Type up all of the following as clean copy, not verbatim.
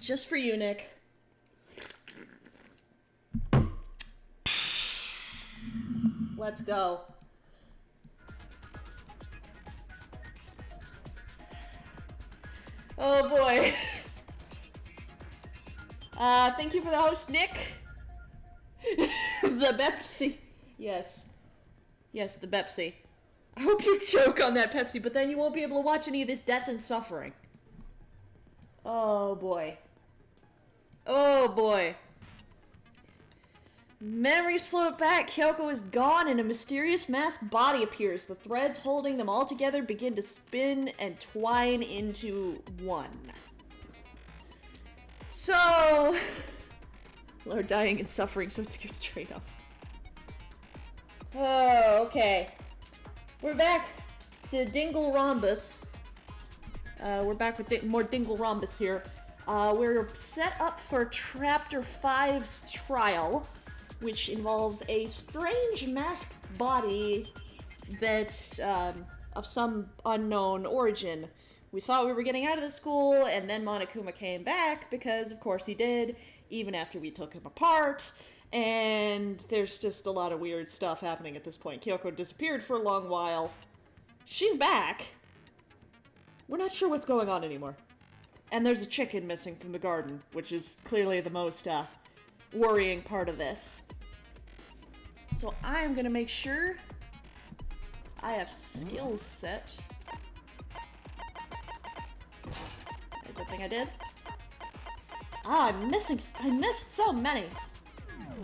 Just for you, Nick. Let's go. Oh boy. Thank you for the host, Nick. The Pepsi. Yes. Yes, the Pepsi. I hope you choke on that Pepsi, but then you won't be able to watch any of this death and suffering. Oh boy. Oh boy. Memories float back. Kyoko is gone and a mysterious masked body appears. The threads holding them all together begin to spin and twine into one. So... People are dying and suffering, so it's a good trade-off. Oh, okay. We're back to Danganronpa. We're back with more Danganronpa here. We're set up for Chapter 5's trial, which involves a strange masked body that, of some unknown origin. We thought we were getting out of the school, and then Monokuma came back, because of course he did, even after we took him apart, and there's just a lot of weird stuff happening at this point. Kyoko disappeared for a long while. She's back. We're not sure what's going on anymore. And there's a chicken missing from the garden, which is clearly the most, worrying part of this. So I am gonna make sure I have skills set. Good thing I did. Ah, I missed so many.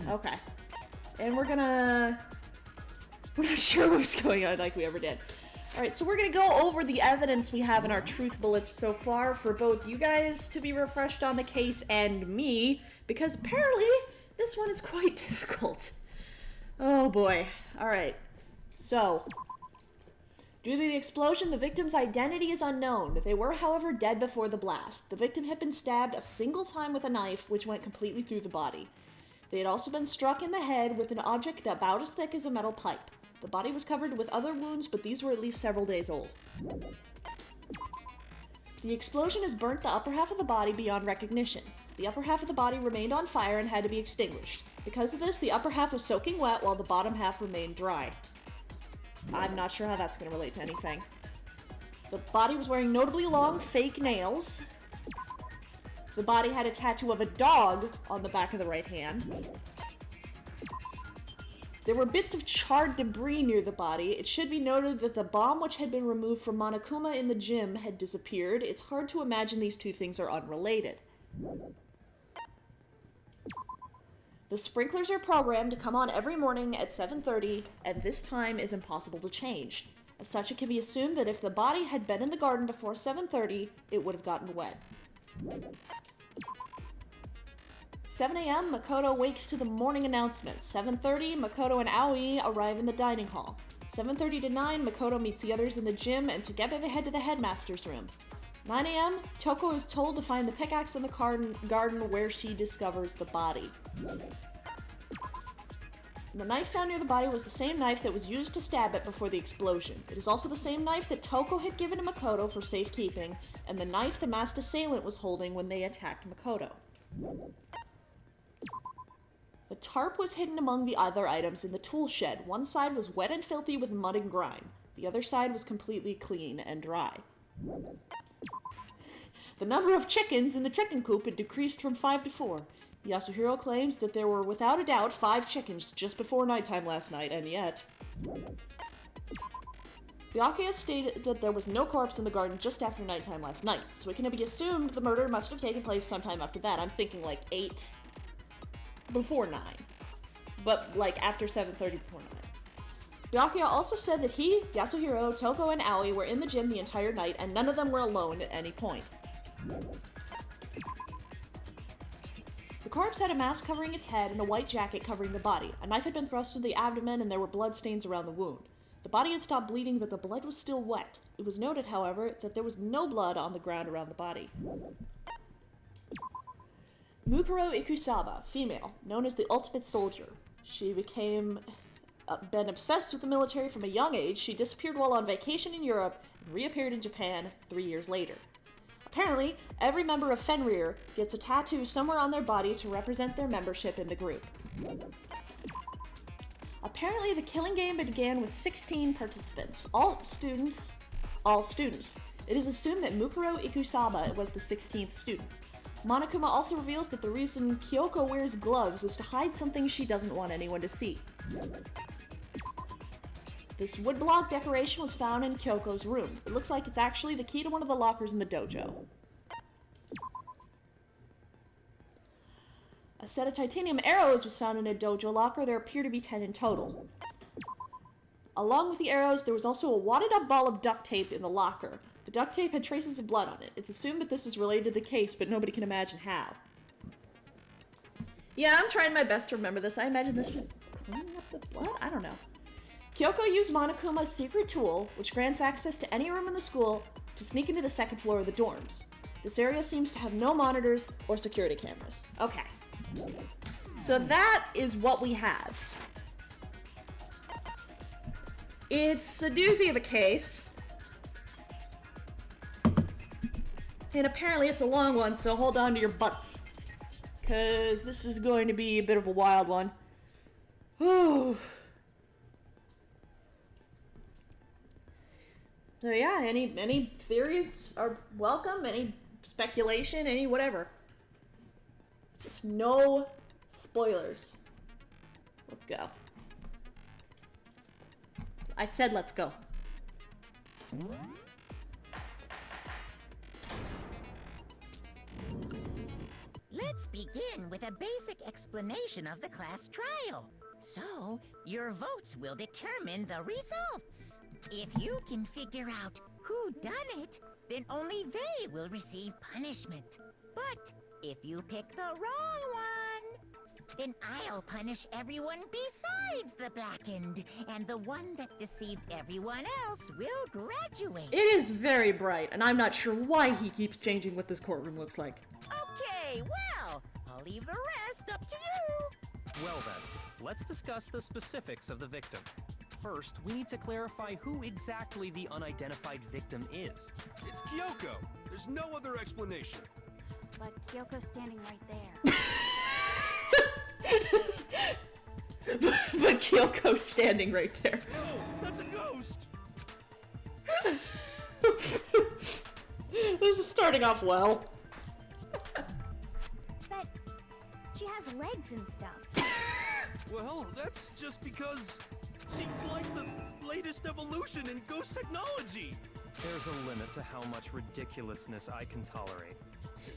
Okay. And we're not sure what's going on like we ever did. Alright, so we're gonna go over the evidence we have in our truth bullets so far for both you guys to be refreshed on the case and me, because apparently this one is quite difficult. Oh boy. Alright. So, due to the explosion, the victim's identity is unknown. They were, however, dead before the blast. The victim had been stabbed a single time with a knife, which went completely through the body. They had also been struck in the head with an object about as thick as a metal pipe. The body was covered with other wounds, but these were at least several days old. The explosion has burnt the upper half of the body beyond recognition. The upper half of the body remained on fire and had to be extinguished. Because of this, the upper half was soaking wet while the bottom half remained dry. I'm not sure how that's going to relate to anything. The body was wearing notably long fake nails. The body had a tattoo of a dog on the back of the right hand. There were bits of charred debris near the body. It should be noted that the bomb which had been removed from Monokuma in the gym had disappeared. It's hard to imagine these two things are unrelated. The sprinklers are programmed to come on every morning at 7:30, and this time is impossible to change. As such, it can be assumed that if the body had been in the garden before 7:30, it would have gotten wet. 7 a.m., Makoto wakes to the morning announcement. 7:30, Makoto and Aoi arrive in the dining hall. 7:30 to 9, Makoto meets the others in the gym, and together they head to the headmaster's room. 9 a.m., Toko is told to find the pickaxe in the garden where she discovers the body. The knife found near the body was the same knife that was used to stab it before the explosion. It is also the same knife that Toko had given to Makoto for safekeeping, and the knife the masked assailant was holding when they attacked Makoto. The tarp was hidden among the other items in the tool shed. One side was wet and filthy with mud and grime. The other side was completely clean and dry. The number of chickens in the chicken coop had decreased from 5 to 4. Yasuhiro claims that there were without a doubt 5 chickens just before nighttime last night, and yet... Byakuya stated that there was no corpse in the garden just after nighttime last night, so it can be assumed the murder must have taken place sometime after that. I'm thinking like 8 before 9. But like after 7:30 before 9. Byakuya also said that he, Yasuhiro, Toko, and Aoi were in the gym the entire night, and none of them were alone at any point. The corpse had a mask covering its head and a white jacket covering the body. A knife had been thrust through the abdomen and there were blood stains around the wound. The body had stopped bleeding, but the blood was still wet. It was noted, however, that there was no blood on the ground around the body. Mukuro Ikusaba, female, known as the Ultimate Soldier. She been obsessed with the military from a young age. She disappeared while on vacation in Europe and reappeared in Japan 3 years later. Apparently, every member of Fenrir gets a tattoo somewhere on their body to represent their membership in the group. Apparently, the killing game began with 16 participants, all students. It is assumed that Mukuro Ikusaba was the 16th student. Monokuma also reveals that the reason Kyoko wears gloves is to hide something she doesn't want anyone to see. This woodblock decoration was found in Kyoko's room. It looks like it's actually the key to one of the lockers in the dojo. A set of titanium arrows was found in a dojo locker. There appear to be 10 in total. Along with the arrows, there was also a wadded up ball of duct tape in the locker. The duct tape had traces of blood on it. It's assumed that this is related to the case, but nobody can imagine how. Yeah, I'm trying my best to remember this. I imagine this was cleaning up the blood? I don't know. Kyoko used Monokuma's secret tool, which grants access to any room in the school, to sneak into the second floor of the dorms. This area seems to have no monitors or security cameras. Okay. So that is what we have. It's a doozy of a case. And apparently it's a long one, so hold on to your butts. Because this is going to be a bit of a wild one. Whew. So yeah, any theories are welcome, any speculation, any whatever. Just no spoilers. Let's go. I said let's go. Let's begin with a basic explanation of the class trial. So, your votes will determine the results. If you can figure out who done it, then only they will receive punishment. But if you pick the wrong one, then I'll punish everyone besides the blackened, and the one that deceived everyone else will graduate. It is very bright, and I'm not sure why he keeps changing what this courtroom looks like. Okay, well, I'll leave the rest up to you. Well then, let's discuss the specifics of the victim. First, we need to clarify who exactly the unidentified victim is. It's Kyoko. There's no other explanation. But Kyoko's standing right there. But Kyoko's standing right there. Oh, that's a ghost! This is starting off well. But she has legs and stuff. Well, that's just because she's like the latest evolution in ghost technology. There's a limit to how much ridiculousness I can tolerate.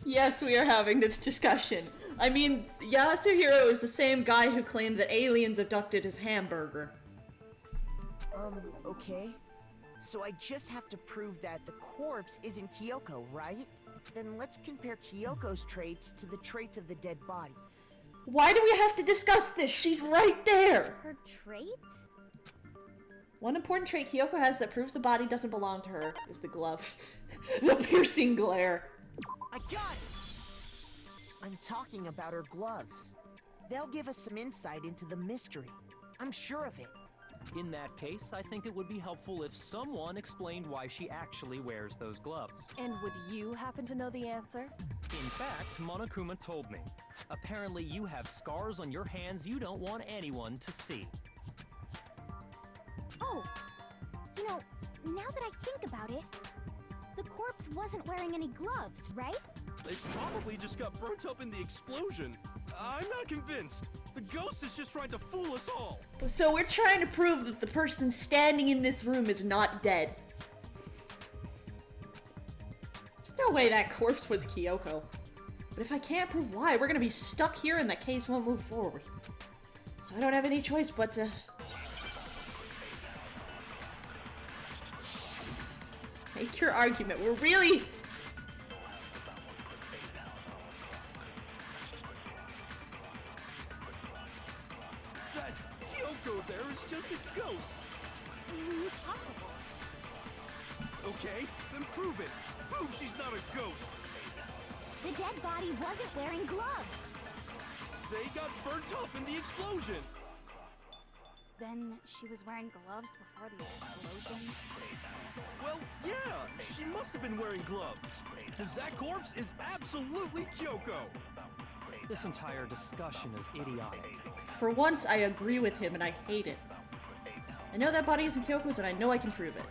Yes, we are having this discussion. I mean, Yasuhiro is the same guy who claimed that aliens abducted his hamburger. Okay. So I just have to prove that the corpse isn't Kyoko, right? Then let's compare Kyoko's traits to the traits of the dead body. Why do we have to discuss this? She's right there! Her traits? One important trait Kyoko has that proves the body doesn't belong to her is the gloves. The piercing glare. I got it! I'm talking about her gloves. They'll give us some insight into the mystery. I'm sure of it. In that case, I think it would be helpful if someone explained why she actually wears those gloves. And would you happen to know the answer? In fact, Monokuma told me. Apparently you have scars on your hands you don't want anyone to see. Oh, you know, now that I think about it, the corpse wasn't wearing any gloves, right? They probably just got burnt up in the explosion. I'm not convinced. The ghost is just trying to fool us all. So we're trying to prove that the person standing in this room is not dead. There's no way that corpse was Kyoko. But if I can't prove why, we're gonna be stuck here and the case won't move forward. So I don't have any choice but to... make your argument. We're really... That Kyoko there is just a ghost. Impossible. Okay, then prove it. Prove she's not a ghost. The dead body wasn't wearing gloves. They got burnt up in the explosion. Then she was wearing gloves before the explosion? Well, yeah, she must have been wearing gloves. Because that corpse is absolutely Kyoko. This entire discussion is idiotic. For once, I agree with him and I hate it. I know that body isn't Kyoko's and I know I can prove it.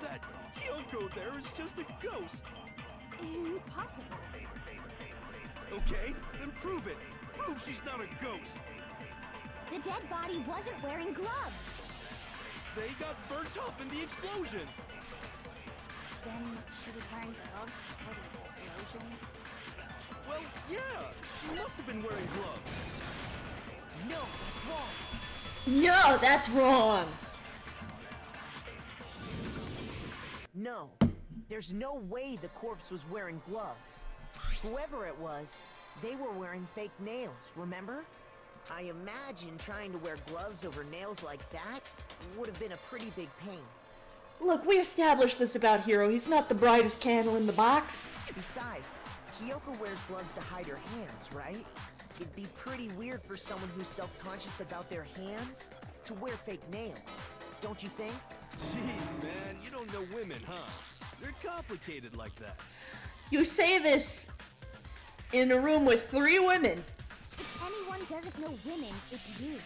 That Kyoko there is just a ghost. Impossible. Okay, then prove it. Prove she's not a ghost. The dead body wasn't wearing gloves. They got burnt up in the explosion. Then she was wearing gloves before the explosion? Well, yeah, she must have been wearing gloves. No, that's wrong. No, that's wrong! No, there's no way the corpse was wearing gloves. Whoever it was, they were wearing fake nails, remember? I imagine trying to wear gloves over nails like that would have been a pretty big pain. Look, we established this about Hiro. He's not the brightest candle in the box. Besides, Kyoko wears gloves to hide her hands, right? It'd be pretty weird for someone who's self-conscious about their hands to wear fake nails, don't you think? Jeez, man, you don't know women, huh? They're complicated like that. You say this in a room with 3 women. If anyone doesn't know women, it's you.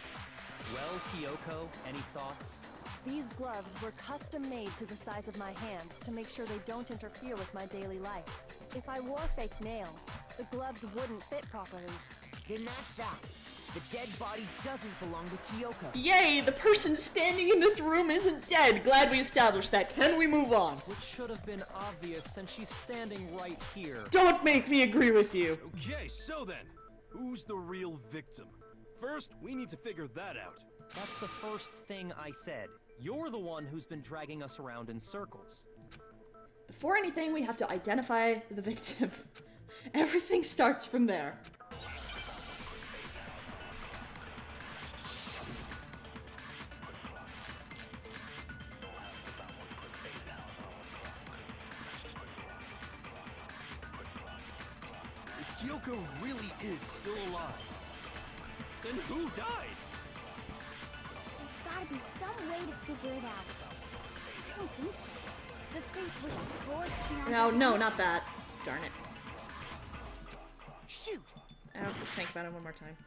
Well, Kyoko, any thoughts? These gloves were custom made to the size of my hands to make sure they don't interfere with my daily life. If I wore fake nails, the gloves wouldn't fit properly. Then that's that. The dead body doesn't belong to Kyoko. Yay, the person standing in this room isn't dead. Glad we established that. Can we move on? Which should have been obvious since she's standing right here. Don't make me agree with you. Okay, so then, who's the real victim? First, we need to figure that out. That's the first thing I said. You're the one who's been dragging us around in circles. Before anything, we have to identify the victim. Everything starts from there. If Kyoko really is still alive, then who died? There's gotta be some way to figure it out. I don't think so. The face was scorched beyond... No, not that. Darn it. Shoot! I have to think about it one more time.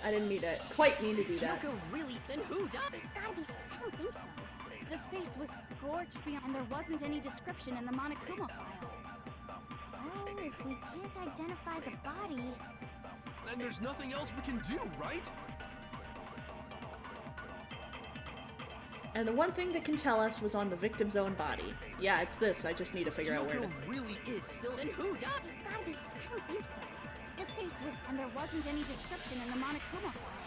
I didn't quite mean to do that. Kyoko really... Then who died? There's gotta be... I don't think so. The face was scorched beyond... And there wasn't any description in the Monokuma file. Well, if we can't identify the body... Then there's nothing else we can do, right? And the one thing that can tell us was on the victim's own body. Yeah, it's this. I just need to figure out where to... Kyoko really is still... Then who died? There's gotta be... I don't think so. The face was... And there wasn't any description in the Monokuma file.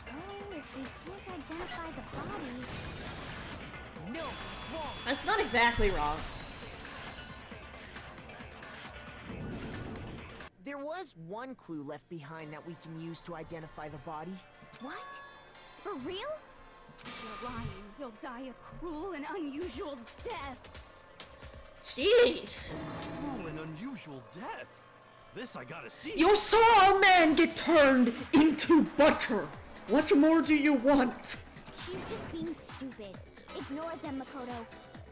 Well, if we can't identify the body... No, it's wrong. That's not exactly wrong. There was one clue left behind that we can use to identify the body. What? For real? If you're lying, you'll die a cruel and unusual death. Jeez. Cruel and unusual death. This I gotta see. You saw a man get turned into butter. What more do you want? She's just being stupid. Ignore them, Makoto.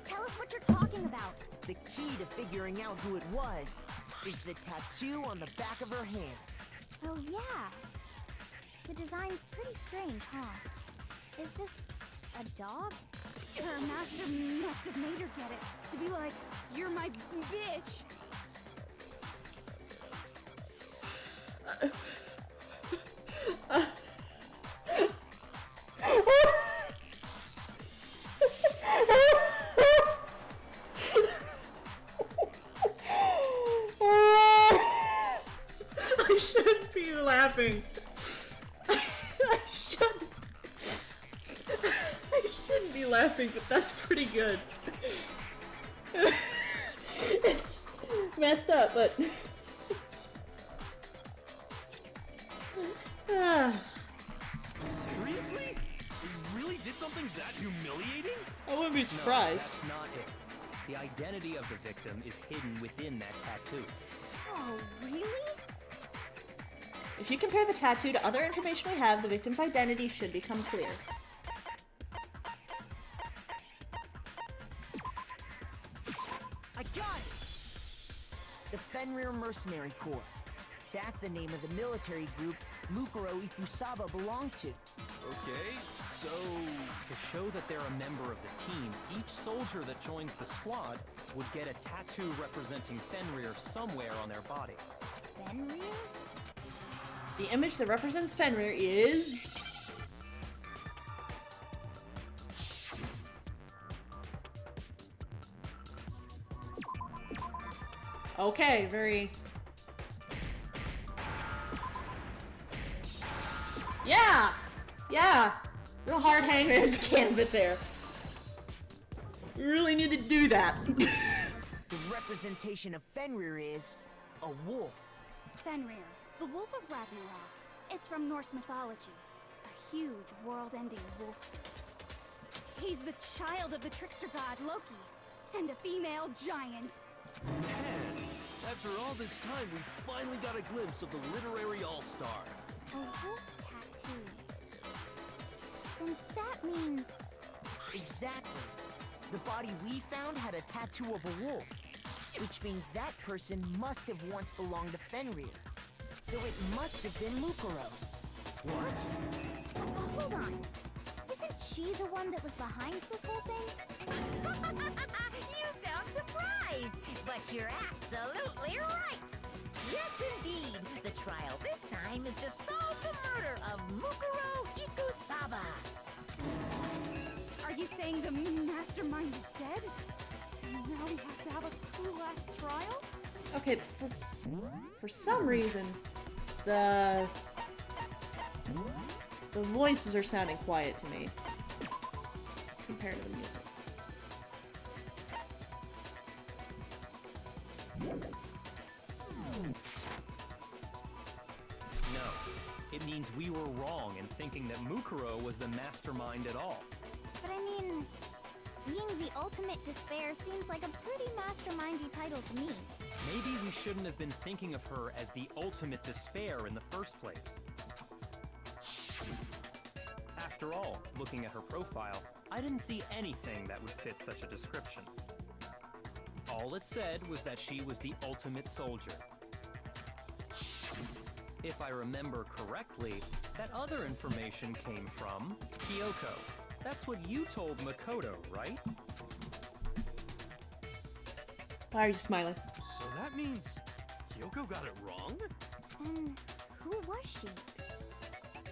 Tell us what you're talking about. The key to figuring out who it was is the tattoo on the back of her hand. Oh, yeah. The design's pretty strange, huh? Is this a dog? Her master must have made her get it. To be like, you're my bitch. I shouldn't be laughing. I shouldn't be laughing, but that's pretty good. It's messed up, but... Seriously? We really did something that humiliating? I wouldn't be surprised. No, that's not it. The identity of the victim is hidden within that tattoo. Oh, really? If you compare the tattoo to other information we have, the victim's identity should become clear. I got it! The Fenrir Mercenary Corps. That's the name of the military group Mukuro Ikusaba belonged to. Okay, so... To show that they're a member of the team, each soldier that joins the squad would get a tattoo representing Fenrir somewhere on their body. Fenrir? The image that represents Fenrir is... Okay, very... Yeah! Yeah! Real hard hangman's gambit there. We really need to do that. The representation of Fenrir is a wolf. Fenrir, the Wolf of Ragnarok. It's from Norse mythology. A huge, world-ending wolf face. He's the child of the trickster god Loki, and a female giant. Man, after all this time, we finally got a glimpse of the literary all-star. A wolf tattoo. And that means... Exactly. The body we found had a tattoo of a wolf, which means that person must have once belonged to Fenrir. So it must have been Mukuro. What? Hold on. Isn't she the one that was behind this whole thing? You sound surprised, but you're absolutely right. Yes, indeed. The trial this time is to solve the murder of Mukuro Ikusaba. Are you saying the mastermind is dead? And now we have to have a cool-ass trial? Okay, for some reason, the voices are sounding quiet to me compared to the music. No, it means we were wrong in thinking that Mukuro was the mastermind at all. But I mean, being the ultimate despair seems like a pretty mastermindy title to me. Maybe we shouldn't have been thinking of her as the ultimate despair in the first place. After all, looking at her profile, I didn't see anything that would fit such a description. All it said was that she was the ultimate soldier. If I remember correctly, that other information came from Kyoko. That's what you told Makoto, right? Why are you smiling? So that means Kyoko got it wrong? And who was she?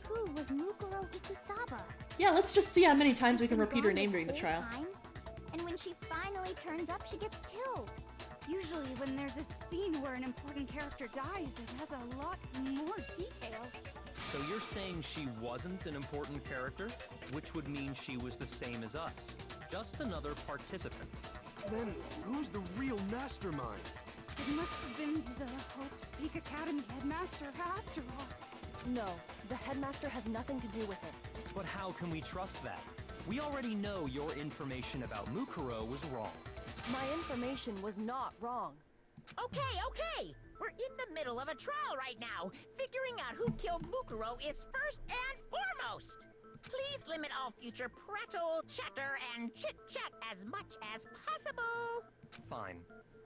Who was Mukuro Ikusaba? Yeah, let's just see how many times we can Been repeat her gone name this during the whole trial. time? And when she finally turns up, she gets killed. Usually when there's a scene where an important character dies, it has a lot more detail. So you're saying she wasn't an important character, which would mean she was the same as us, just another participant. Then who's the real mastermind? It must have been the Hope's Peak Academy headmaster after all. No, the headmaster has nothing to do with it. But how can we trust that? We already know your information about Mukuro was wrong. My information was not wrong. Okay. We're in the middle of a trial right now. Figuring out who killed Mukuro is first and foremost. Please limit all future prattle, chatter, and chit-chat as much as possible. Fine.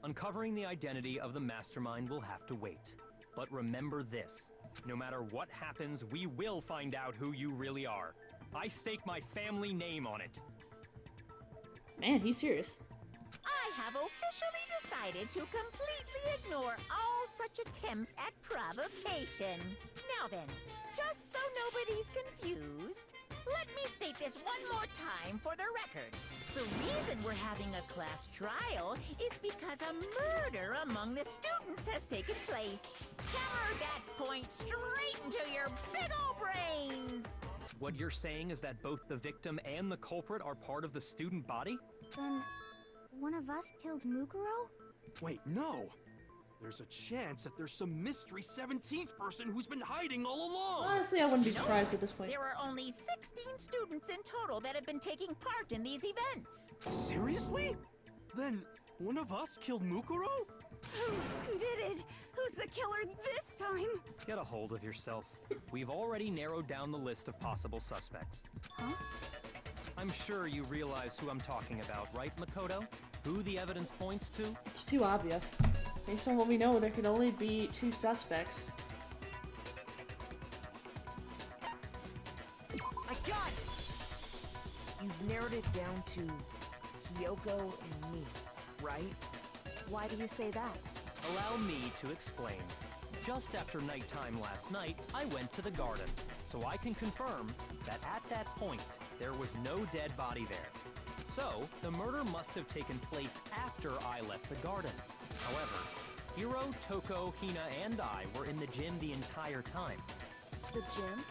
Uncovering the identity of the mastermind will have to wait. But remember this. No matter what happens, we will find out who you really are. I stake my family name on it. Man, he's serious. I have officially decided to completely ignore all such attempts at provocation. Now then, just so nobody's confused, let me state this one more time for the record. The reason we're having a class trial is because a murder among the students has taken place. Hammer that point straight into your big ol' brains! What you're saying is that both the victim and the culprit are part of the student body? Then, one of us killed Mukuro? Wait, no! There's a chance that there's some mystery 17th person who's been hiding all along! Honestly, I wouldn't be surprised at this point. There are only 16 students in total that have been taking part in these events. Seriously? Then one of us killed Mukuro? Who did it? Who's the killer this time? Get a hold of yourself. We've already narrowed down the list of possible suspects. Huh? I'm sure you realize who I'm talking about, right, Makoto? Who the evidence points to? It's too obvious. Based on what we know, there can only be 2 suspects. I got it! You've narrowed it down to Kyoko and me, right? Why do you say that? Allow me to explain. Just after nighttime last night, I went to the garden, so I can confirm that at that point, there was no dead body there. So, the murder must have taken place after I left the garden. However, Hiro, Toko, Hina, and I were in the gym the entire time. The gym?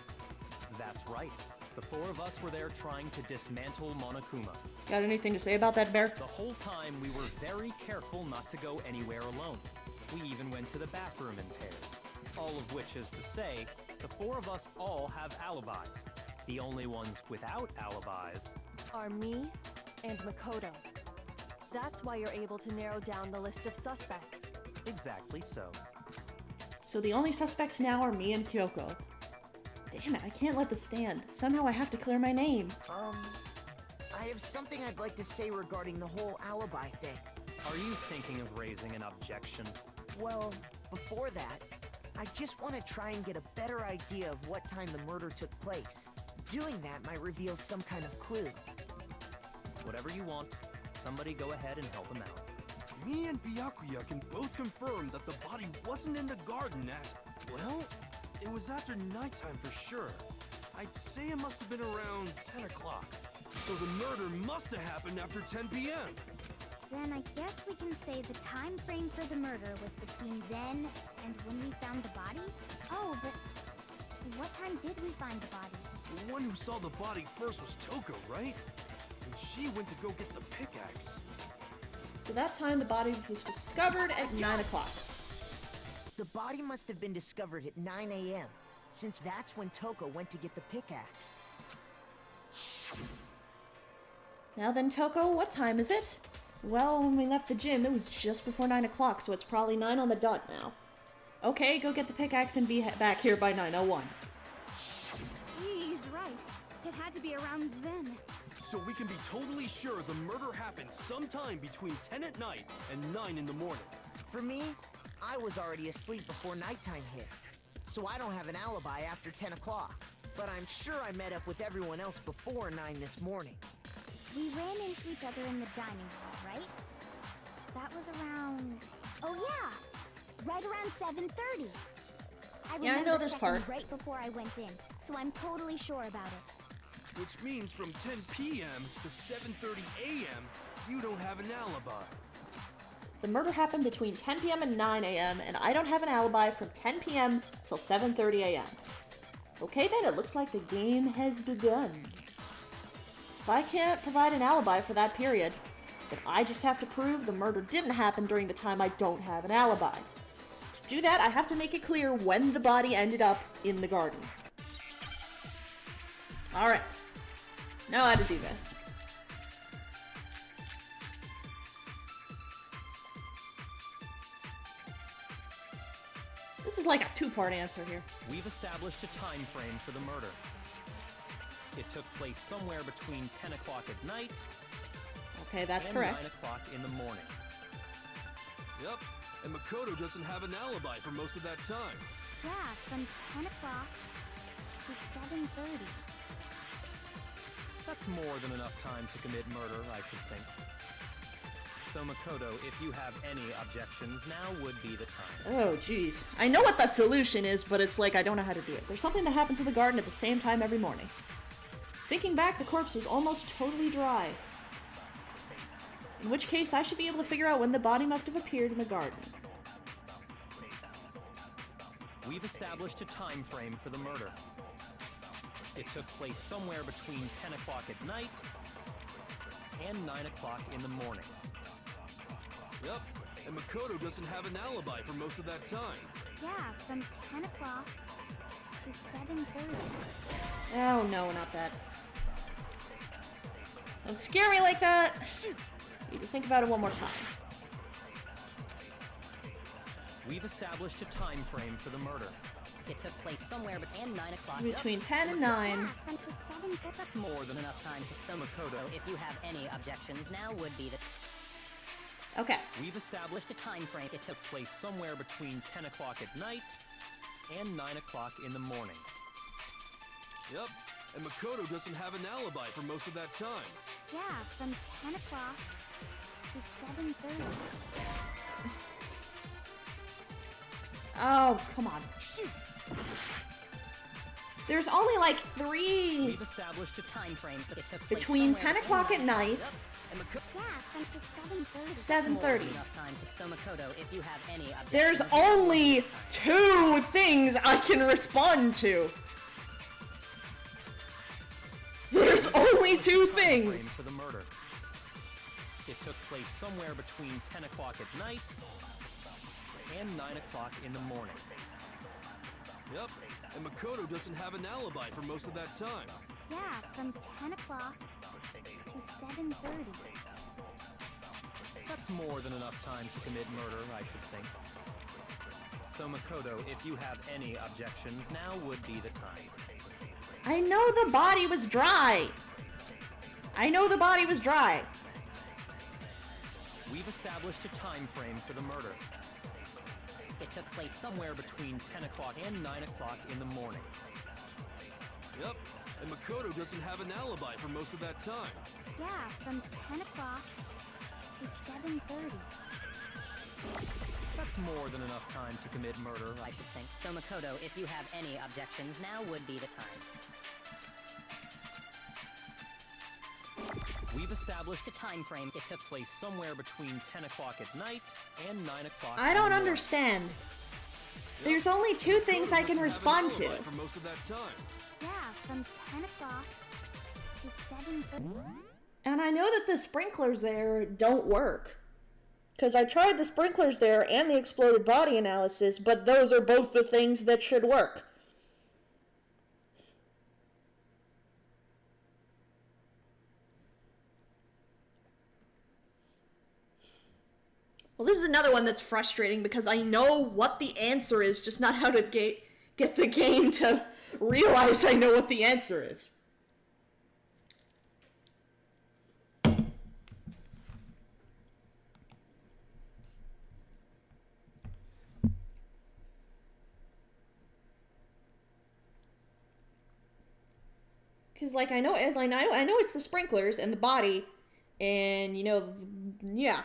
That's right. The 4 of us were there trying to dismantle Monokuma. Got anything to say about that, Bear? The whole time, we were very careful not to go anywhere alone. We even went to the bathroom in pairs. All of which is to say, the 4 of us all have alibis. The only ones without alibis Are me and Makoto. That's why you're able to narrow down the list of suspects. exactly so. So the only suspects now are me and Kyoko. Damn it, I can't let this stand. Somehow I have to clear my name. I have something I'd like to say regarding the whole alibi thing. Are you thinking of raising an objection? Well, before that, I just want to try and get a better idea of what time the murder took place. Doing that might reveal some kind of clue. Whatever you want. Somebody go ahead and help him out. Me and Byakuya can both confirm that the body wasn't in the garden at... Well, it was after nighttime for sure. I'd say it must have been around 10 o'clock. So the murder must have happened after 10 p.m. Then I guess we can say the time frame for the murder was between then and when we found the body? Oh, but what time did we find the body? The one who saw the body first was Toko, right? And she went to go get the pickaxe. So that time the body was discovered at 9 o'clock. The body must have been discovered at 9 a.m., since that's when Toko went to get the pickaxe. Now then, Toko, what time is it? Well, when we left the gym, it was just before 9 o'clock, so it's probably 9 on the dot now. Okay, go get the pickaxe and be back here by 9:01. He's right. It had to be around then. So we can be totally sure the murder happened sometime between 10 at night and 9 in the morning. For me, I was already asleep before nighttime hit, so I don't have an alibi after 10 o'clock. But I'm sure I met up with everyone else before 9 this morning. We ran into each other in the dining hall, right? That was around... Oh yeah! Right around 7:30. Yeah, I know this checking part. right before I went in, so I'm totally sure about it. Which means from 10 p.m. to 7:30 a.m., you don't have an alibi. The murder happened between 10 p.m. and 9 a.m., and I don't have an alibi from 10 p.m. till 7:30 a.m. Okay then, it looks like the game has begun. If I can't provide an alibi for that period, then I just have to prove the murder didn't happen during the time I don't have an alibi. To do that, I have to make it clear when the body ended up in the garden. Alright. Now how to do this. This is like a 2-part answer here. We've established a time frame for the murder. It took place somewhere between 10 o'clock at night Okay, that's and correct. 9 o'clock in the morning. Yep, and Makoto doesn't have an alibi for most of that time. Yeah, from 10 o'clock to 7:30. That's more than enough time to commit murder, I should think. So Makoto, if you have any objections, now would be the time. Oh, jeez. I know what the solution is, but it's like I don't know how to do it. There's something that happens in the garden at the same time every morning. Thinking back, the corpse was almost totally dry. In which case, I should be able to figure out when the body must have appeared in the garden. We've established a time frame for the murder. It took place somewhere between 10 o'clock at night and 9 o'clock in the morning. Yep, and Makoto doesn't have an alibi for most of that time. Yeah, from 10 o'clock to 7:30. Oh, no, not that. Don't scare me like that! Need to think about it one more time. We've established a time frame for the murder. It took place somewhere between 9 o'clock. Between 10 and 9. Yeah, from 7 to That's more than enough time to... So, Makoto, if you have any objections, now would be the... Okay. We've established A time frame. it took place somewhere between 10 o'clock at night and 9 o'clock in the morning. Yep, and Makoto doesn't have an alibi for most of that time. Yeah, from 10 o'clock to 7:30. Oh, come on. Shoot! There's only like 3 We've established a Time frame. It took place between somewhere 10 o'clock at 9 o'clock. night, And Makoto... Yeah, from to 7:30. 7:30. Enough time to... So, Makoto, if you have any objections... There's now would only be the time. 2 things I can respond to. There's only 2 Time frame things. for the murder. It took place somewhere between 10 o'clock at night and 9 o'clock in the morning. Yep, and Makoto doesn't have an alibi for most of that time. Yeah, from 10 o'clock to 7:30. That's more than enough time to commit murder, I should think. So, Makoto, if you have any objections, now would be the time. I know the body was dry. I know the body was dry. We've established a time frame for the murder. It took place Somewhere between 10 o'clock and 9 o'clock in the morning. Yep, and Makoto doesn't have an alibi for most of that time. Yeah, from 10 o'clock to 7:30. That's more than enough time to commit murder, I should think. So, Makoto, if you have any objections, now would be the time. We've established A time frame. it took place somewhere between 10 o'clock at night and 9 o'clock I in the don't morning. understand. There's only 2 things I can Makoto doesn't respond have an to. alibi for most of that time. Yeah, from 10 o'clock to 7:30. And I know that the sprinklers there don't work. Because I tried the sprinklers there and the exploded body analysis, but those are both the things that should work. Well, this is another one that's frustrating because I know what the answer is, just not how to get the game to realize I know what the answer is. Because, like, I know it's the sprinklers and the body, and, you know, yeah.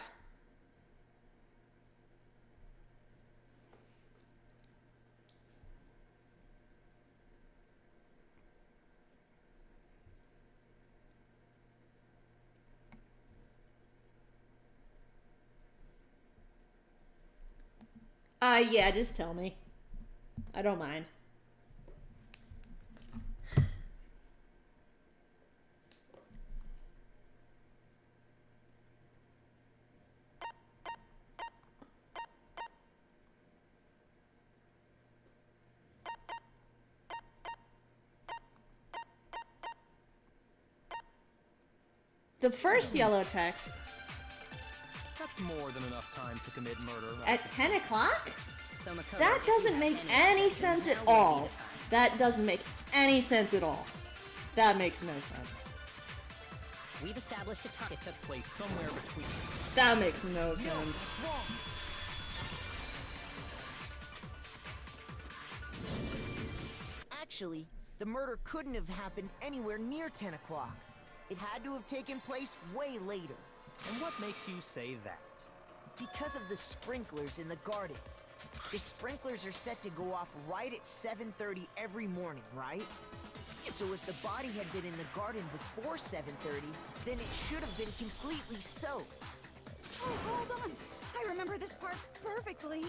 Yeah, just tell me. I don't mind. The first yellow text That's more than enough time to commit murder. at 10 o'clock? So, Makoto, That if you doesn't have make any any objections, sense at now would be all. the time. That doesn't make any sense at all. That makes no sense. We've established a time. It took place somewhere between... That makes no sense. Actually, the murder couldn't have happened anywhere near 10 o'clock. It had to have taken place way later. And what makes you say that? Because of the sprinklers in the garden. The sprinklers are set to go off right at 7:30 every morning, right? So if the body had been in the garden before 7:30, then it should have been completely soaked. Oh, hold on. I remember this part perfectly.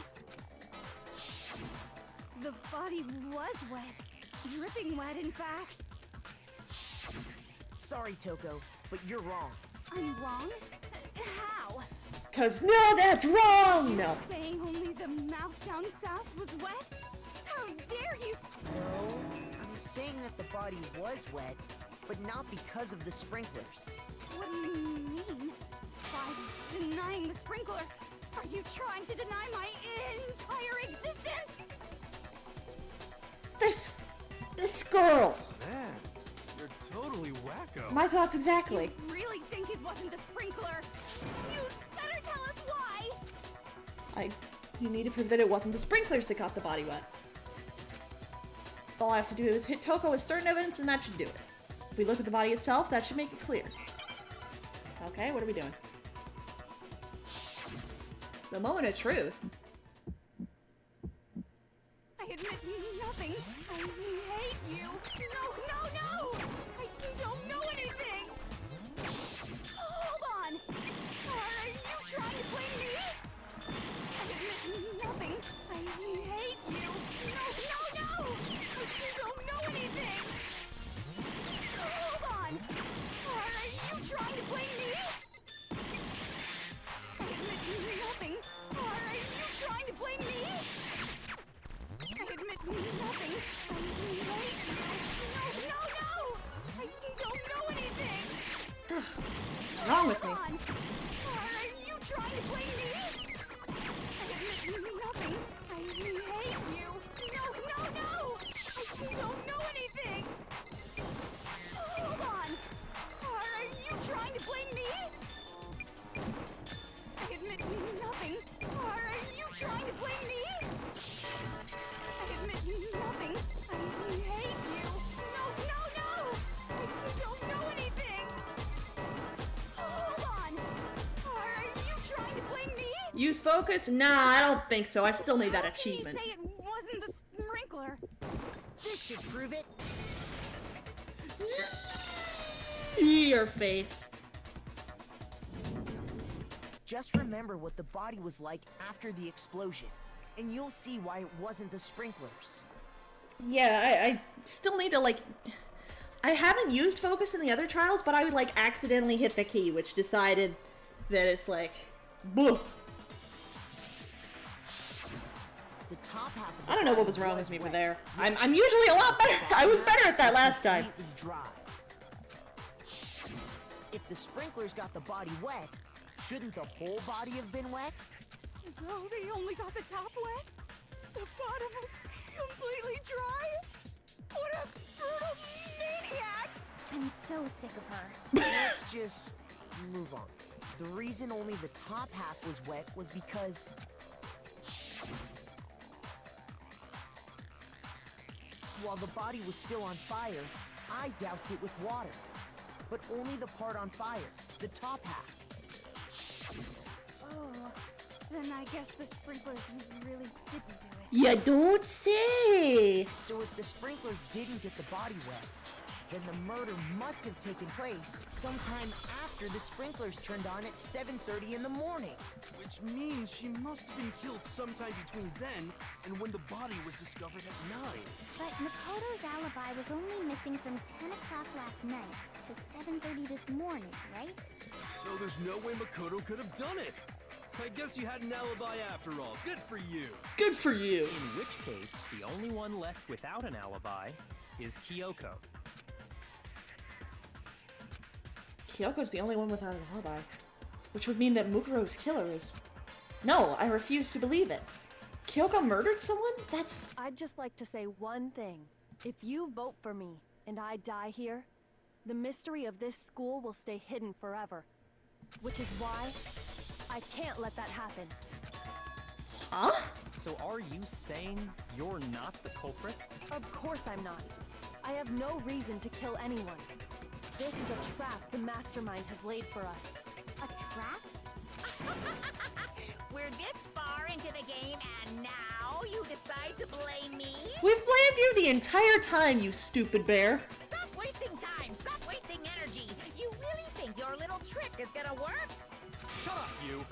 The body was wet. Dripping wet, in fact. Sorry, Toko, but you're wrong. I'm wrong? How? Cause no, that's wrong! No. Saying only the mouth down south was wet? How dare you? No, I'm saying that the body was wet, but not because of the sprinklers. What do you mean? By denying the sprinkler, Are you trying to deny my entire existence? This girl. Man, you're totally wacko. My thoughts exactly. You really think it wasn't the sprinkler? You'd better tell us why! You need to prove that it wasn't the sprinklers that got the body wet. All I have to do is hit Toko with certain evidence and that should do it. If we look at the body itself, that should make it clear. Okay, what are we doing? The moment of truth. I admit nothing. I hate you. No! I don't know anything. Hold on. Are you trying to blame me? I admit nothing. I hate you. No! I don't know anything. Hold on. Are you trying to blame me? I admit nothing. Are you trying to blame me? I admit nothing. I hate you. No! I don't know anything. What's wrong with me? Hold on. Are you trying to blame me? I admit nothing. I hate you. No! I don't know anything. Hold on. Are you trying to blame me? I admit nothing. Are you trying to blame me? I admit nothing. I hate you. No! I don't know anything. Hold on. Are you trying to blame me? Use focus? Nah, I don't think so. I still need that How can you achievement. say it wasn't the sprinkler? This should prove it. Your face. Just remember what the body was like after the explosion, and you'll see why it wasn't the sprinklers. Yeah, I still need to, like... I haven't used focus in the other trials, but I would, like, accidentally hit the key, which decided that it's, like... Bleh. The top half of the I don't know what body was wrong with me wet. there. I'm usually a lot better. I was better at that last time. Completely dry. If the sprinklers got the body wet, shouldn't the whole body have been wet? So they only got the top wet? The bottom was completely dry? What a brutal maniac! I'm so sick of her. Let's just move on. The reason only the top half was wet was because... while the body was still on fire, I doused it with water. But only the part on fire, the top half. Oh, then I guess the sprinklers really didn't do it. You don't say. So if the sprinklers didn't get the body wet, then the murder must have taken place sometime after the sprinklers turned on at 7:30 in the morning. Which means she must have been killed sometime between then and when the body was discovered at 9. But Makoto's alibi was only missing from 10 o'clock last night to 7:30 this morning, right? So there's no way Makoto could have done it. I guess you had an alibi after all. Good for you. Good for you. In which case, the only one left without an alibi is Kyoko. Kyoko's the only one without an alibi. Which would mean that Mukuro's killer is... No, I refuse to believe it. Kyoko murdered someone? That's... I'd just like to say one thing. If you vote for me and I die here, the mystery of this school will stay hidden forever. Which is why I can't let that happen. Huh? So are you saying you're not the culprit? Of course I'm not. I have no reason to kill anyone. This is a trap the mastermind has laid for us. A trap? We're this far into the game, and now you decide to blame me? We've blamed you the entire time, you stupid bear. Stop wasting time! Stop wasting energy! You really think your little trick is gonna work? Shut up, you!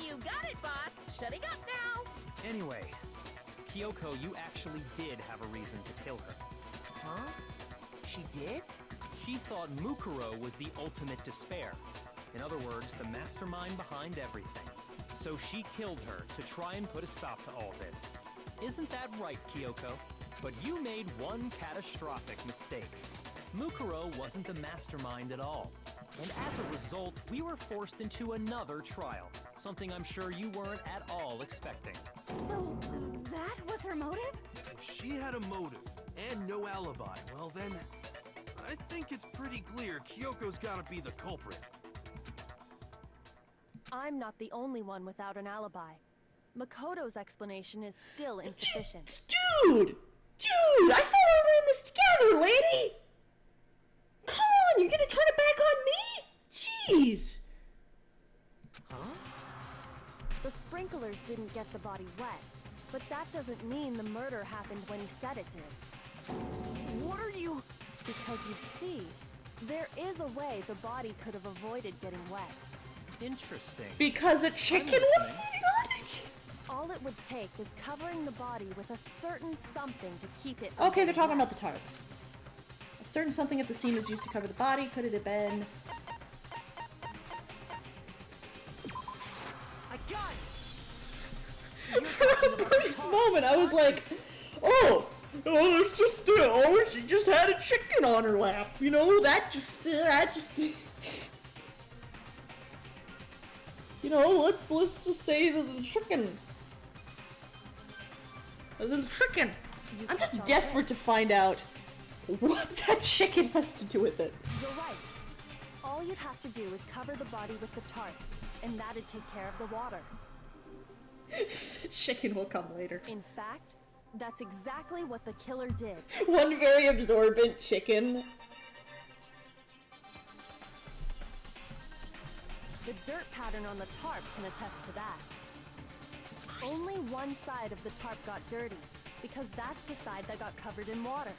You got it, boss! Shutting up now! Anyway, Kyoko, you actually did have a reason to kill her. Huh? She did? She thought Mukuro was the ultimate despair. In other words, the mastermind behind everything. So she killed her to try and put a stop to all this. Isn't that right, Kyoko? But you made one catastrophic mistake. Mukuro wasn't the mastermind at all. And as a result, we were forced into another trial. Something I'm sure you weren't at all expecting. So, that was her motive? If she had a motive and no alibi, well then, I think it's pretty clear Kyoko's gotta be the culprit. I'm not the only one without an alibi. Makoto's explanation is still insufficient. Dude! Dude! I thought we were in this together, lady! Come on, you're gonna turn it back on me? Jeez! The sprinklers didn't get the body wet, but that doesn't mean the murder happened when he said it did. What are you... Because you see, there is a way the body could have avoided getting wet. Interesting. Because a chicken was sitting on it? All it would take is covering the body with a certain something to keep it. Okay, they're talking about the tarp. A certain something at the scene was used to cover the body. Could it have been... I got it! For a brief moment, I was like, it's just, she just had a chicken on her lap. You know, that just, you know, let's just say the chicken. The chicken. I'm just desperate to find out what that chicken has to do with it. You're right. All you'd have to do is cover the body with the tarp, and that'd take care of the water. The chicken will come later. In fact, that's exactly what the killer did. One very absorbent chicken. The dirt pattern on the tarp can attest to that. Only one side of the tarp got dirty, because that's the side that got covered in water.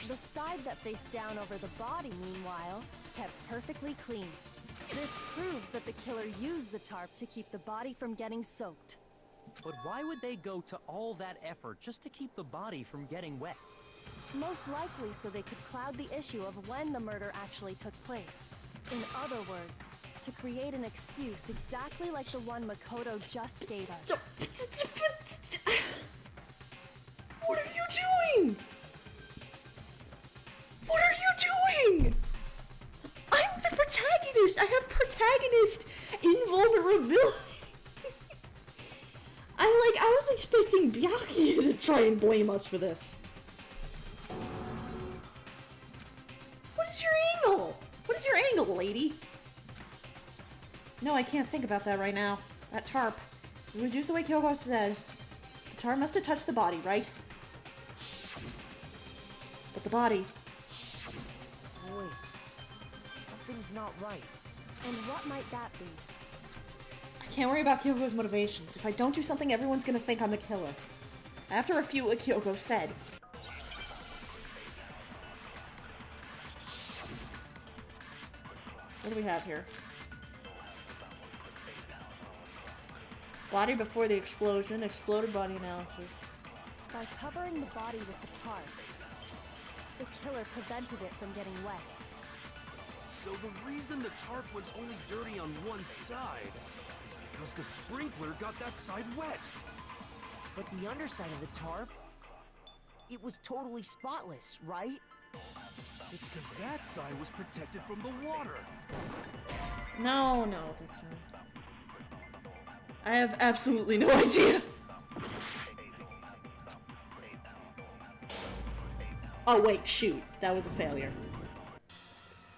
The side that faced down over the body, meanwhile, kept perfectly clean. This proves that the killer used the tarp to keep the body from getting soaked. But why would they go to all that effort just to keep the body from getting wet? Most likely so they could cloud the issue of when the murder actually took place. In other words, to create an excuse exactly like the one Makoto just gave us. What are you doing? What are you doing? I'm the protagonist. I have protagonist invulnerability. I was expecting Byakuya to try and blame us for this. What is your angle? What is your angle, lady? No, I can't think about that right now. That tarp. It was used the way Kyoko said. The tarp must have touched the body, right? But the body... Wait. Something's not right. And what might that be? I can't worry about Kyoko's motivations. If I don't do something, everyone's gonna think I'm the killer. After a few, what Kyoko said. What do we have here? Body before the explosion. Exploded body analysis. By covering the body with the tarp, the killer prevented it from getting wet. So the reason the tarp was only dirty on one side is because the sprinkler got that side wet. But the underside of the tarp, it was totally spotless, right? It's because that side was protected from the water. No, that's not. I have absolutely no idea. Oh wait, shoot. That was a failure.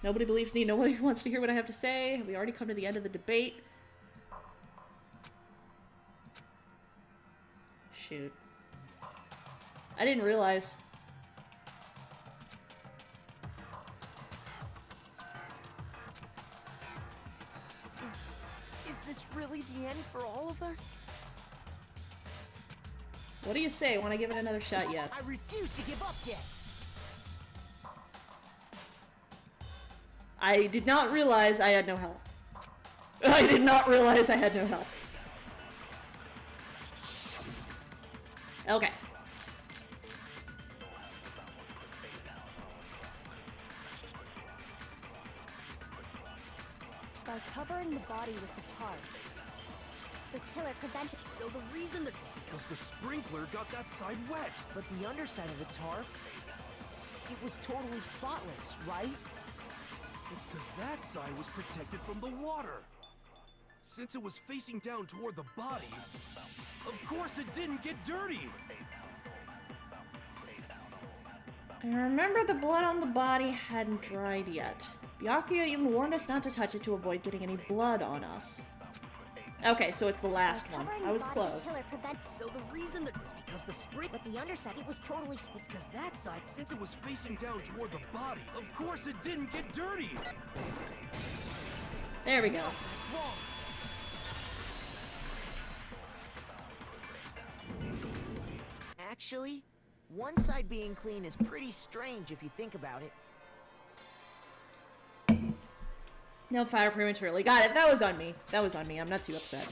Nobody believes me. Nobody wants to hear what I have to say. Have we already come to the end of the debate? Shoot. I didn't realize. Is this really the end for all of us? What do you say? Want to give it another shot? Yes. I refuse to give up yet. I did not realize I had no health. I did not realize I had no health. Okay. By covering the body with the tarp, the killer prevented... So the reason that... Because the sprinkler got that side wet. But the underside of the tarp, it was totally spotless, right? It's because that side was protected from the water. since it was facing down toward the body, of course it didn't get dirty! I remember the blood on the body hadn't dried yet. Byakuya even warned us not to touch it to avoid getting any blood on us. Okay, so it's the last one. I was close. So the reason that was because the spring, but the underside, it was totally, it's because that side, Since it was facing down toward the body, of course it didn't get dirty! There we go. that's wrong. Actually, one side being clean is pretty strange if you think about it. No fire prematurely. Got it. That was on me. That was on me. I'm not too upset.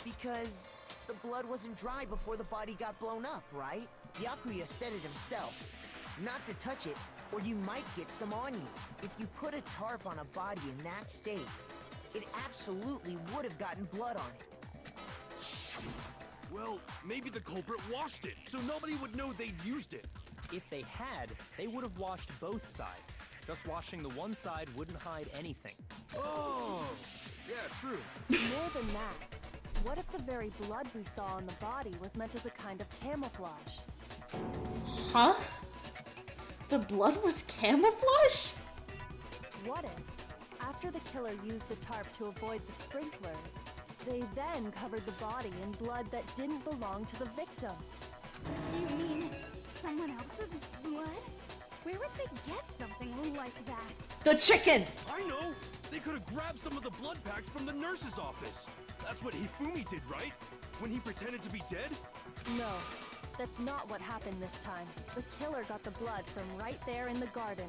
Because the blood wasn't dry before the body got blown up, right? Byakuya said it himself. Not to touch it, or you might get some on you. If you put a tarp on a body in that state, it absolutely would have gotten blood on it. Well, maybe the culprit washed it, so nobody would know they'd used it. If they had, they would have washed both sides. Just washing the one side wouldn't hide anything. Oh, yeah, true. More than that, what if the very blood we saw on the body was meant as a kind of camouflage? Huh? The blood was camouflage? What if, after the killer used the tarp to avoid the sprinklers, they then covered the body in blood that didn't belong to the victim? You mean someone else's blood? Where would they get something like that? The chicken! I know! They could have grabbed some of the blood packs from the nurse's office. That's what Hifumi did, right? When he pretended to be dead? No, that's not what happened this time. The killer got the blood from right there in the garden.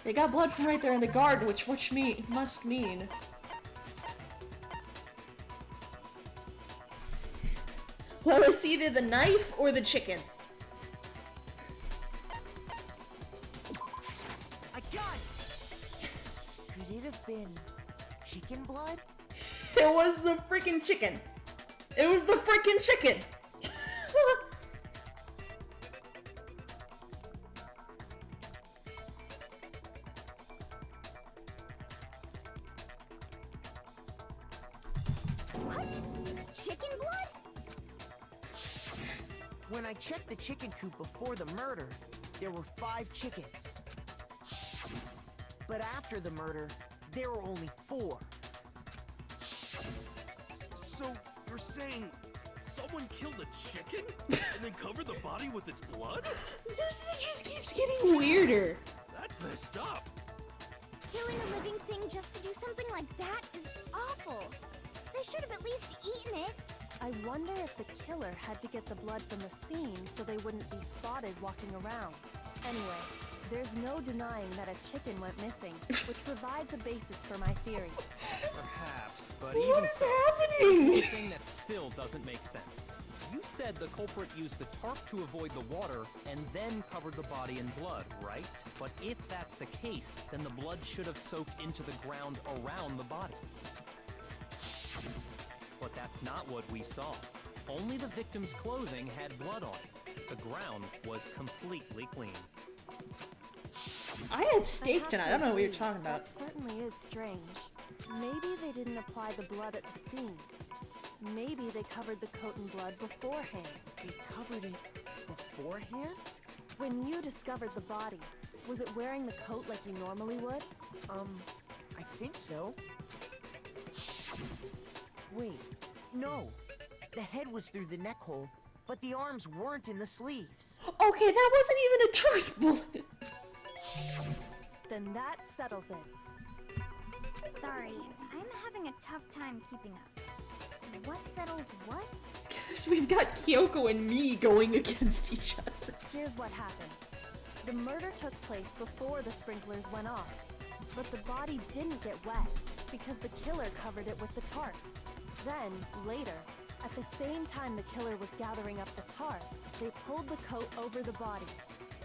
They got blood from right there in the garden, which must mean... Well, it's either the knife or the chicken. I got it! Could it have been chicken blood? It was the freaking chicken. It was the freaking chicken. What? Chicken blood? When I checked the chicken coop before the murder, there were 5 chickens. But after the murder, there were only 4. So, you're saying someone killed a chicken? And then covered the body with its blood? This just keeps getting weirder. That's messed up. Killing a living thing just to do something like that is awful. They should have at least eaten it. I wonder if the killer had to get the blood from the scene so they wouldn't be spotted walking around. Anyway, there's no denying that a chicken went missing, which provides a basis for my theory. Perhaps, but What even is so, happening? there's one thing that still doesn't make sense. You said the culprit used the tarp to avoid the water and then covered the body in blood, right? But if that's the case, then the blood should have soaked into the ground around the body. But that's not what we saw. Only the victim's clothing had blood on it. The ground was completely clean. I had steak tonight. I don't know what you're talking about. That certainly is strange. Maybe they didn't apply the blood at the scene. Maybe they covered the coat in blood beforehand. They covered it beforehand? When you discovered the body, was it wearing the coat like you normally would? I think so. Wait, no. The head was through the neck hole, but the arms weren't in the sleeves. Okay, that wasn't even a truth bullet. Then that settles it. Sorry, I'm having a tough time keeping up. What settles what? Because we've got Kyoko and me going against each other. Here's what happened. The murder took place before the sprinklers went off, but the body didn't get wet because the killer covered it with the tarp. Then, later, at the same time the killer was gathering up the tarp, they pulled the coat over the body.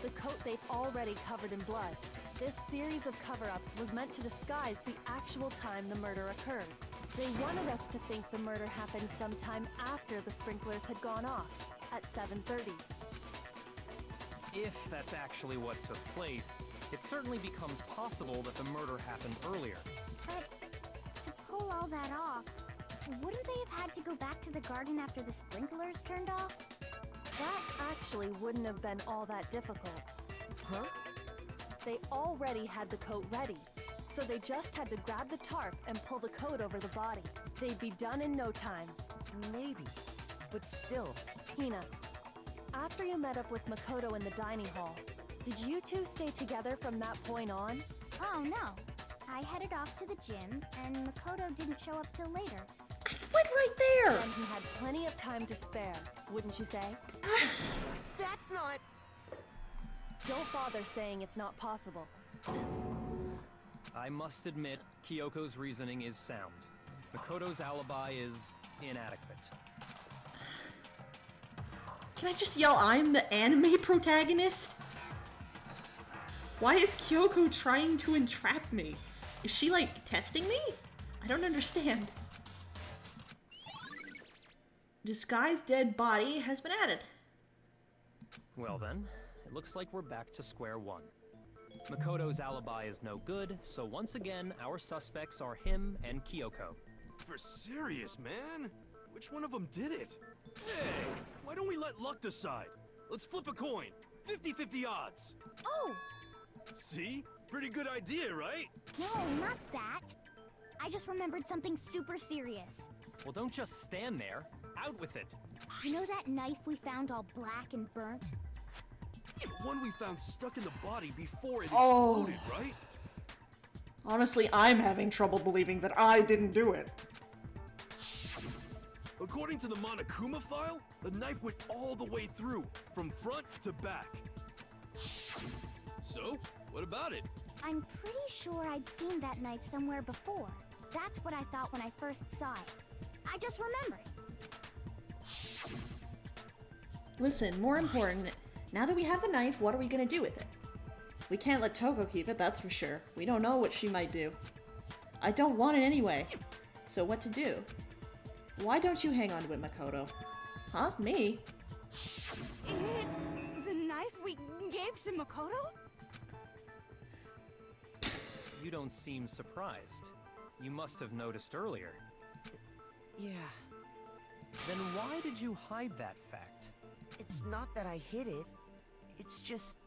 The coat they'd already covered in blood. This series of cover-ups was meant to disguise the actual time the murder occurred. They wanted us to think the murder happened sometime after the sprinklers had gone off, at 7:30. If that's actually what took place, it certainly becomes possible that the murder happened earlier. But to pull all that off, wouldn't they have had to go back to the garden after the sprinklers turned off? That actually wouldn't have been all that difficult. Huh? They already had the coat ready, so they just had to grab the tarp and pull the coat over the body. They'd be done in no time. Maybe. But still. Hina, after you met up with Makoto in the dining hall, did you two stay together from that point on? Oh no. I headed off to the gym, and Makoto didn't show up till later. I went right there! And he had plenty of time to spare, wouldn't you say? That's not... Don't bother saying it's not possible. I must admit, Kyoko's reasoning is sound. Makoto's alibi is inadequate. Can I just yell, I'm the anime protagonist? Why is Kyoko trying to entrap me? Is she, like, testing me? I don't understand. Disguised dead body has been added. Well then, it looks like we're back to square one. Makoto's alibi is no good, so once again, our suspects are him and Kyoko. For serious, man? Which one of them did it? Hey, why don't we let luck decide? Let's flip a coin. 50-50 odds. Oh! See? Pretty good idea, right? No, not that. I just remembered something super serious. Well, don't just stand there. Out with it. You know that knife we found all black and burnt? One we found stuck in the body before it Oh. exploded, right? Honestly, I'm having trouble believing that I didn't do it. According to the Monokuma file, the knife went all the way through, from front to back. So, what about it? I'm pretty sure I'd seen that knife somewhere before. That's what I thought when I first saw it. I just remembered. Listen, more important, now that we have the knife, what are we gonna do with it? We can't let Toko keep it, that's for sure. We don't know what she might do. I don't want it anyway. So what to do? Why don't you hang on to it, Makoto? Huh? Me? It's the knife we gave to Makoto? You don't seem surprised. You must have noticed earlier. Yeah. Then why did you hide that fact? It's not that I hid it. It's just...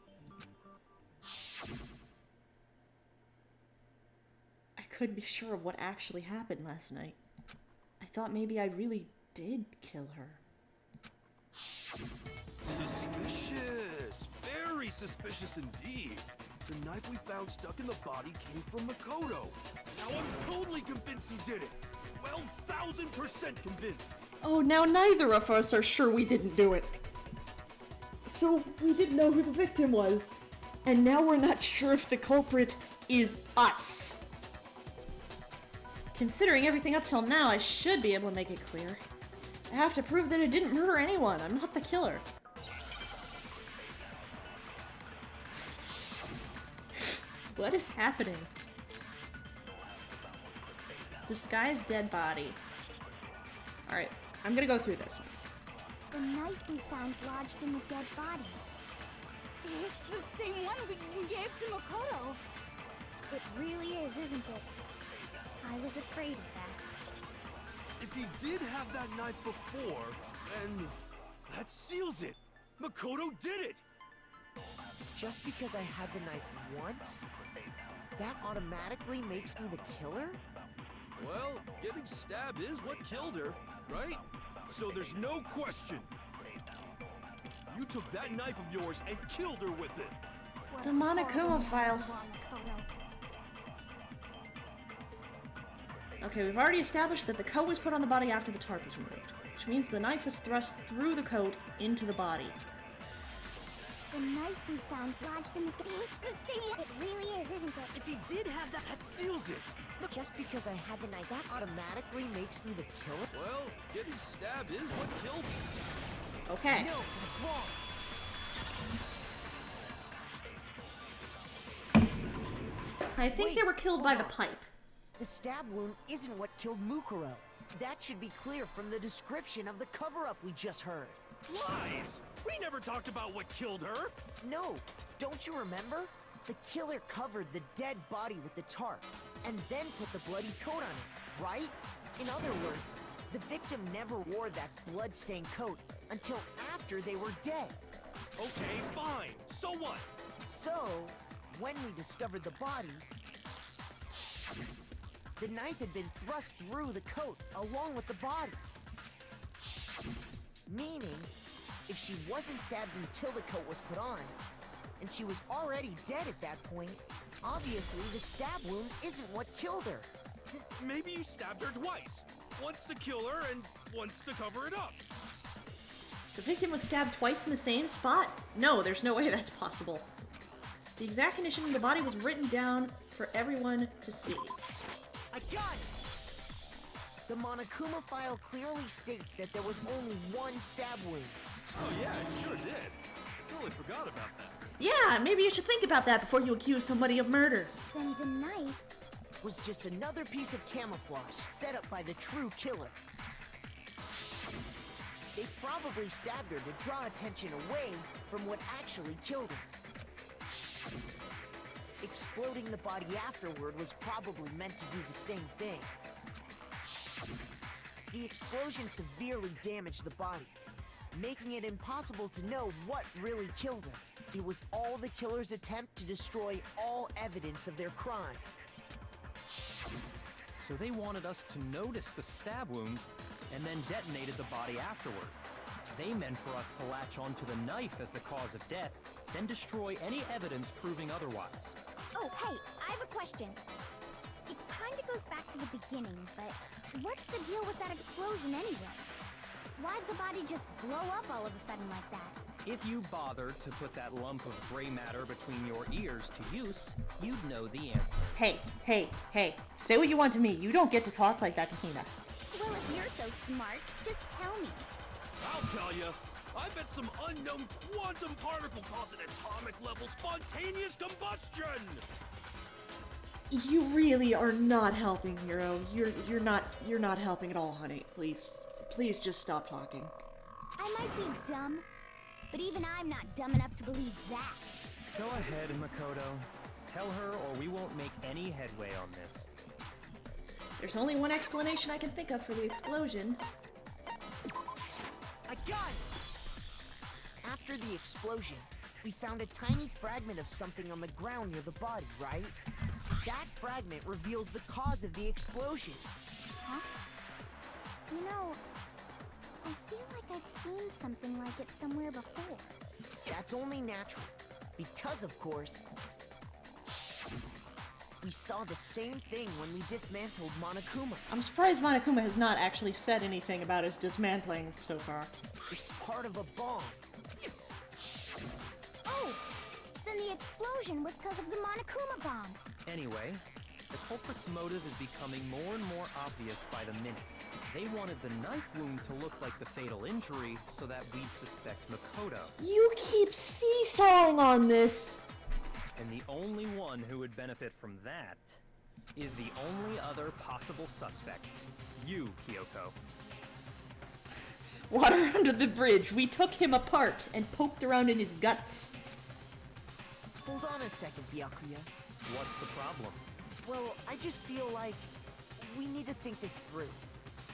I couldn't be sure of what actually happened last night. I thought maybe I really did kill her. Suspicious! Very suspicious indeed. The knife we found stuck in the body came from Makoto. Now I'm totally convinced he did it. 12,000% convinced. Oh, now neither of us are sure we didn't do it. So we didn't know who the victim was. And now we're not sure if the culprit is us. Considering everything up till now, I should be able to make it clear. I have to prove that I didn't murder anyone. I'm not the killer. What is happening? Disguised dead body. Alright, I'm gonna go through this one. The knife we found lodged in the dead body. It's the same one we gave to Makoto. It really is, isn't it? I was afraid of that. If he did have that knife before, then that seals it. Makoto did it. Just because I had the knife once, that automatically makes me the killer? Well, getting stabbed is what killed her, right? So there's no question. You took that knife of yours and killed her with it. The Monokuma files. Okay, we've already established that the coat was put on the body after the tarp was removed, which means the knife was thrust through the coat into the body. The knife we found lodged in the... It's the same one! It really is, isn't it? If he did have that, that seals it. Look, just because I had the knife, that automatically makes me the killer? Well, getting stabbed is what killed her. Okay. No, that's wrong. I think they Wait, were killed by the pipe. The stab wound isn't what killed Mukuro. That should be clear from the description of the cover-up we just heard. Lies! We never talked about what killed her. No, don't you remember? The killer covered the dead body with the tarp, and then put the bloody coat on it, right? In other words, the victim never wore that blood-stained coat until after they were dead. Okay, fine. So what? So, when we discovered the body, the knife had been thrust through the coat along with the body. Meaning, if she wasn't stabbed until the coat was put on, and she was already dead at that point, obviously the stab wound isn't what killed her. Maybe you stabbed her twice. Once to kill her and once to cover it up. The victim was stabbed twice in the same spot? No, there's no way that's possible. The exact condition of the body was written down for everyone to see. I got it! The Monokuma file clearly states that there was only one stab wound. Oh yeah, it sure did. Totally forgot about that. Yeah, maybe you should think about that before you accuse somebody of murder. Then the knife... was just another piece of camouflage set up by the true killer. They probably stabbed her to draw attention away from what actually killed her. Exploding the body afterward was probably meant to do the same thing. The explosion severely damaged the body, making it impossible to know what really killed her. It was all the killer's attempt to destroy all evidence of their crime. So they wanted us to notice the stab wound and then detonated the body afterward. They meant for us to latch onto the knife as the cause of death, then destroy any evidence proving otherwise. Oh, hey, I have a question. It kinda goes back to the beginning, but what's the deal with that explosion anyway? Why'd the body just blow up all of a sudden like that? If you bothered to put that lump of gray matter between your ears to use, you'd know the answer. Hey, hey, hey. Say what you want to me. You don't get to talk like that to Hina. Well, if you're so smart, just tell me. I'll tell you. I bet some unknown quantum particle caused an atomic level spontaneous combustion. You really are not helping, Hero. You're not helping at all, honey. Please just stop talking. I might be dumb, but even I'm not dumb enough to believe that. Go ahead, Makoto. Tell her or we won't make any headway on this. There's only one explanation I can think of for the explosion. I got it! After the explosion, we found a tiny fragment of something on the ground near the body, right? That fragment reveals the cause of the explosion. Huh? You know, I feel like I've seen something like it somewhere before. That's only natural, because of course, we saw the same thing when we dismantled Monokuma. I'm surprised Monokuma has not actually said anything about his dismantling so far. It's part of a bomb. Oh! Then the explosion was because of the Monokuma bomb. Anyway, the culprit's motive is becoming more and more obvious by the minute. They wanted the knife wound to look like the fatal injury so that we'd suspect Makoto. You keep seesawing on this! And the only one who would benefit from that is the only other possible suspect. You, Kyoko. Water under the bridge. We took him apart and poked around in his guts. Hold on a second, Byakuya. What's the problem? Well, I just feel like we need to think this through.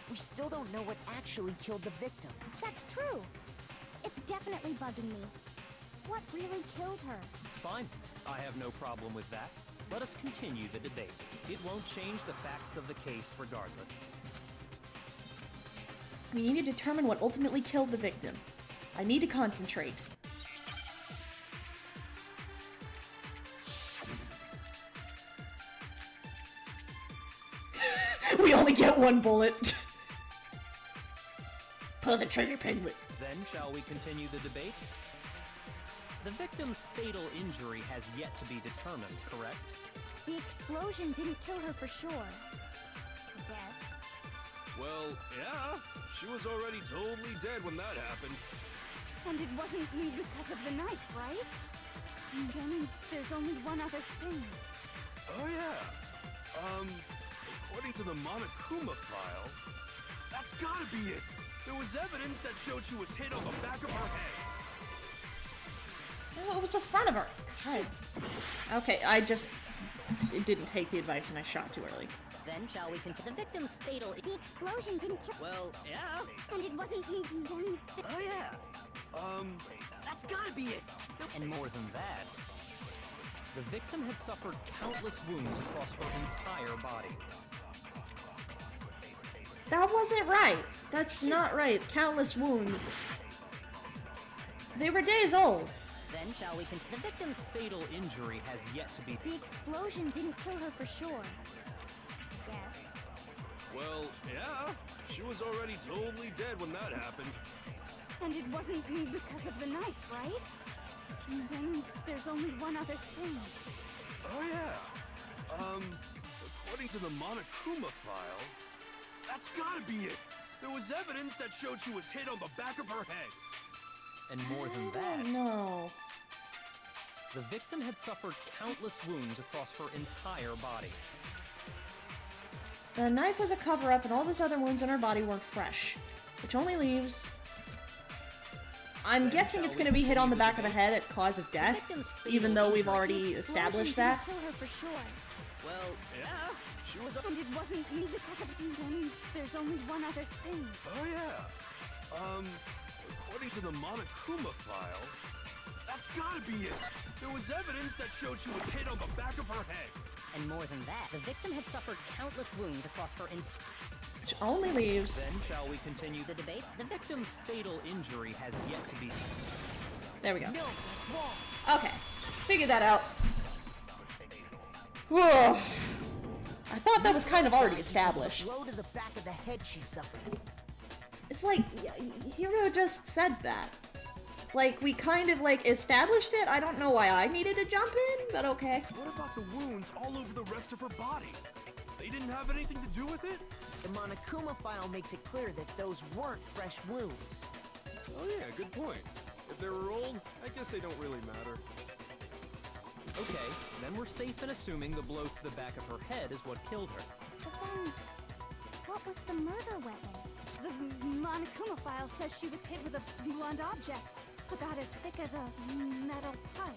We still don't know what actually killed the victim. That's true. It's definitely bugging me. What really killed her? Fine. I have no problem with that. Let us continue the debate. It won't change the facts of the case regardless. We need to determine what ultimately killed the victim. I need to concentrate. We only get one bullet. Pull the trigger, Piglet. Then shall we continue the debate? The victim's fatal injury has yet to be determined, correct? The explosion didn't kill her for sure. I guess. Well, yeah. She was already totally dead when that happened. And it wasn't me because of the knife, right? And then there's only one other thing. Oh yeah. According to the Monokuma file, that's gotta be it. There was evidence that showed she was hit on the back of her head. No, it was the front of her. Right. Okay, it didn't take the advice and I shot too early. Then shall we continue? The victim's fatal... The explosion didn't kill. Well, yeah. And it wasn't even then. Oh, yeah. That's gotta be it. And more than that, the victim had suffered countless wounds across her entire body. That wasn't right. That's not right. Countless wounds. They were days old. Then shall we continue? The victim's fatal injury has yet to be... The explosion didn't kill her for sure. Yes. Well, yeah. She was already totally dead when that happened. And it wasn't because of the knife, right? And then there's only one other thing. Oh, yeah. According to the Monokuma file, that's gotta be it. There was evidence that showed she was hit on the back of her head. And more than that, No. the victim had suffered countless wounds across her entire body. The knife was a cover-up and all those other wounds on her body weren't fresh. Which only leaves... I'm guessing it's gonna be hit on the back of the head at cause of death, even though we've already established that. Kill her for sure. Well, Yeah, she was... And it wasn't because of... And then there's only one other thing. Oh, yeah. According to the Monokuma file, that's gotta be it. There was evidence that showed she was hit on the back of her head. and more than that, the victim had suffered countless wounds across her entire... Which only leaves... Then shall we continue The debate? The victim's fatal injury has yet to be... There we go. No, that's wrong. Okay. Figured that out. Whoa. I thought that was kind of already established. Blow to the back of the head she suffered. It's like, Hiro just said that. Like, we kind of, like, established it. I don't know why I needed to jump in, but okay. What about the wounds all over the rest of her body? They didn't have anything to do with it? The Monokuma file makes it clear that those weren't fresh wounds. Oh yeah, good point. If they were old, I guess they don't really matter. Okay, then we're safe in assuming the blow to the back of her head is what killed her. But then, what was the murder weapon? The Monokuma file says she was hit with a blunt object, about as thick as a metal pipe.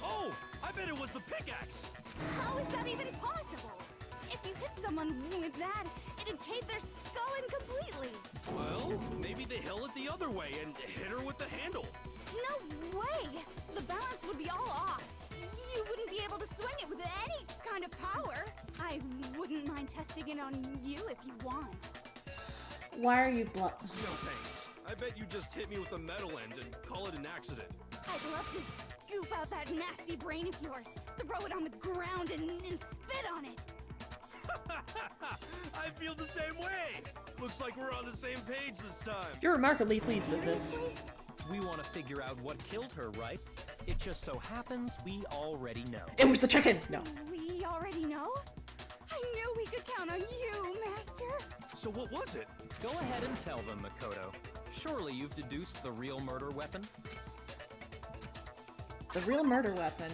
Oh, I bet it was the pickaxe! How is that even possible? If you hit someone with that, it'd cave their skull in completely. Well, maybe they held it the other way and hit her with the handle. No way! The balance would be all off. You wouldn't be able to swing it with any kind of power. I wouldn't mind testing it on you if you want. Why are you No thanks. I bet you just hit me with a metal end and call it an accident. I'd love to scoop out that nasty brain of yours, throw it on the ground, and spit on it. I feel the same way. Looks like we're on the same page this time. You're remarkably pleased with this. We want to figure out what killed her, right? It just so happens we already know. It was the chicken! No. We already know? I knew we could count on you, Master. So what was it? Go ahead and tell them, Makoto. Surely you've deduced the real murder weapon? The real murder weapon.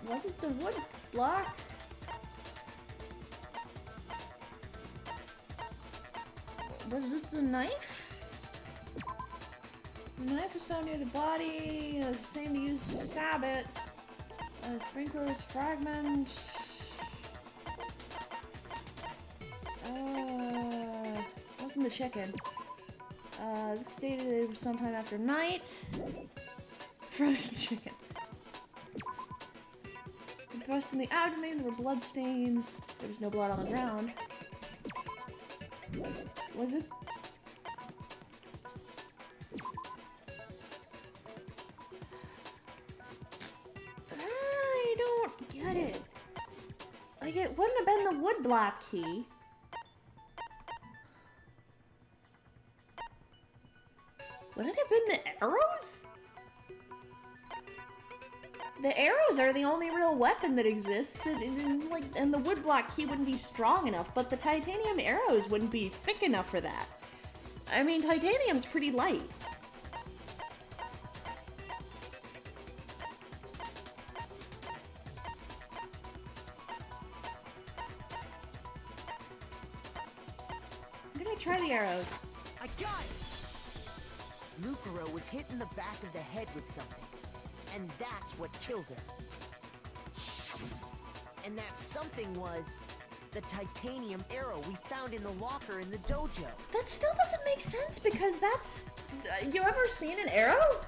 Wasn't the wood block? Was this the knife? The knife was found near the body. It was the same used to stab it. Sprinkler's fragment. Wasn't the chicken. This stated it was sometime after night. Frozen chicken. Thrust in the abdomen, there were blood stains. There was no blood on the ground. Was it? I don't get it. Like, it wouldn't have been the wood block key. Would it have been the arrows? The arrows are the only real weapon that exists, and the woodblock key wouldn't be strong enough, but the titanium arrows wouldn't be thick enough for that. I mean, titanium's pretty light. try the arrows. I got it! Mukuro was hit in the back of the head with something, and that's what killed her. And that something was the titanium arrow we found in the locker in the dojo. That still doesn't make sense because that's... you ever seen an arrow?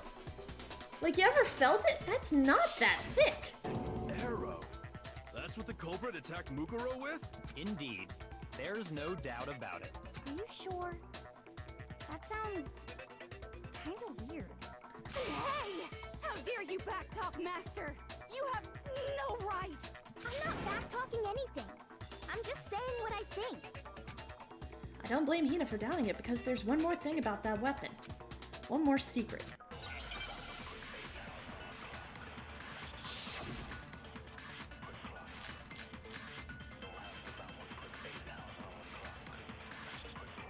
Like, you ever felt it? That's not that thick. Arrow. That's what the culprit attacked Mukuro with? Indeed. There's no doubt about it. Are you sure? That sounds kinda weird. Hey! How dare you backtalk, Master? You have no right! I'm not back-talking anything. I'm just saying what I think. I don't blame Hina for doubting it because there's one more thing about that weapon. One more secret.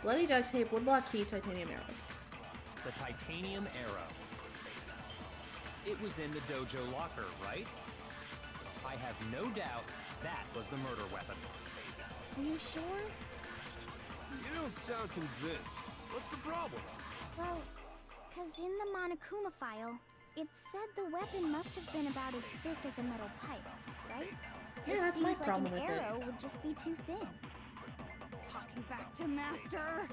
Bloody duct tape, woodblock key, titanium arrows. The titanium arrow. It was in the dojo locker, right? I have no doubt that was the murder weapon. Are you sure? You don't sound convinced. What's the problem? Well, because in the Monokuma file, it said the weapon must have been about as thick as a metal pipe, right? Yeah, that's my problem with with it. it. An arrow would just be too thin. Talking back to Master!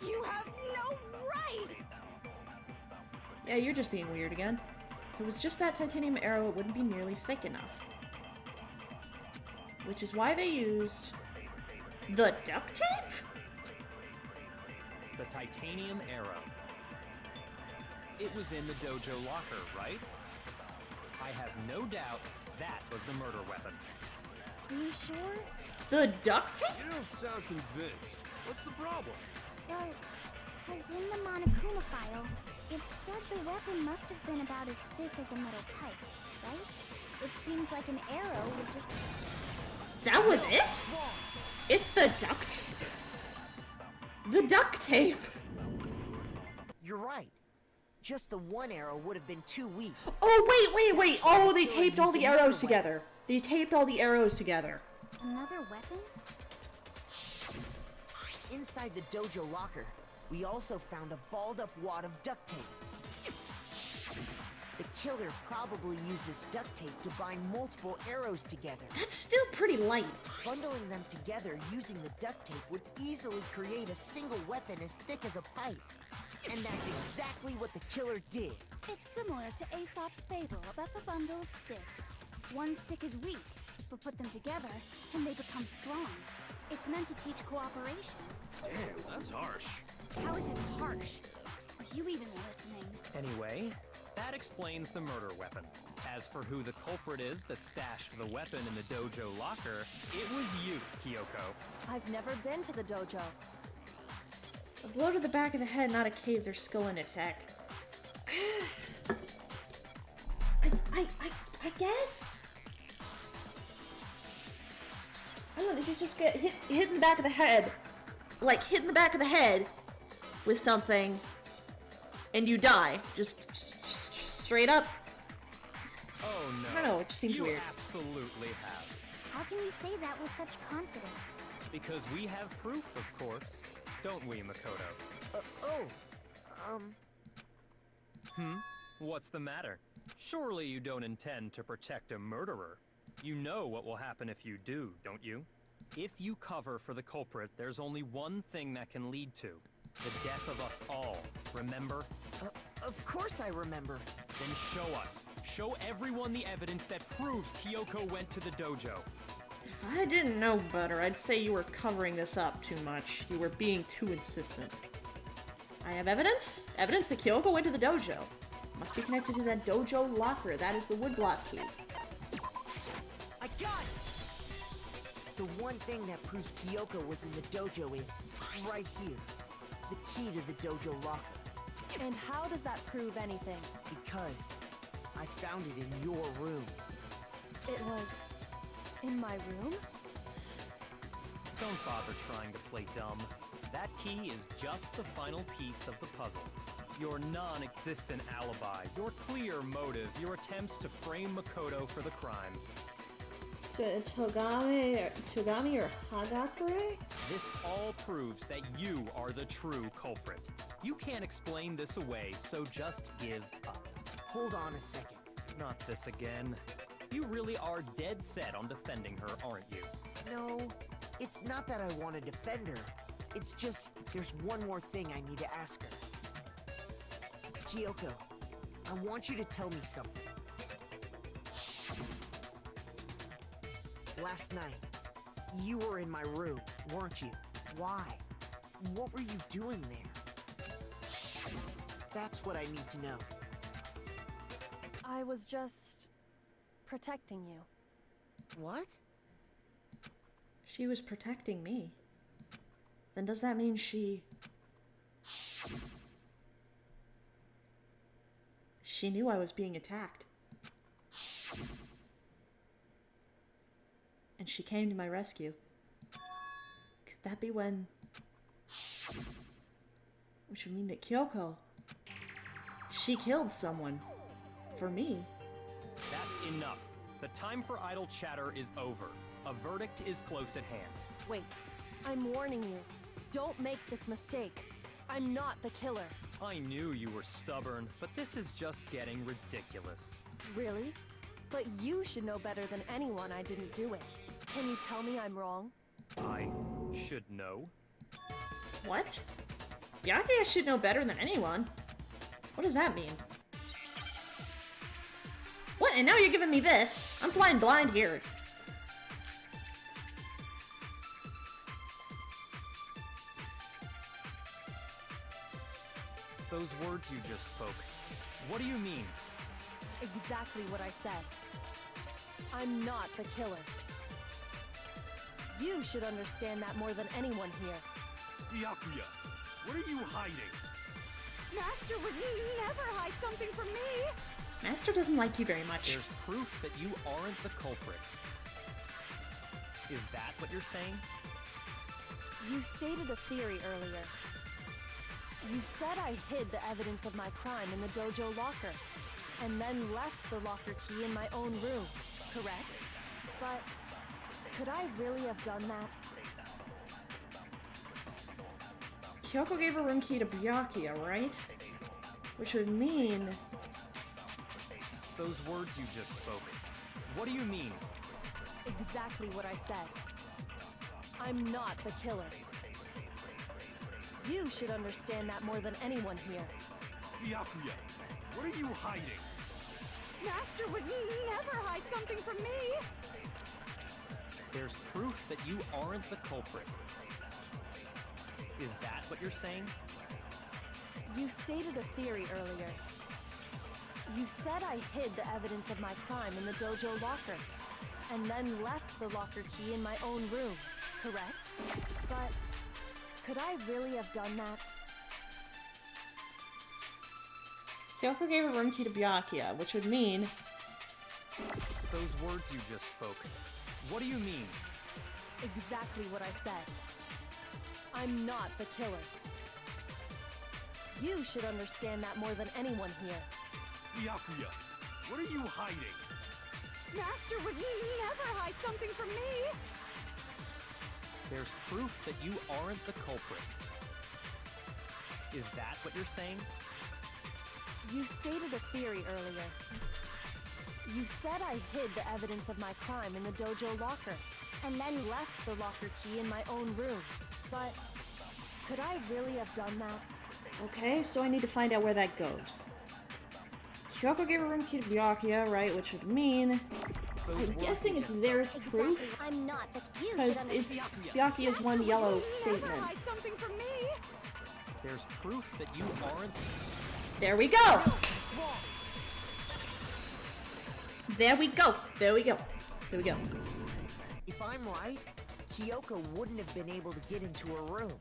You have no right! Yeah, you're just being weird again. If it was just that titanium arrow, it wouldn't be nearly thick enough. Which is why they used... the duct tape? The titanium arrow. It was in the dojo locker, right? I have no doubt that was the murder weapon. Are you sure? The duct tape? You don't sound convinced. What's the problem? Well, because in the Monokuma file, it said the weapon must have been about as thick as a metal pipe, right? It seems like an arrow would just... That was it? It's the duct tape. The duct tape. You're right. Just the one arrow would have been too weak. Oh, wait. Oh, they taped all the arrows together. They taped all the arrows together. Another weapon? Inside the dojo locker, we also found a balled-up wad of duct tape. The killer probably uses duct tape to bind multiple arrows together. That's still pretty light. Bundling them together using the duct tape would easily create a single weapon as thick as a pipe. And that's exactly what the killer did. It's similar to Aesop's fable about the bundle of sticks. One stick is weak, but put them together and they become strong. It's meant to teach cooperation. Damn, that's harsh. How is it harsh? Are you even listening? Anyway, that explains the murder weapon. As for who the culprit is that stashed the weapon in the dojo locker, it was you, Kyoko. I've never been to the dojo. A blow to the back of the head, not a cave their skull in attack. I guess? I don't know, you just get hit in the back of the head. Like, hit in the back of the head with something, and you die. Just straight up. Oh no. I don't know, it just seems you weird. Absolutely have. How can you say that with such confidence? Because we have proof, of course. Don't we, Makoto? What's the matter? Surely you don't intend to protect a murderer. You know what will happen if you do, don't you? If you cover for the culprit, there's only one thing that can lead to. The death of us all, remember? Of course I remember. Then show us. Show everyone the evidence that proves Kyoko went to the dojo. If I didn't know better, I'd say you were covering this up too much. You were being too insistent. I have evidence? Evidence that Kyoko went to the dojo. Must be connected to that dojo locker. That is the woodblock key. I got it! The one thing that proves Kyoko was in the dojo is right here. The key to the dojo locker. And how does that prove anything? Because I found it in your room. It was in my room? Don't bother trying to play dumb. That key is just the final piece of the puzzle. Your non-existent alibi, your clear motive, your attempts to frame Makoto for the crime. Togami or Hagakure? This all proves that you are the true culprit. You can't explain this away, so just give up. Hold on a second. Not this again. You really are dead set on defending her, aren't you? No, it's not that I want to defend her. It's just there's one more thing I need to ask her. Kyoko, I want you to tell me something. Last night, you were in my room, weren't you? Why? What were you doing there? That's what I need to know. I was just protecting you. What? She was protecting me. Then does that mean she knew I was being attacked? And she came to my rescue. Could that be when... Which would mean that Kyoko... She killed someone. For me. That's enough. The time for idle chatter is over. A verdict is close at hand. Wait, I'm warning you. Don't make this mistake. I'm not the killer. I knew you were stubborn, but this is just getting ridiculous. Really? But you should know better than anyone I didn't do it. Can you tell me I'm wrong? I should know? What? Byakuya should know better than anyone. What does that mean? What? And now you're giving me this? I'm flying blind here. Those words you just spoke, what do you mean? Exactly what I said. I'm not the killer. You should understand that more than anyone here. Byakuya, what are you hiding? Master would never hide something from me! Master doesn't like you very much. There's proof that you aren't the culprit. Is that what you're saying? You stated a theory earlier. You said I hid the evidence of my crime in the dojo locker, and then left the locker key in my own room, correct? But could I really have done that? Kyoko gave her room key to Byakuya, right? Which would mean... Those words you just spoke, what do you mean? Exactly what I said. I'm not the killer. You should understand that more than anyone here. Byakuya, what are you hiding? Master would never hide something from me! There's proof that you aren't the culprit. Is that what you're saying? You stated a theory earlier. You said I hid the evidence of my crime in the dojo locker, and then left the locker key in my own room, correct? But could I really have done that? Kyoko gave her room key to Byakuya, which would mean... Those words you just spoke, what do you mean? Exactly what I said. I'm not the killer. You should understand that more than anyone here. Byakuya, what are you hiding? Master would never hide something from me! There's proof that you aren't the culprit. Is that what you're saying? You stated a theory earlier. You said I hid the evidence of my crime in the dojo locker, and then left the locker key in my own room. But could I really have done that? Okay, so I need to find out where that goes. Kyoko gave her room key to Byakuya, right? Which would mean... I'm guessing it's there's proof? I'm not the Because it's Byakuya's one yellow statement. Hide something from me! There's proof that you aren't... There we go! There we go! There we go! There we go. If I'm right, Kyoko wouldn't have been able to get into her room.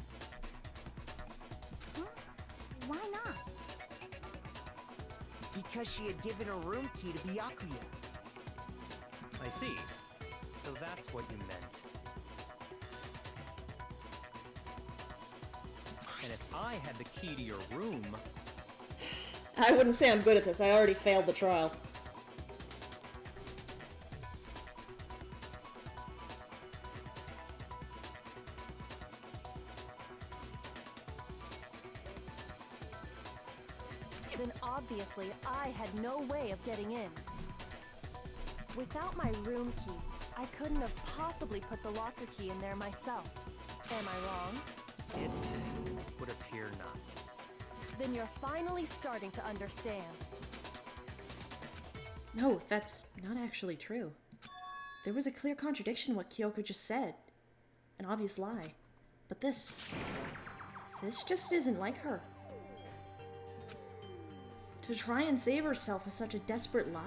Huh? Why not? Because she had given her room key to Byakuya. I see. So that's what you meant. And if I had the key to your room... I wouldn't say I'm good at this. I already failed the trial. and obviously I had no way of getting in. Without my room key, I couldn't have possibly put the locker key in there myself. Am I wrong? It would appear not. Then you're finally starting to understand. No, that's not actually true. There was a clear contradiction in what Kyoko just said. An obvious lie. But this just isn't like her. To try and save herself with such a desperate lie.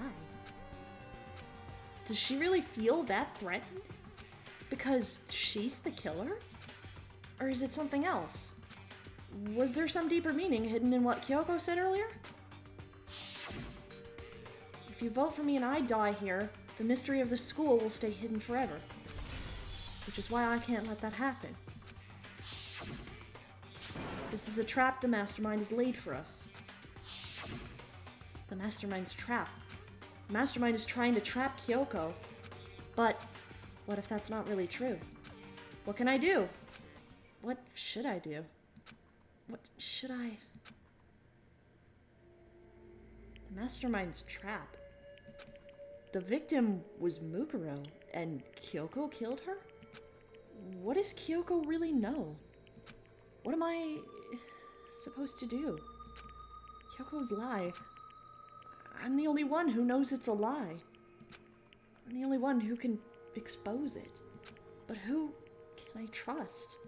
Does she really feel that threatened? Because she's the killer? Or is it something else? Was there some deeper meaning hidden in what Kyoko said earlier? If you vote for me and I die here, the mystery of the school will stay hidden forever. Which is why I can't let that happen. This is a trap the Mastermind has laid for us. The Mastermind's trap. The Mastermind is trying to trap Kyoko. But what if that's not really true? What can I do? What should I do? What should I... The Mastermind's trap. The victim was Mukuro, and Kyoko killed her? What does Kyoko really know? What am I supposed to do? Kyoko's lie. I'm the only one who knows it's a lie. I'm the only one who can expose it. But who can I trust?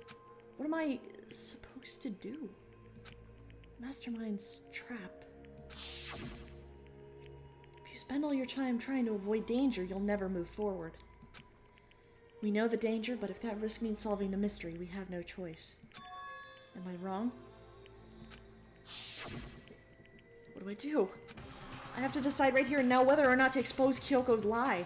What am I supposed to do? Mastermind's trap. If you spend all your time trying to avoid danger, you'll never move forward. We know the danger, but if that risk means solving the mystery, we have no choice. Am I wrong? What do I do? I have to decide right here and now whether or not to expose Kyoko's lie.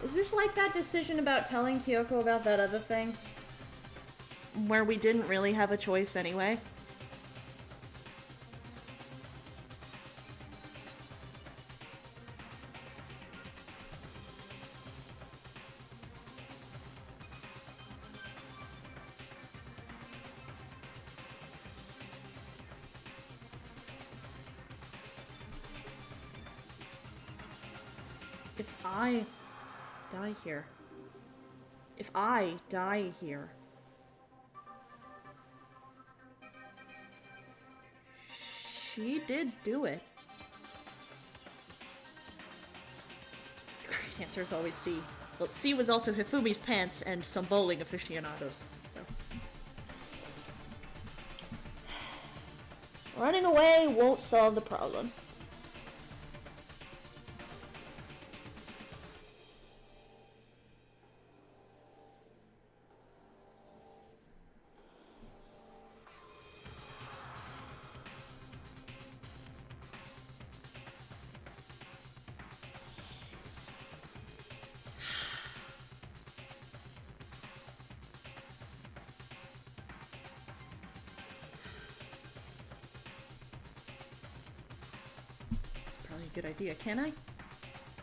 Is this like that decision about telling Kyoko about that other thing? Where we didn't really have a choice anyway? If I die here. If I die here. She did do it. The correct answer is always C. Well, C was also Hifumi's pants and some bowling aficionados, so. Running away won't solve the problem. Good idea, can I?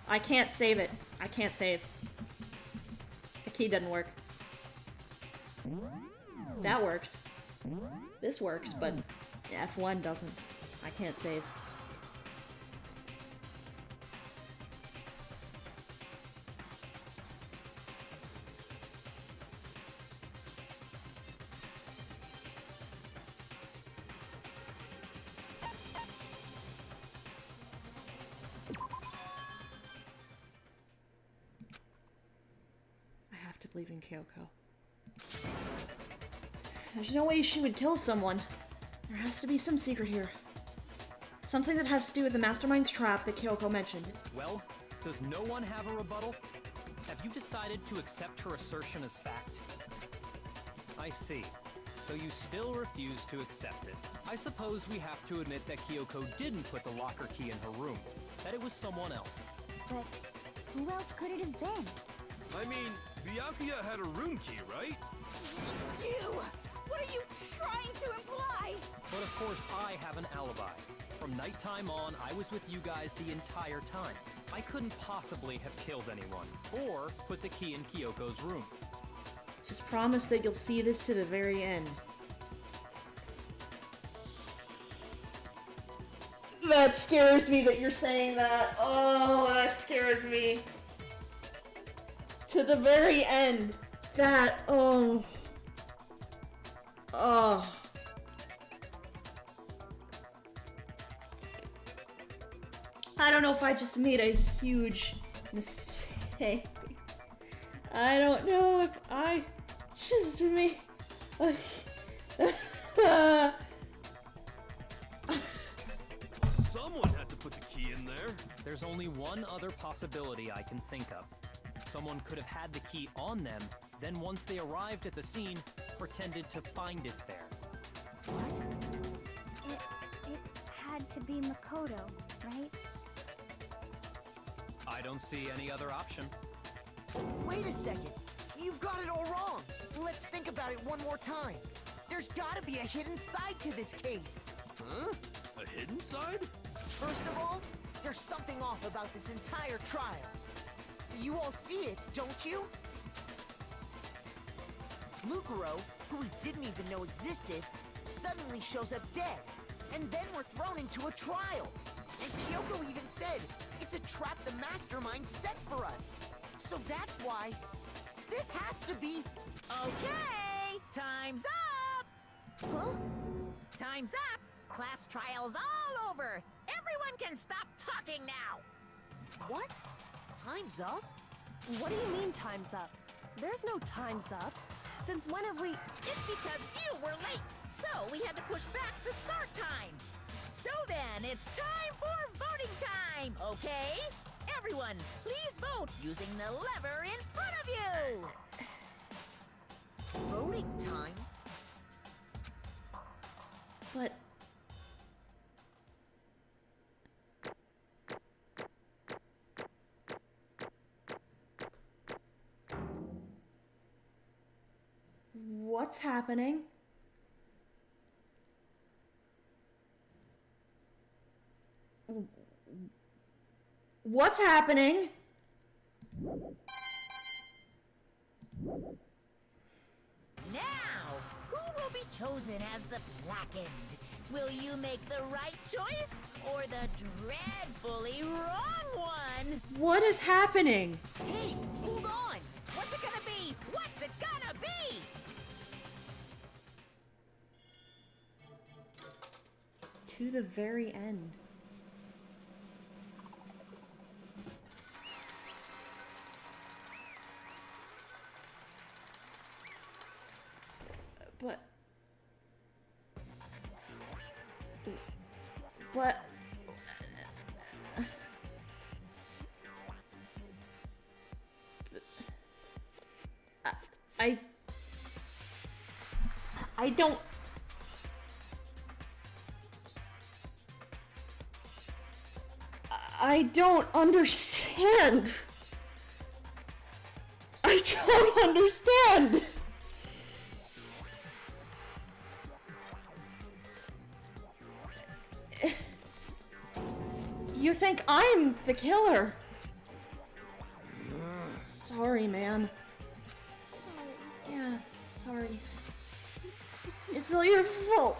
I can't save it. I can't save. The key doesn't work. That works. This works, but F1 doesn't. I can't save. To believe in Kyoko. There's no way she would kill someone. There has to be some secret here. Something that has to do with the Mastermind's trap that Kyoko mentioned. Well, does no one have a rebuttal? Have you decided to accept her assertion as fact? I see. So you still refuse to accept it. I suppose we have to admit that Kyoko didn't put the locker key in her room. That it was someone else. but who else could it have been? I mean, Byakuya had a room key, right? You! What are you trying to imply? But of course, I have an alibi. From nighttime on, I was with you guys the entire time. I couldn't possibly have killed anyone, or put the key in Kyoko's room. Just promise that you'll see this to the very end. That scares me that you're saying that. Oh, that scares me. To the very end. That, oh. Oh. I don't know if I just made a huge mistake. I don't know if I just made a... Someone had to put the key in there. There's only one other possibility I can think of. Someone could have had the key on them, then once they arrived at the scene, pretended to find it there. What? It had to be Makoto, right? I don't see any other option. Wait a second. You've got it all wrong. Let's think about it one more time. There's gotta be a hidden side to this case. Huh? A hidden side? First of all, there's something off about this entire trial. You all see it, don't you? Mukuro, who we didn't even know existed, suddenly shows up dead. And then we're thrown into a trial. And Kyoko even said, it's a trap the mastermind set for us. So that's why this has to be... Okay, time's up! Huh? Time's up! Class trial's all over! Everyone can stop talking now! What? Time's up? What do you mean time's up? There's no time's up. Since when have we... It's because you were late, so we had to push back the start time. So then, it's time for voting time, okay? Everyone, please vote using the lever in front of you! Voting time? But... What's happening? What's happening? Now, who will be chosen as the blackened? Will you make the right choice or the dreadfully wrong one? What is happening? Hey, hold on! What's it gonna be? What's it gonna be? To the very end. But... I don't... I don't understand. I don't understand. You think I'm the killer? Sorry, man. Sorry. Yeah, sorry. It's all your fault.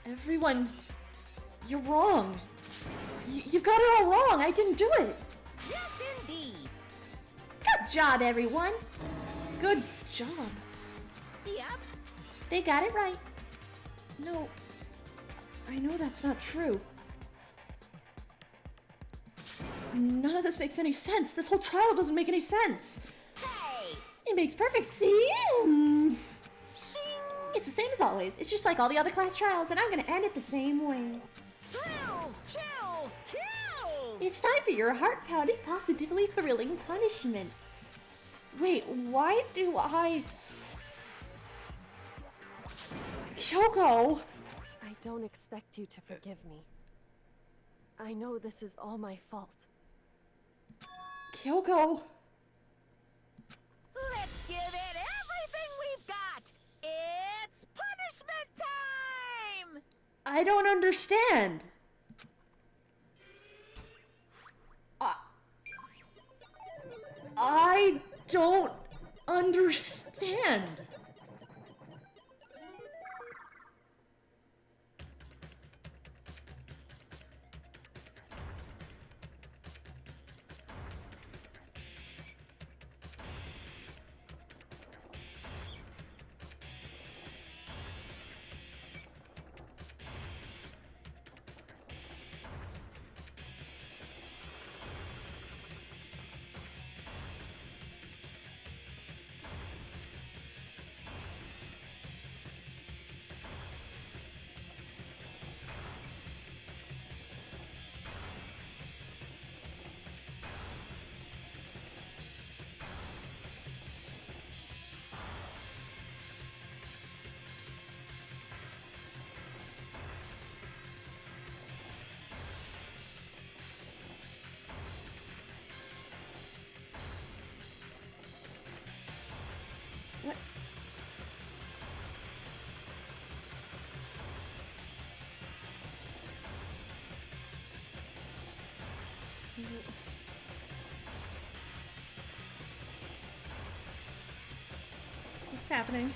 Everyone, you're wrong. You've got it all wrong. I didn't do it. Yes, indeed. Good job, everyone. Good job. Yep. They got it right. No, I know that's not true. None of this makes any sense. This whole trial doesn't make any sense. Hey! It makes perfect sense. Shing! It's the same as always. It's just like all the other class trials, and I'm gonna end it the same way. Thrills, chills, kills! It's time for your heart-pounding, positively thrilling punishment. Wait, why do I... Kyoko! I don't expect you to forgive me. I know this is all my fault. Kyoko! Let's give it everything we've got! It's punishment time! I don't understand. I don't understand. What? What's happening?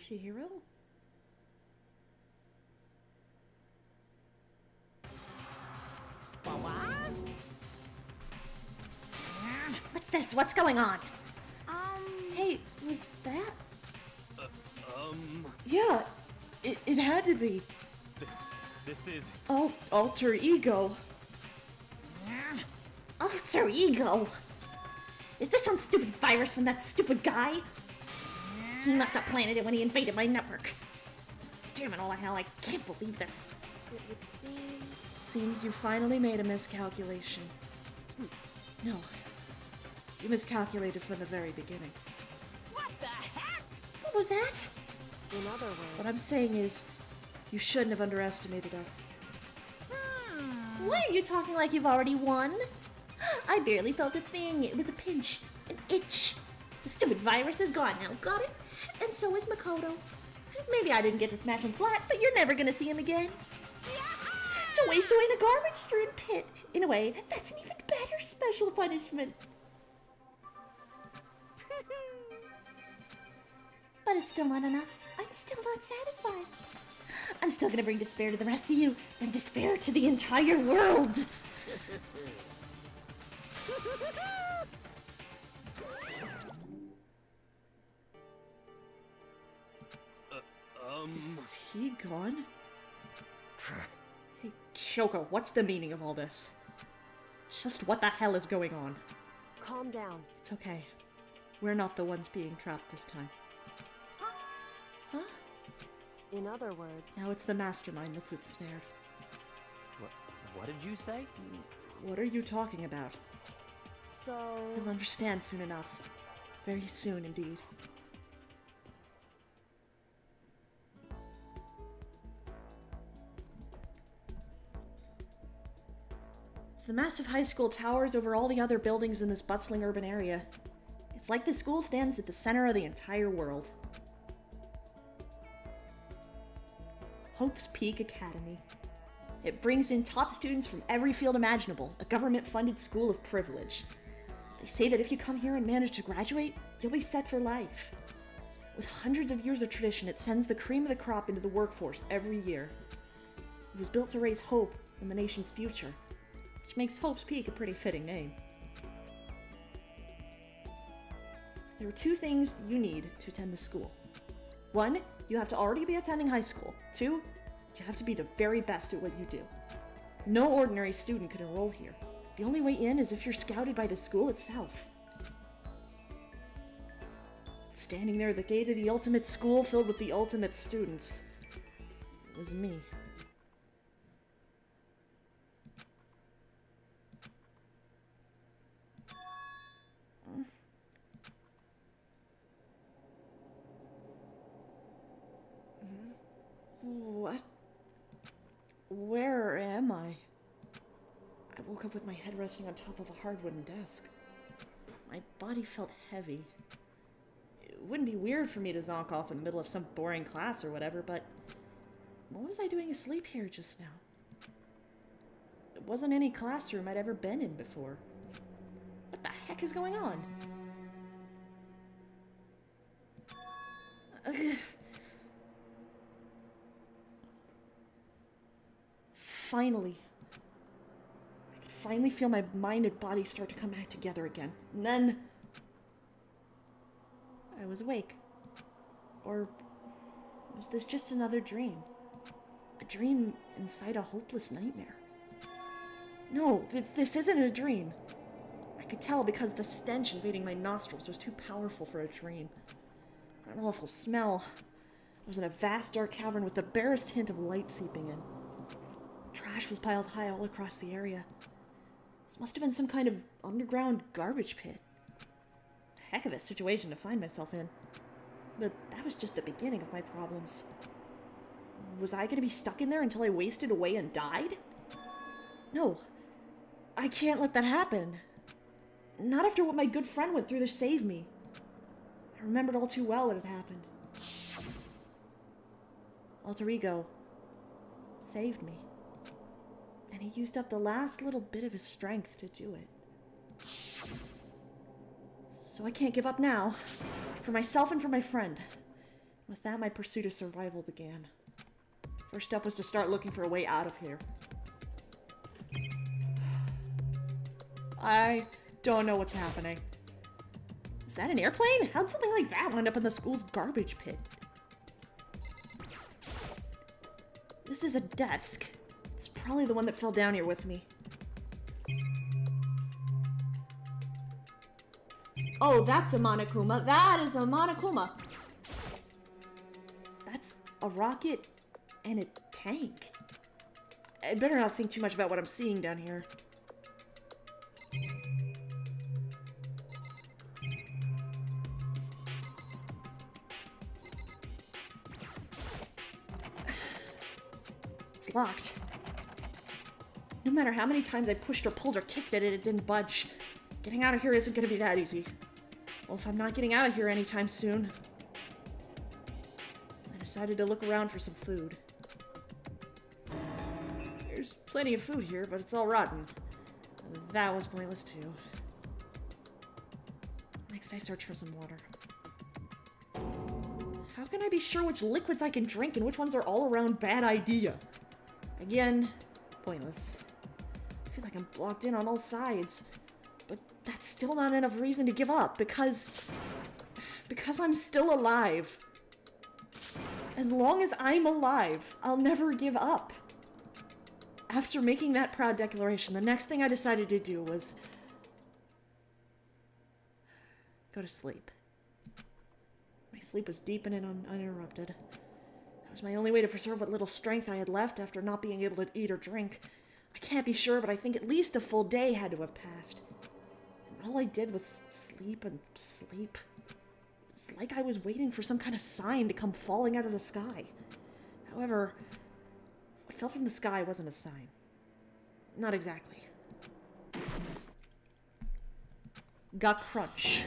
Shihiro? What's this? What's going on? Hey, was that? Yeah, it had to be. This is... Alter ego. Alter ego? Is this some stupid virus from that stupid guy? He must have planted it when he invaded my network. Damn it all to hell, I can't believe this. It would seem... Seems you finally made a miscalculation. No. You miscalculated from the very beginning. What the heck? What was that? In other words... What I'm saying is, you shouldn't have underestimated us. Why are you talking like you've already won? I barely felt a thing. It was a pinch. An itch. The stupid virus is gone now. Got it? And so is Makoto. Maybe I didn't get to smack him flat, but you're never gonna see him again. To waste away in a garbage-strewn pit. In a way, that's an even better special punishment. But it's still not enough. I'm still not satisfied. I'm still gonna bring despair to the rest of you, and despair to the entire world. Is he gone? Hey, Kyoko, what's the meaning of all this? Just what the hell is going on? Calm down. It's okay. We're not the ones being trapped this time. Huh? In other words... Now it's the mastermind that's ensnared. What did you say? What are you talking about? So... You'll understand soon enough. Very soon indeed. The massive high school towers over all the other buildings in this bustling urban area. It's like the school stands at the center of the entire world. Hope's Peak Academy. It brings in top students from every field imaginable, a government-funded school of privilege. They say that if you come here and manage to graduate, you'll be set for life. With hundreds of years of tradition, it sends the cream of the crop into the workforce every year. It was built to raise hope in the nation's future, which makes Hope's Peak a pretty fitting name. There are two things you need to attend the school. One, you have to already be attending high school. Two, you have to be the very best at what you do. No ordinary student could enroll here. the only way in is if you're scouted by the school itself. Standing there at the gate of the ultimate school filled with the ultimate students was me. What? Where am I? I woke up with my head resting on top of a hard wooden desk. My body felt heavy. It wouldn't be weird for me to zonk off in the middle of some boring class or whatever, but what was I doing asleep here just now? It wasn't any classroom I'd ever been in before. What the heck is going on? Finally. I could finally feel my mind and body start to come back together again. And then I was awake. Or was this just another dream? A dream inside a hopeless nightmare? No, this isn't a dream. I could tell because the stench invading my nostrils was too powerful for a dream. An awful smell. I was in a vast dark cavern with the barest hint of light seeping in. Trash was piled high all across the area. This must have been some kind of underground garbage pit. A heck of a situation to find myself in. But that was just the beginning of my problems. Was I going to be stuck in there until I wasted away and died? No. I can't let that happen. Not after what my good friend went through to save me. I remembered all too well what had happened. Alter Ego saved me. And he used up the last little bit of his strength to do it. So I can't give up now. For myself and for my friend. With that, my pursuit of survival began. First step was to start looking for a way out of here. I don't know what's happening. Is that an airplane? How'd something like that wind up in the school's garbage pit? This is a desk. It's probably the one that fell down here with me. Oh, that's a Monokuma. That is a Monokuma. That's a rocket and a tank. I'd better not think too much about what I'm seeing down here. It's locked. No matter how many times I pushed or pulled or kicked at it, it didn't budge. Getting out of here isn't going to be that easy. Well, if I'm not getting out of here anytime soon, I decided to look around for some food. There's plenty of food here, but it's all rotten. That was pointless too. Next, I search for some water. How can I be sure which liquids I can drink and which ones are all-around bad idea? Again, pointless. I feel like I'm blocked in on all sides. But that's still not enough reason to give up, because I'm still alive. As long as I'm alive, I'll never give up. After making that proud declaration, the next thing I decided to do was go to sleep. My sleep was deep and uninterrupted. That was my only way to preserve what little strength I had left after not being able to eat or drink. I can't be sure, but I think at least a full day had to have passed. And all I did was sleep and sleep. It's like I was waiting for some kind of sign to come falling out of the sky. However, what fell from the sky wasn't a sign. Not exactly. Got crunch.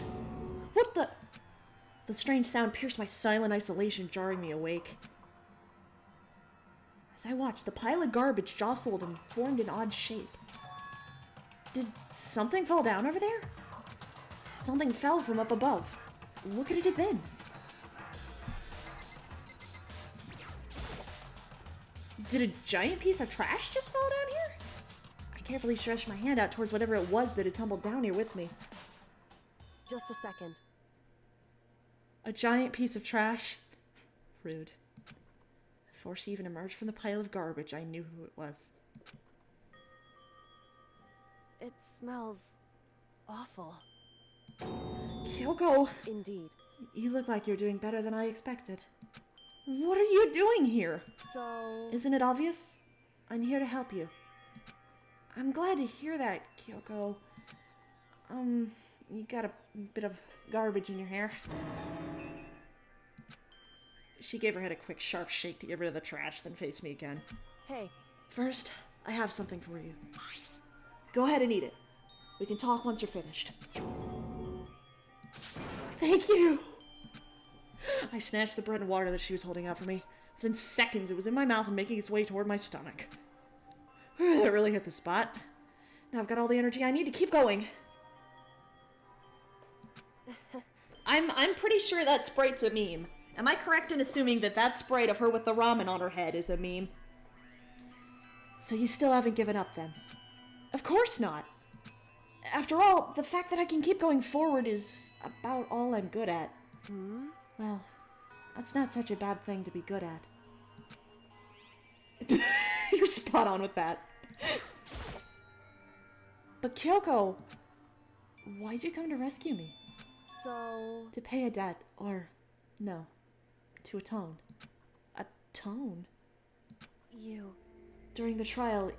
What the? The strange sound pierced my silent isolation, jarring me awake. As I watched, the pile of garbage jostled and formed an odd shape. Did something fall down over there? Something fell from up above. What could it have been? Did a giant piece of trash just fall down here? I carefully stretched my hand out towards whatever it was that had tumbled down here with me. Just a second. A giant piece of trash? Rude. Before she even emerged from the pile of garbage, I knew who it was. It smells awful. Kyoko, Indeed. you look like you're doing better than I expected. What are you doing here? So... Isn't it obvious? I'm here to help you. I'm glad to hear that, Kyoko. You got a bit of garbage in your hair. She gave her head a quick, sharp shake to get rid of the trash, then faced me again. Hey. First, I have something for you. Go ahead and eat it. We can talk once you're finished. Thank you! I snatched the bread and water that she was holding out for me. Within seconds, it was in my mouth and making its way toward my stomach. That really hit the spot. Now I've got all the energy I need to keep going. I'm pretty sure that sprite's a meme. Am I correct in assuming that that sprite of her with the ramen on her head is a meme? So you still haven't given up then? Of course not. After all, the fact that I can keep going forward is about all I'm good at. Well, that's not such a bad thing to be good at. You're spot on with that. But Kyoko, why'd you come to rescue me? So... To pay a debt, or no, to atone. Atone? You... During the trial,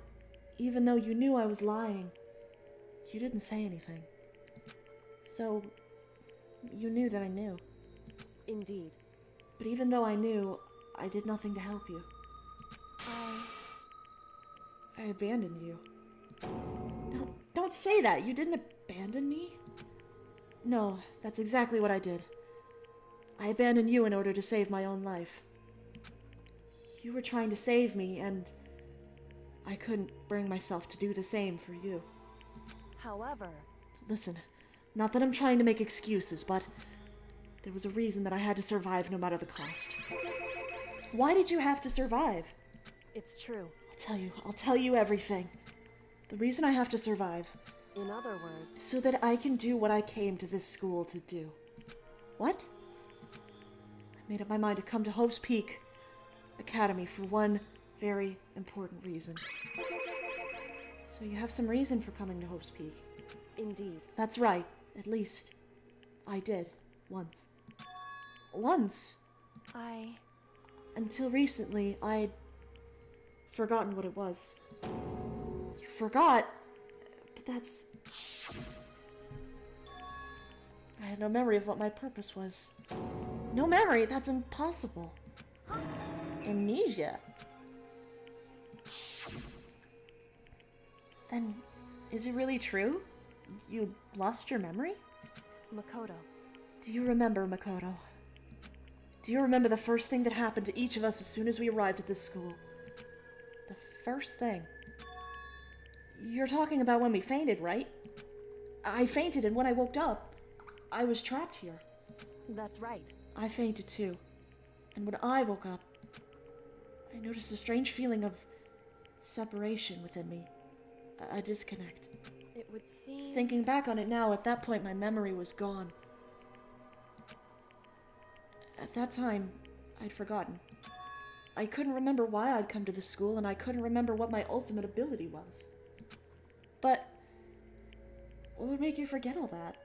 even though you knew I was lying, you didn't say anything. So, you knew that I knew. Indeed. But even though I knew, I did nothing to help you. I abandoned you. No, don't say that! You didn't abandon me? No, that's exactly what I did. I abandoned you in order to save my own life. You were trying to save me, and I couldn't bring myself to do the same for you. However... Listen, not that I'm trying to make excuses, but there was a reason that I had to survive no matter the cost. Why did you have to survive? It's true. I'll tell you everything. The reason I have to survive... In other words... So that I can do what I came to this school to do. What? I made up my mind to come to Hope's Peak Academy for one very important reason. So you have some reason for coming to Hope's Peak. Indeed. That's right. At least, I did. Once. Once! Until recently, I'd forgotten what it was. You forgot? But that's... I had no memory of what my purpose was. No memory? That's impossible. Amnesia. Then, is it really true? You lost your memory? Makoto. Do you remember, Makoto? Do you remember the first thing that happened to each of us as soon as we arrived at this school? The first thing. You're talking about when we fainted, right? I fainted, and when I woke up, I was trapped here. That's right. I fainted too. And when I woke up, I noticed a strange feeling of separation within me. A disconnect. It would seem... Thinking back on it now, at that point my memory was gone. At that time, I'd forgotten. I couldn't remember why I'd come to this school, and I couldn't remember what my ultimate ability was. But what would make you forget all that?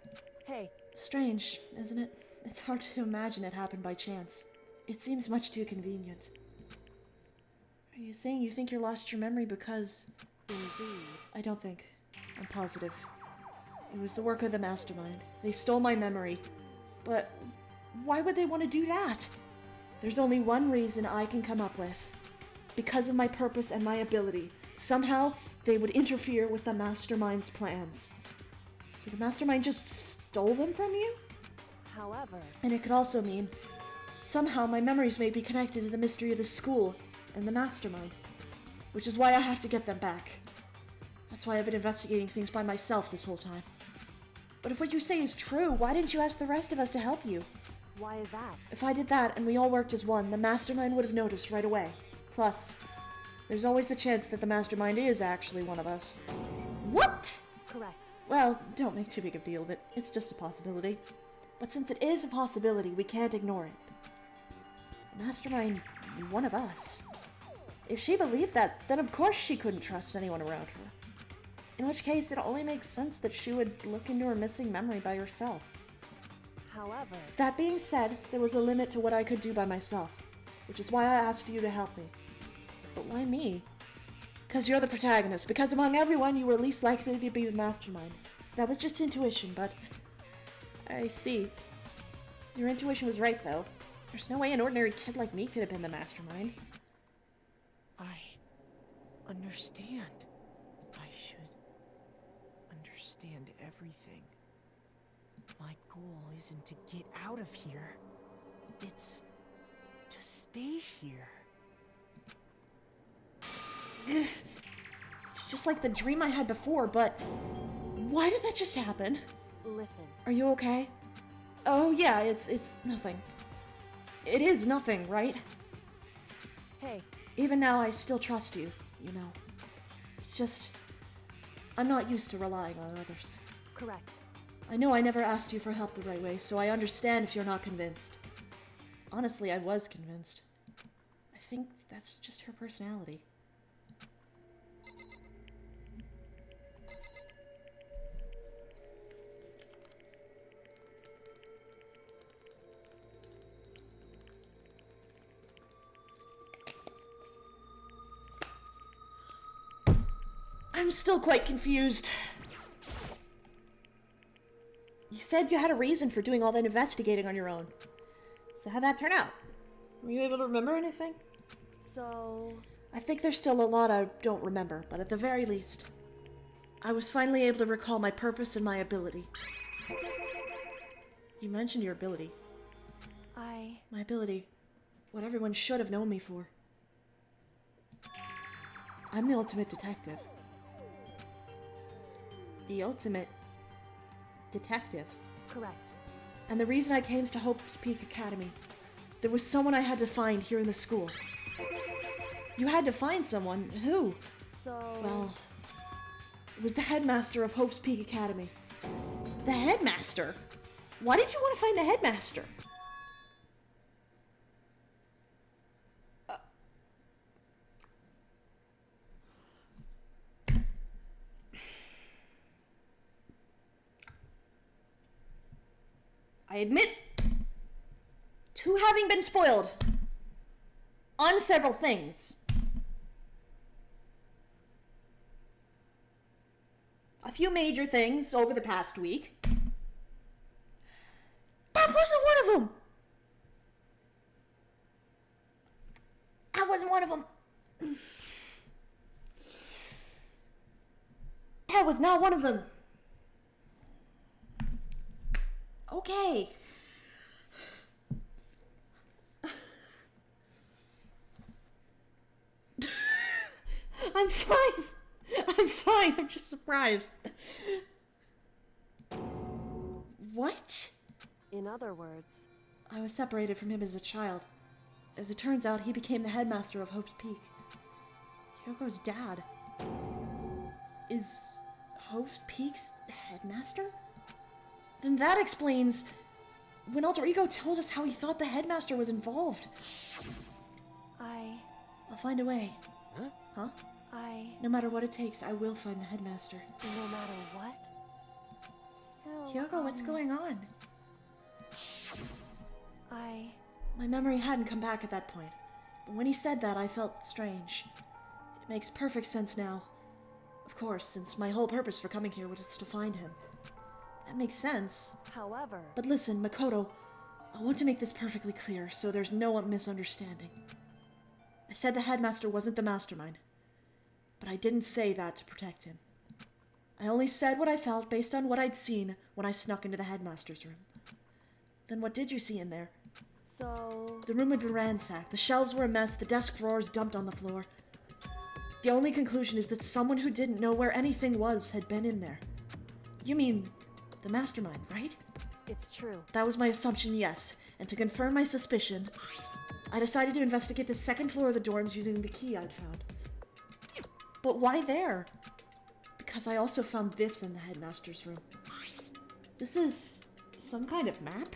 Hey. Strange, isn't it? It's hard to imagine it happened by chance. It seems much too convenient. Are you saying you think you lost your memory because... Indeed. I don't think. I'm positive. It was the work of the mastermind. They stole my memory. But why would they want to do that? There's only one reason I can come up with. Because of my purpose and my ability. Somehow, they would interfere with the mastermind's plans. So the mastermind just stole them from you? However... And it could also mean, somehow my memories may be connected to the mystery of the school and the mastermind. Which is why I have to get them back. That's why I've been investigating things by myself this whole time. But if what you say is true, why didn't you ask the rest of us to help you? Why is that? If I did that and we all worked as one, the mastermind would have noticed right away. Plus, there's always the chance that the mastermind is actually one of us. What? Correct. Well, don't make too big of a deal of it. It's just a possibility. But since it is a possibility, we can't ignore it. The mastermind, one of us. If she believed that, then of course she couldn't trust anyone around her. In which case, it only makes sense that she would look into her missing memory by herself. However, That being said, there was a limit to what I could do by myself, which is why I asked you to help me. But why me? Because you're the protagonist, because among everyone you were least likely to be the mastermind. That was just intuition, but... I see. Your intuition was right, though. There's no way an ordinary kid like me could have been the mastermind. I understand. I should understand everything. My goal isn't to get out of here. It's to stay here. It's just like the dream I had before, but... Why did that just happen? listen. Are you okay? Oh yeah, it's nothing. It is nothing, right? Hey, Even now, I still trust you, you know. It's just... I'm not used to relying on others. correct. I know I never asked you for help the right way, so I understand if you're not convinced. Honestly, I was convinced. I think that's just her personality. I'm still quite confused. You said you had a reason for doing all that investigating on your own. So how'd that turn out? Were you able to remember anything? So, I think there's still a lot I don't remember, but at the very least, I was finally able to recall my purpose and my ability. You mentioned your ability. My ability. What everyone should have known me for. I'm the ultimate detective. The ultimate detective. correct. And the reason I came to Hope's Peak Academy, there was someone I had to find here in the school. You had to find someone. Who? So, Well, it was the headmaster of Hope's Peak Academy. The headmaster? Why did you want to find the headmaster? I admit to having been spoiled on several things. A few major things over the past week. That wasn't one of them. That wasn't one of them. That was not one of them. Okay. I'm fine. I'm fine. I'm just surprised. What? in other words, I was separated from him as a child. As it turns out, he became the headmaster of Hope's Peak. Hyogo's dad. Is Hope's Peak's headmaster? Then that explains when Alter Ego told us how he thought the headmaster was involved. I'll find a way. Huh? No matter what it takes, I will find the headmaster. no matter what. So, Hyogo, what's going on? I My memory hadn't come back at that point, but when he said that, I felt strange. It makes perfect sense now. Of course, since my whole purpose for coming here was to find him. That makes sense. However, But listen, Makoto, I want to make this perfectly clear so there's no misunderstanding. I said the headmaster wasn't the mastermind, but I didn't say that to protect him. I only said what I felt based on what I'd seen when I snuck into the headmaster's room. Then what did you see in there? so, The room had been ransacked, the shelves were a mess, the desk drawers dumped on the floor. The only conclusion is that someone who didn't know where anything was had been in there. You mean the mastermind, right? it's true. That was my assumption, yes. And to confirm my suspicion, I decided to investigate the second floor of the dorms using the key I'd found. But why there? Because I also found this in the headmaster's room. This is some kind of map?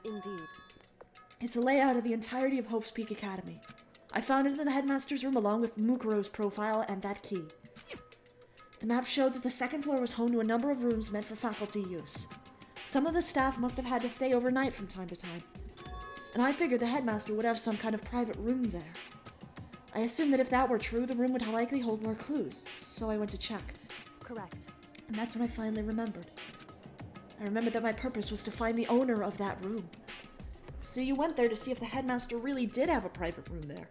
Indeed. It's a layout of the entirety of Hope's Peak Academy. I found it in the headmaster's room along with Mukuro's profile and that key. The map showed that the second floor was home to a number of rooms meant for faculty use. Some of the staff must have had to stay overnight from time to time. And I figured the headmaster would have some kind of private room there. I assumed that if that were true, the room would likely hold more clues, so I went to check. Correct. And that's when I finally remembered. I remembered that my purpose was to find the owner of that room. So you went there to see if the headmaster really did have a private room there.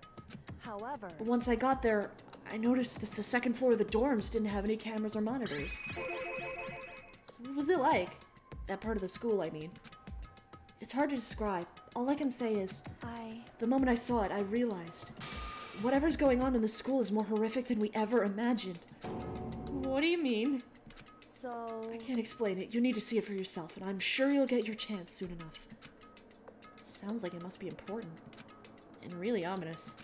However... But once I got there, I noticed that the second floor of the dorms didn't have any cameras or monitors. So what was it like? That part of the school, I mean. It's hard to describe. All I can say is, the moment I saw it, I realized whatever's going on in the school is more horrific than we ever imagined. What do you mean? So... I can't explain it. You need to see it for yourself, and I'm sure you'll get your chance soon enough. It sounds like it must be important. And really ominous.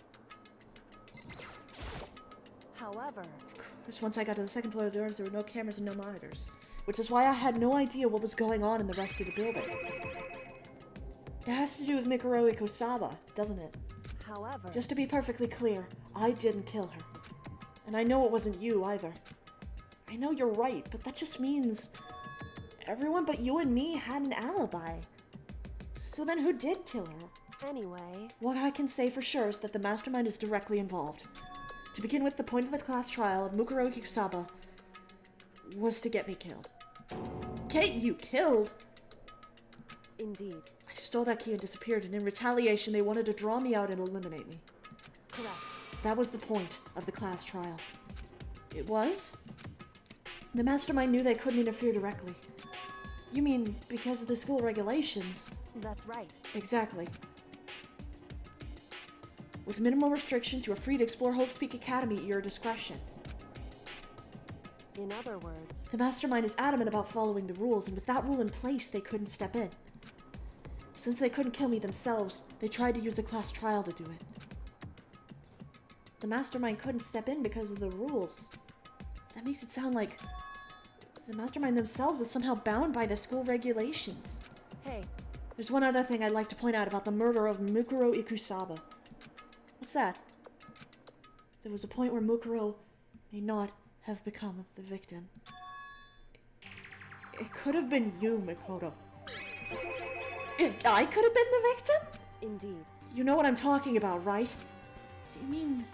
However... Of course, once I got to the second floor of the dorms, there were no cameras and no monitors. Which is why I had no idea what was going on in the rest of the building. It has to do with Mikuro Ikusaba, doesn't it? However... Just to be perfectly clear, I didn't kill her. And I know it wasn't you either. I know you're right, but that just means everyone but you and me had an alibi. So then who did kill her? Anyway... What I can say for sure is that the mastermind is directly involved. To begin with, the point of the class trial of Mikuro Ikusaba was to get me killed. Get you killed? Indeed. I stole that key and disappeared, and in retaliation they wanted to draw me out and eliminate me. Correct. That was the point of the class trial. It was? The mastermind knew they couldn't interfere directly. You mean because of the school regulations? That's right. Exactly. With minimal restrictions, you are free to explore Hope's Peak Academy at your discretion. In other words... The mastermind is adamant about following the rules, and with that rule in place, they couldn't step in. Since they couldn't kill me themselves, they tried to use the class trial to do it. The mastermind couldn't step in because of the rules. That makes it sound like the mastermind themselves is somehow bound by the school regulations. Hey. There's one other thing I'd like to point out about the murder of Mikuro Ikusaba. What's that? There was a point where Mikuro may not have become the victim. It could have been you, Makoto. I could have been the victim? Indeed. You know what I'm talking about, right? Do you mean...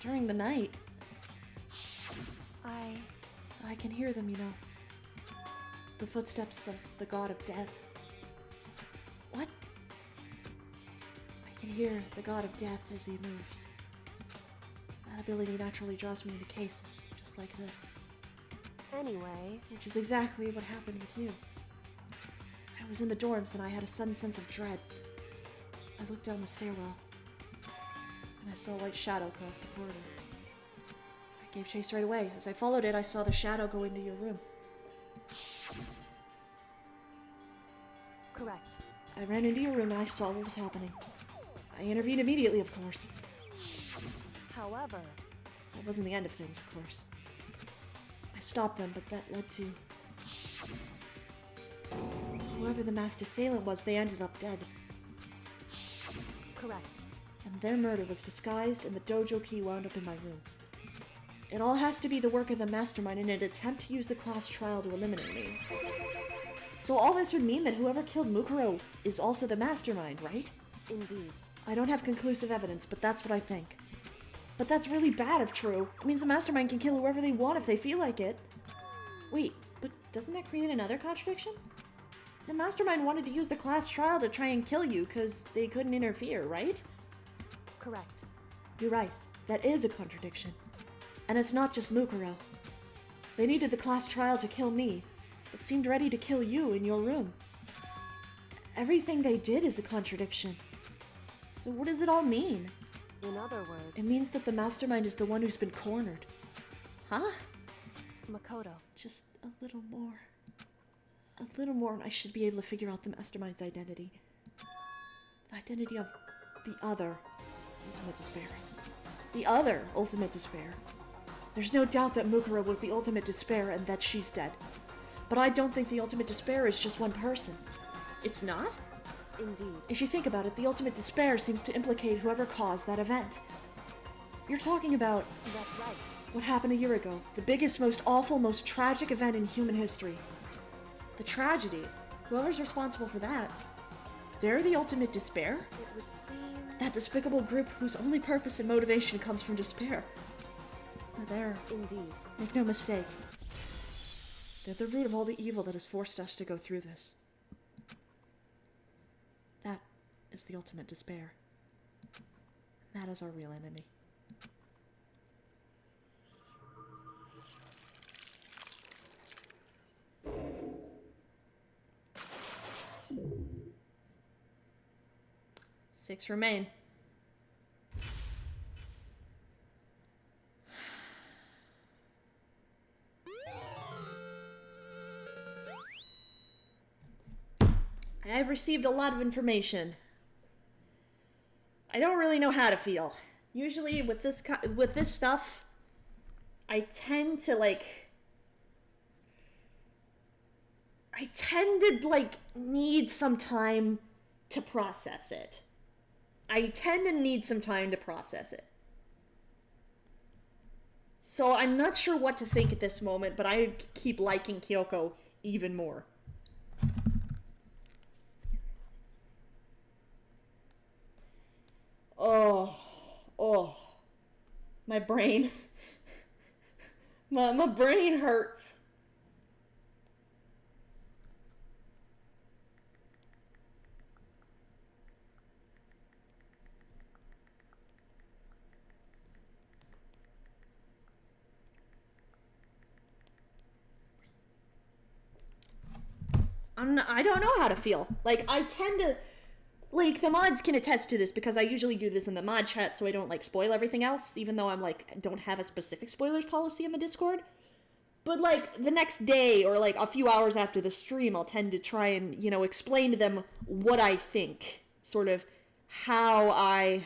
during the night? I can hear them, you know. The footsteps of the god of death. What? I can hear the god of death as he moves. That ability naturally draws me into cases just like this. Anyway... Which is exactly what happened with you. I was in the dorms and I had a sudden sense of dread. I looked down the stairwell, and I saw a white shadow cross the corridor. I gave chase right away. As I followed it, I saw the shadow go into your room. Correct. I ran into your room and I saw what was happening. I intervened immediately, of course. However... That wasn't the end of things, of course. I stopped them, but that led to... whoever the masked assailant was, they ended up dead. Correct. And their murder was disguised and the dojo key wound up in my room. It all has to be the work of the mastermind in an attempt to use the class trial to eliminate me. So all this would mean that whoever killed Mukuro is also the mastermind, right? Indeed. I don't have conclusive evidence, but that's what I think. But that's really bad if true. It means the mastermind can kill whoever they want if they feel like it. Wait, but doesn't that create another contradiction? The mastermind wanted to use the class trial to try and kill you because they couldn't interfere, right? Correct. You're right. That is a contradiction. And it's not just Mukuro. They needed the class trial to kill me, but seemed ready to kill you in your room. Everything they did is a contradiction. So what does it all mean? In other words... It means that the mastermind is the one who's been cornered. Huh? Makoto. Just a little more. A little more and I should be able to figure out the mastermind's identity. The identity of the other ultimate despair. The other ultimate despair. There's no doubt that Mukuro was the ultimate despair and that she's dead. But I don't think the ultimate despair is just one person. It's not? Indeed. If you think about it, the ultimate despair seems to implicate whoever caused that event. You're talking about That's right. what happened a year ago. The biggest, most awful, most tragic event in human history. The tragedy. Whoever's responsible for that. They're the ultimate despair? It would seem... That despicable group whose only purpose and motivation comes from despair. They're there. Indeed. Make no mistake. They're the root of all the evil that has forced us to go through this. That is the ultimate despair. That is our real enemy. Six remain. I've received a lot of information. I don't really know how to feel. Usually with this stuff, I tend to need some time to process it. So I'm not sure what to think at this moment, but I keep liking Kyoko even more. Oh, my brain. my brain hurts. I don't know how to feel. I tend to... the mods can attest to this, because I usually do this in the mod chat so I don't, spoil everything else, even though I'm, don't have a specific spoilers policy in the Discord. But, the next day, or, a few hours after the stream, I'll tend to try and, explain to them what I think. Sort of how I...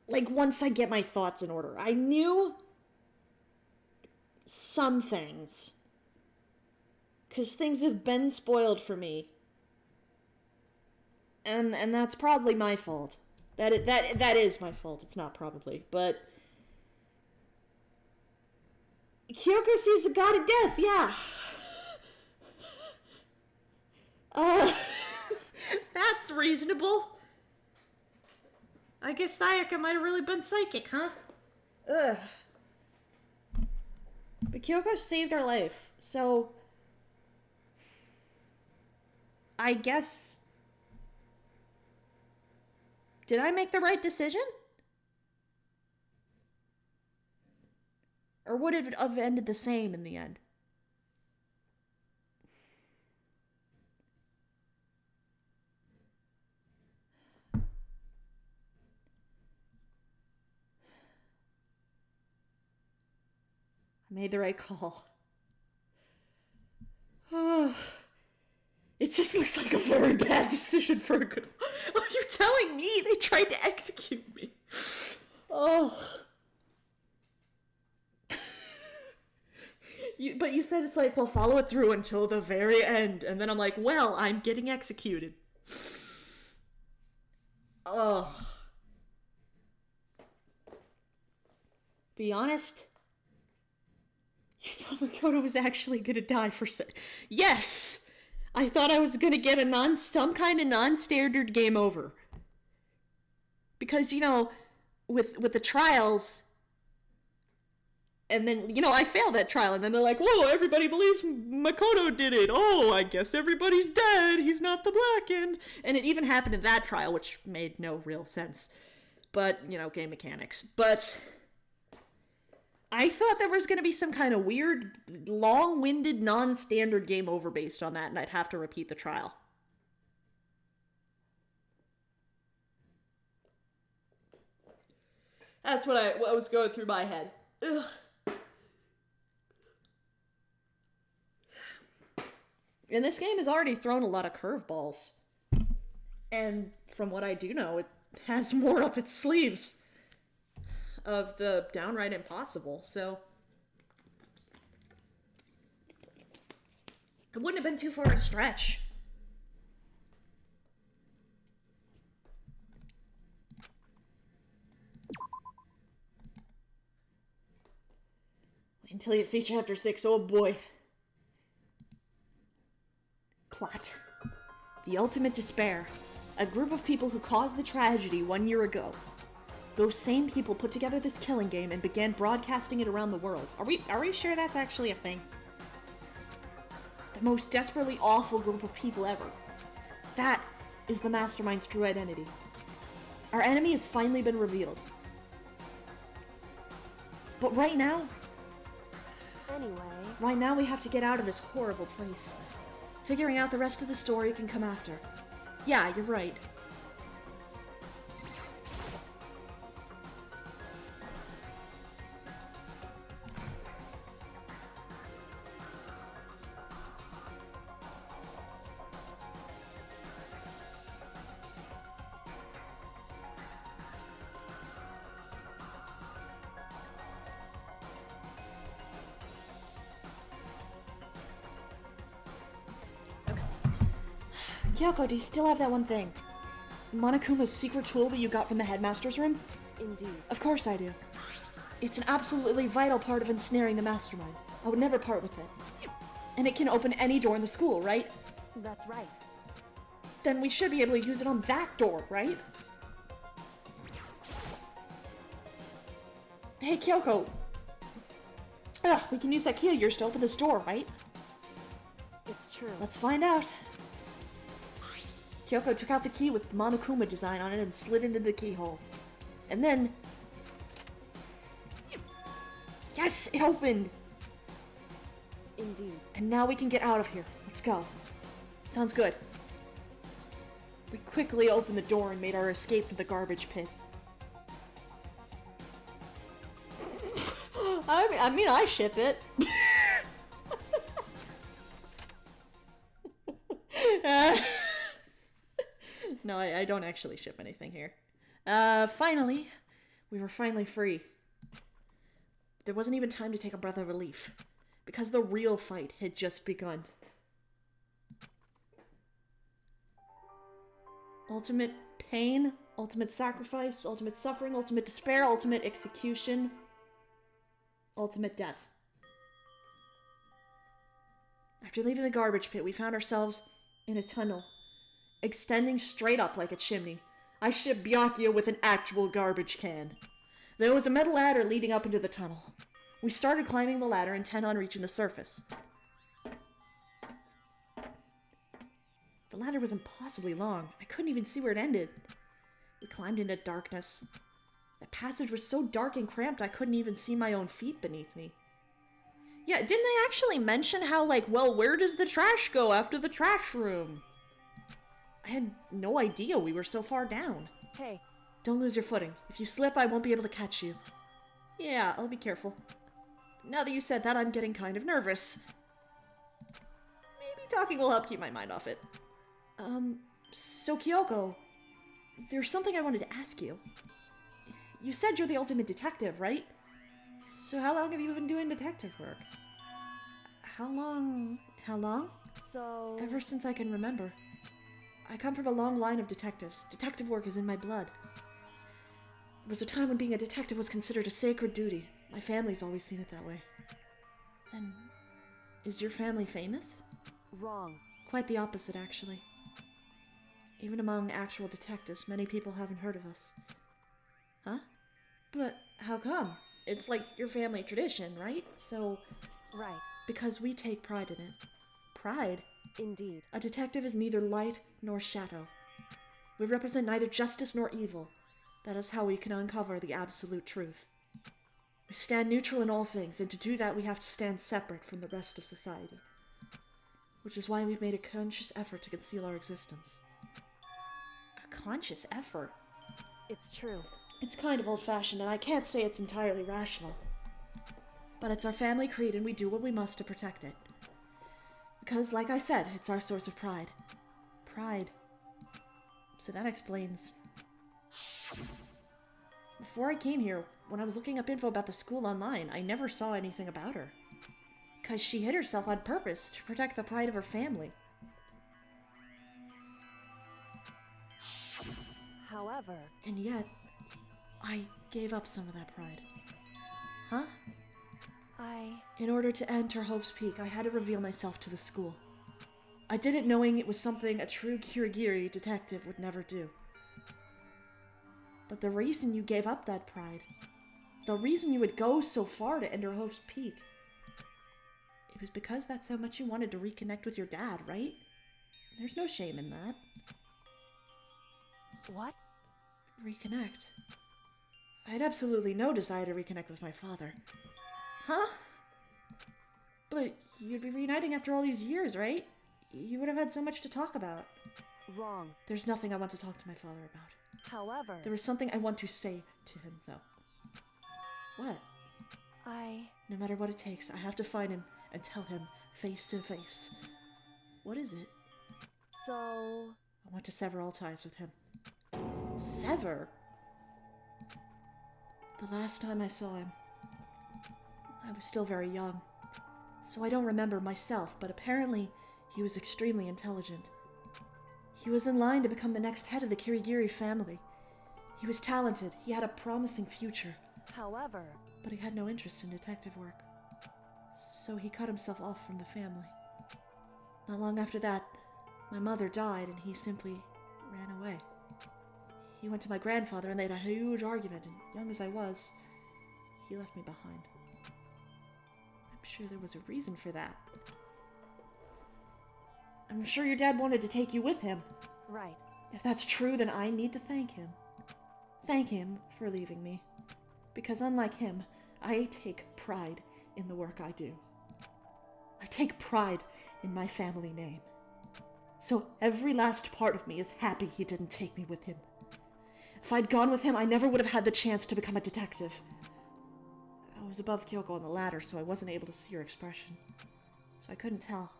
once I get my thoughts in order. I knew some things, because things have been spoiled for me. And that's probably my fault. That is my fault. It's not probably, but Kyoko sees the god of death. Yeah. That's reasonable. I guess Sayaka might have really been psychic, huh? Ugh. But Kyoko saved our life, so I guess... Did I make the right decision? Or would it have ended the same in the end? I made the right call. Oh. It just looks like a very bad decision for a good one. Are you telling me they tried to execute me? Oh. But you said it's well, follow it through until the very end. And then I'm like, well, I'm getting executed. Oh. Be honest. You thought Makoto was actually gonna die for Yes! I thought I was gonna get some kind of non-standard game over. Because, with the trials, and then, I failed that trial, and then they're like, whoa, everybody believes Makoto did it. Oh, I guess everybody's dead. He's not the Blackened. And it even happened in that trial, which made no real sense. But, game mechanics. But I thought there was going to be some kind of weird, long-winded, non-standard game over based on that, and I'd have to repeat the trial. That's what was going through my head. Ugh. And this game has already thrown a lot of curveballs. And from what I do know, it has more up its sleeves of the downright impossible, so it wouldn't have been too far a stretch. Until you see chapter 6, oh boy. Plot. The ultimate despair. A group of people who caused the tragedy 1 year ago. Those same people put together this killing game and began broadcasting it around the world. Are we sure that's actually a thing? The most desperately awful group of people ever. That is the Mastermind's true identity. Our enemy has finally been revealed. But right now we have to get out of this horrible place. Figuring out the rest of the story can come after. Yeah, you're right. Kyoko, do you still have that one thing? Monokuma's secret tool that you got from the headmaster's room? Indeed. Of course I do. It's an absolutely vital part of ensnaring the mastermind. I would never part with it. And it can open any door in the school, right? That's right. Then we should be able to use it on that door, right? Hey, Kyoko. Ugh, we can use that key of yours to open this door, right? It's true. Let's find out. Kyoko took out the key with the Monokuma design on it and slid into the keyhole. And then... Yes! It opened! Indeed. And now we can get out of here. Let's go. Sounds good. We quickly opened the door and made our escape from the garbage pit. I mean, I ship it. No, I don't actually ship anything here. Finally. We were finally free. There wasn't even time to take a breath of relief, because the real fight had just begun. Ultimate pain, ultimate sacrifice, ultimate suffering, ultimate despair, ultimate execution, ultimate death. After leaving the garbage pit, we found ourselves in a tunnel, extending straight up like a chimney. I shipped Byakuya with an actual garbage can. There was a metal ladder leading up into the tunnel. We started climbing the ladder, intent on reaching the surface. The ladder was impossibly long. I couldn't even see where it ended. We climbed into darkness. The passage was so dark and cramped I couldn't even see my own feet beneath me. Yeah, didn't they actually mention how, like, well, where does the trash go after the trash room? I had no idea we were so far down. Hey. Don't lose your footing. If you slip, I won't be able to catch you. Yeah, I'll be careful. Now that you said that, I'm getting kind of nervous. Maybe talking will help keep my mind off it. So Kyoko, there's something I wanted to ask you. You said you're the ultimate detective, right? So how long have you been doing detective work? How long? So... Ever since I can remember. I come from a long line of detectives. Detective work is in my blood. There was a time when being a detective was considered a sacred duty. My family's always seen it that way. Then, is your family famous? Wrong. Quite the opposite, actually. Even among actual detectives, many people haven't heard of us. Huh? But how come? It's like your family tradition, right? So... Right. Because we take pride in it. Pride? Indeed. A detective is neither light nor shadow. We represent neither justice nor evil. That is how we can uncover the absolute truth. We stand neutral in all things, and to do that we have to stand separate from the rest of society. Which is why we've made a conscious effort to conceal our existence. A conscious effort? It's true. It's kind of old-fashioned, and I can't say it's entirely rational. But it's our family creed, and we do what we must to protect it. Because, like I said, it's our source of pride. Pride. So that explains. Before I came here, when I was looking up info about the school online, I never saw anything about her. Because she hid herself on purpose to protect the pride of her family. However... And yet, I gave up some of that pride. Huh? In order to enter Hope's Peak, I had to reveal myself to the school. I did it knowing it was something a true Kirigiri detective would never do. But the reason you gave up that pride, the reason you would go so far to enter Hope's Peak, it was because that's how much you wanted to reconnect with your dad, right? There's no shame in that. What? Reconnect? I had absolutely no desire to reconnect with my father. Huh? But you'd be reuniting after all these years, right? You would have had so much to talk about. Wrong. There's nothing I want to talk to my father about. However... There is something I want to say to him, though. What? No matter what it takes, I have to find him and tell him face to face. What is it? So... I want to sever all ties with him. Sever? The last time I saw him, I was still very young, so I don't remember myself, but apparently he was extremely intelligent. He was in line to become the next head of the Kirigiri family. He was talented, he had a promising future. However... But he had no interest in detective work, so he cut himself off from the family. Not long after that, my mother died and he simply ran away. He went to my grandfather and they had a huge argument, and young as I was, he left me behind. I'm sure there was a reason for that. I'm sure your dad wanted to take you with him. Right. If that's true, then I need to thank him. Thank him for leaving me. Because unlike him, I take pride in the work I do. I take pride in my family name. So every last part of me is happy he didn't take me with him. If I'd gone with him, I never would have had the chance to become a detective. I was above Kyoko on the ladder, so I wasn't able to see her expression. So I couldn't tell.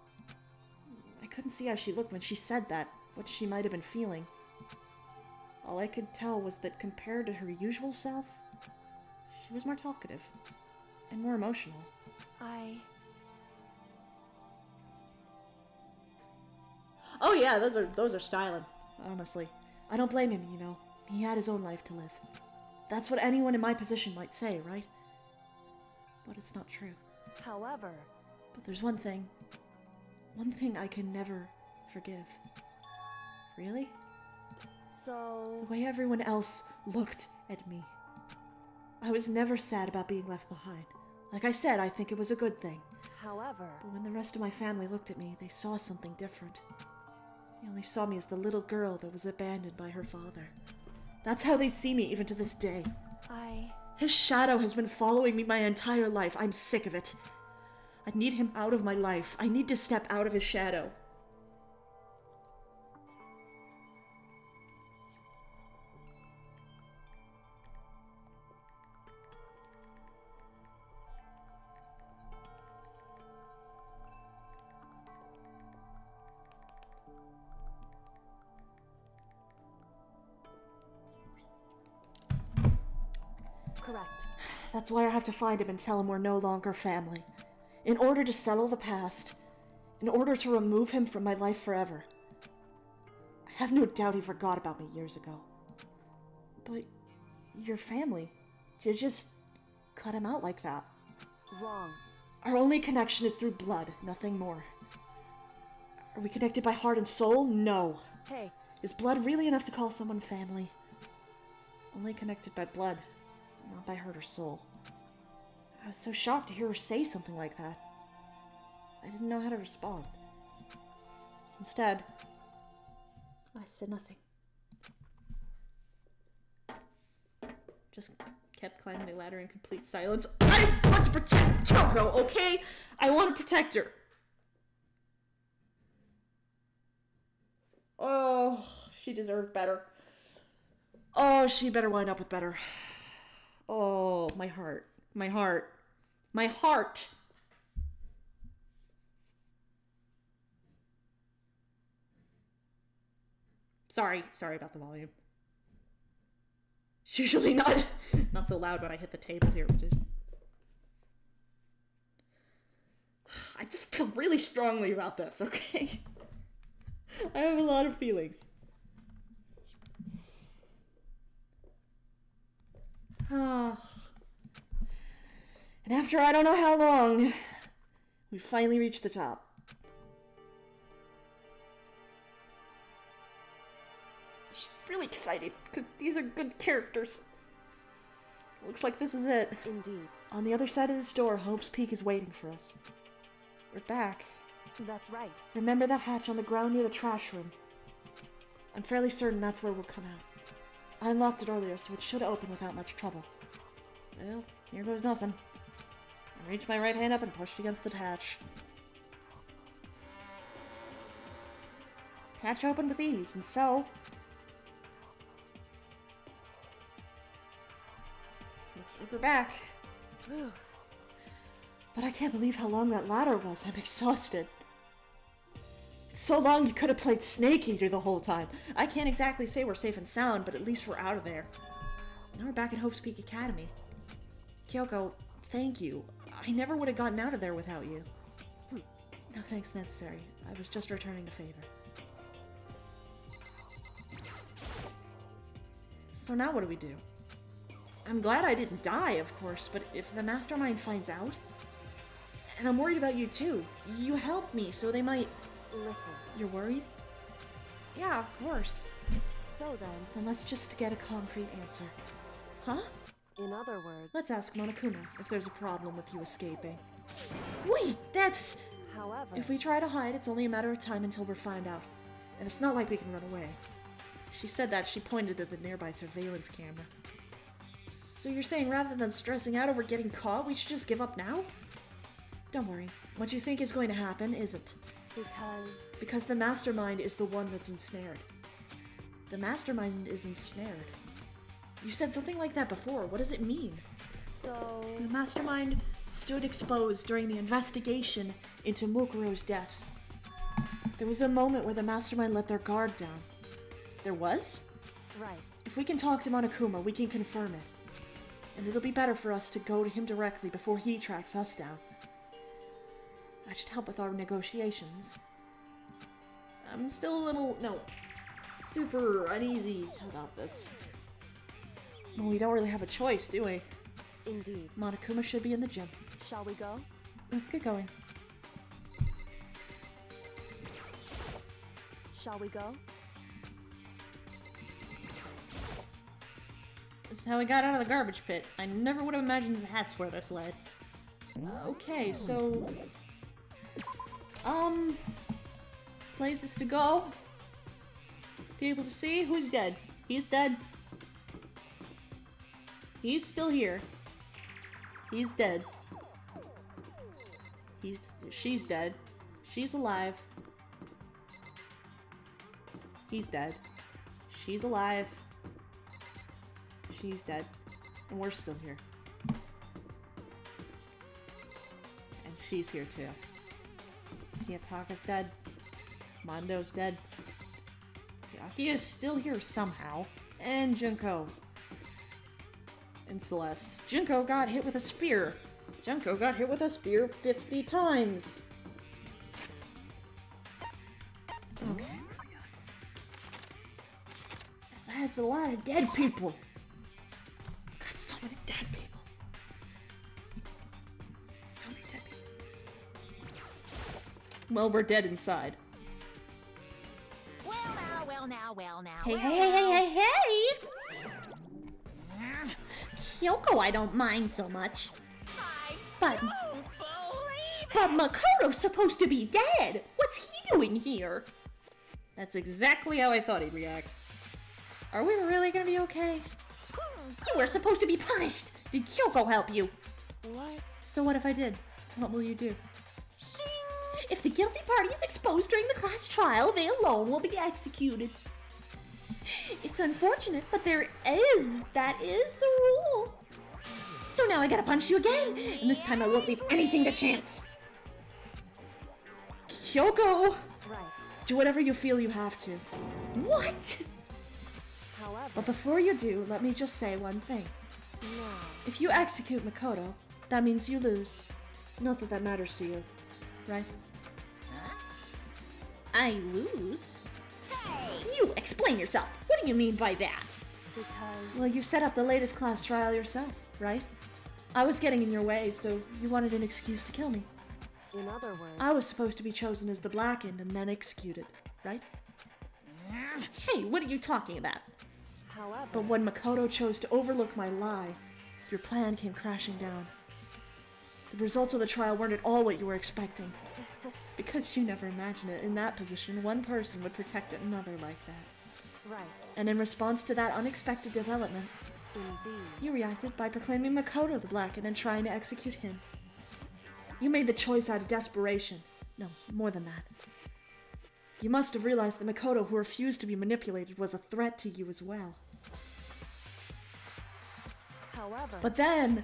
I couldn't see how she looked when she said that, what she might have been feeling. All I could tell was that compared to her usual self, she was more talkative and more emotional. Oh yeah, those are styling, honestly. I don't blame him, you know. He had his own life to live. That's what anyone in my position might say, right? But it's not true. However... But there's one thing I can never forgive. Really? So... The way everyone else looked at me. I was never sad about being left behind. Like I said, I think it was a good thing. However... But when the rest of my family looked at me, they saw something different. They only saw me as the little girl that was abandoned by her father. That's how they see me even to this day. His shadow has been following me my entire life. I'm sick of it. I need him out of my life. I need to step out of his shadow. Correct. That's why I have to find him and tell him we're no longer family. In order to settle the past. In order to remove him from my life forever. I have no doubt he forgot about me years ago. But your family, you just cut him out like that. Wrong. Our only connection is through blood, nothing more. Are we connected by heart and soul? No. Hey. Is blood really enough to call someone family? Only connected by blood, not by heart or soul. I was so shocked to hear her say something like that. I didn't know how to respond. So instead, I said nothing. Just kept climbing the ladder in complete silence. I want to protect Kyoko, okay? I want to protect her. Oh, she deserved better. Oh, she better wind up with better. Oh, my heart. My heart. My heart! Sorry about the volume. It's usually not so loud when I hit the table here. I just feel really strongly about this, okay? I have a lot of feelings. And after I don't know how long, we finally reached the top. She's really excited, because these are good characters. Looks like this is it. Indeed. On the other side of this door, Hope's Peak is waiting for us. We're back. That's right. Remember that hatch on the ground near the trash room? I'm fairly certain that's where we'll come out. I unlocked it earlier, so it should open without much trouble. Well, here goes nothing. I reached my right hand up and pushed against the hatch. Hatch opened with ease, and so... looks like we're back. But I can't believe how long that ladder was. I'm exhausted. It's so long you could have played Snake Eater the whole time. I can't exactly say we're safe and sound, but at least we're out of there. Now we're back at Hope's Peak Academy. Kyoko, thank you. I never would have gotten out of there without you. No thanks necessary. I was just returning the favor. So now what do we do? I'm glad I didn't die, of course, but if the Mastermind finds out... And I'm worried about you too. You helped me, so they might... Listen. You're worried? Yeah, of course. So then let's just get a concrete answer. Huh? In other words... Let's ask Monokuma if there's a problem with you escaping. Wait, that's... However... If we try to hide, it's only a matter of time until we're found out. And it's not like we can run away. She said that she pointed at the nearby surveillance camera. So you're saying rather than stressing out over getting caught, we should just give up now? Don't worry. What you think is going to happen isn't. Because the Mastermind is the one that's ensnared. The Mastermind is ensnared. You said something like that before. What does it mean? So... The Mastermind stood exposed during the investigation into Mukuro's death. There was a moment where the Mastermind let their guard down. There was? Right. If we can talk to Monokuma, we can confirm it. And it'll be better for us to go to him directly before he tracks us down. That should help with our negotiations. I'm still a little, super uneasy about this. Well, we don't really have a choice, do we? Indeed. Monokuma should be in the gym. Shall we go? Let's get going. Shall we go? This is how we got out of the garbage pit. I never would have imagined that's where this led. Okay, so... places to go. People to see. Who's dead? He's dead. He's still here. He's dead. She's dead. She's alive. He's dead. She's alive. She's dead. And we're still here. And she's here too. Kiyotaka's dead. Mondo's dead. Yaki is still here somehow. And Junko. And Celeste. Junko got hit with a spear. Junko got hit with a spear 50 times. Okay. That's a lot of dead people. Got so many dead people. So many dead people. Well, we're dead inside. Well now. Hey! Kyoko, I don't mind so much. But Makoto's supposed to be dead! What's he doing here? That's exactly how I thought he'd react. Are we really gonna be okay? You were supposed to be punished! Did Kyoko help you? What? So what if I did? What will you do? If the guilty party is exposed during the class trial, they alone will be executed. It's unfortunate, but that is the rule. So now I gotta punch you again, and this time I won't leave anything to chance. Kyoko! Right. Do whatever you feel you have to. What? However... But before you do, let me just say one thing. No. If you execute Makoto, that means you lose. Not that that matters to you, right? I lose? You explain yourself. What do you mean by that? Because... Well, you set up the latest class trial yourself, right? I was getting in your way, so you wanted an excuse to kill me. In other words... I was supposed to be chosen as the Blackened and then executed, right? Hey, what are you talking about? However... But when Makoto chose to overlook my lie, your plan came crashing down. The results of the trial weren't at all what you were expecting. Because you never imagined it, in that position, one person would protect another like that. Right. And in response to that unexpected development, Indeed. you reacted by proclaiming Makoto the Blackened and trying to execute him. You made the choice out of desperation. No, more than that. You must have realized that Makoto, who refused to be manipulated, was a threat to you as well. However... But then,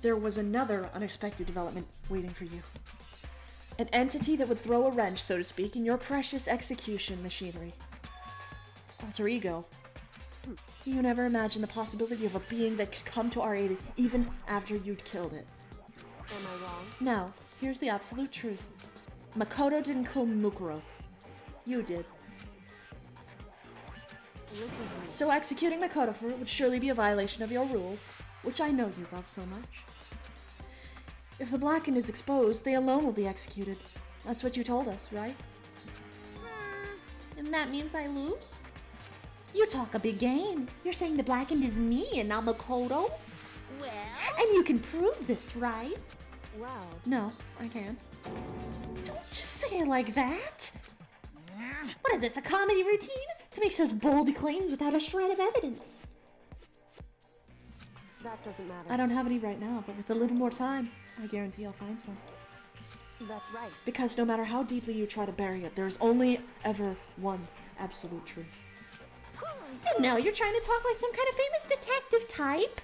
there was another unexpected development waiting for you. An entity that would throw a wrench, so to speak, in your precious execution machinery. Alter ego. You never imagined the possibility of a being that could come to our aid even after you'd killed it. Am I wrong? Now, here's the absolute truth. Makoto didn't kill Mukuro. You did. Listen to me. So executing Makoto for it would surely be a violation of your rules, which I know you love so much. If the Blackened is exposed, they alone will be executed. That's what you told us, right? And that means I lose? You talk a big game. You're saying the Blackened is me and not Makoto? Well, And you can prove this, right? Well... No, I can't. Don't just say it like that. What is this, a comedy routine? To make such bold claims without a shred of evidence. That doesn't matter. I don't have any right now, but with a little more time, I guarantee I'll find some. That's right. Because no matter how deeply you try to bury it, there's only ever one absolute truth. And now you're trying to talk like some kind of famous detective type?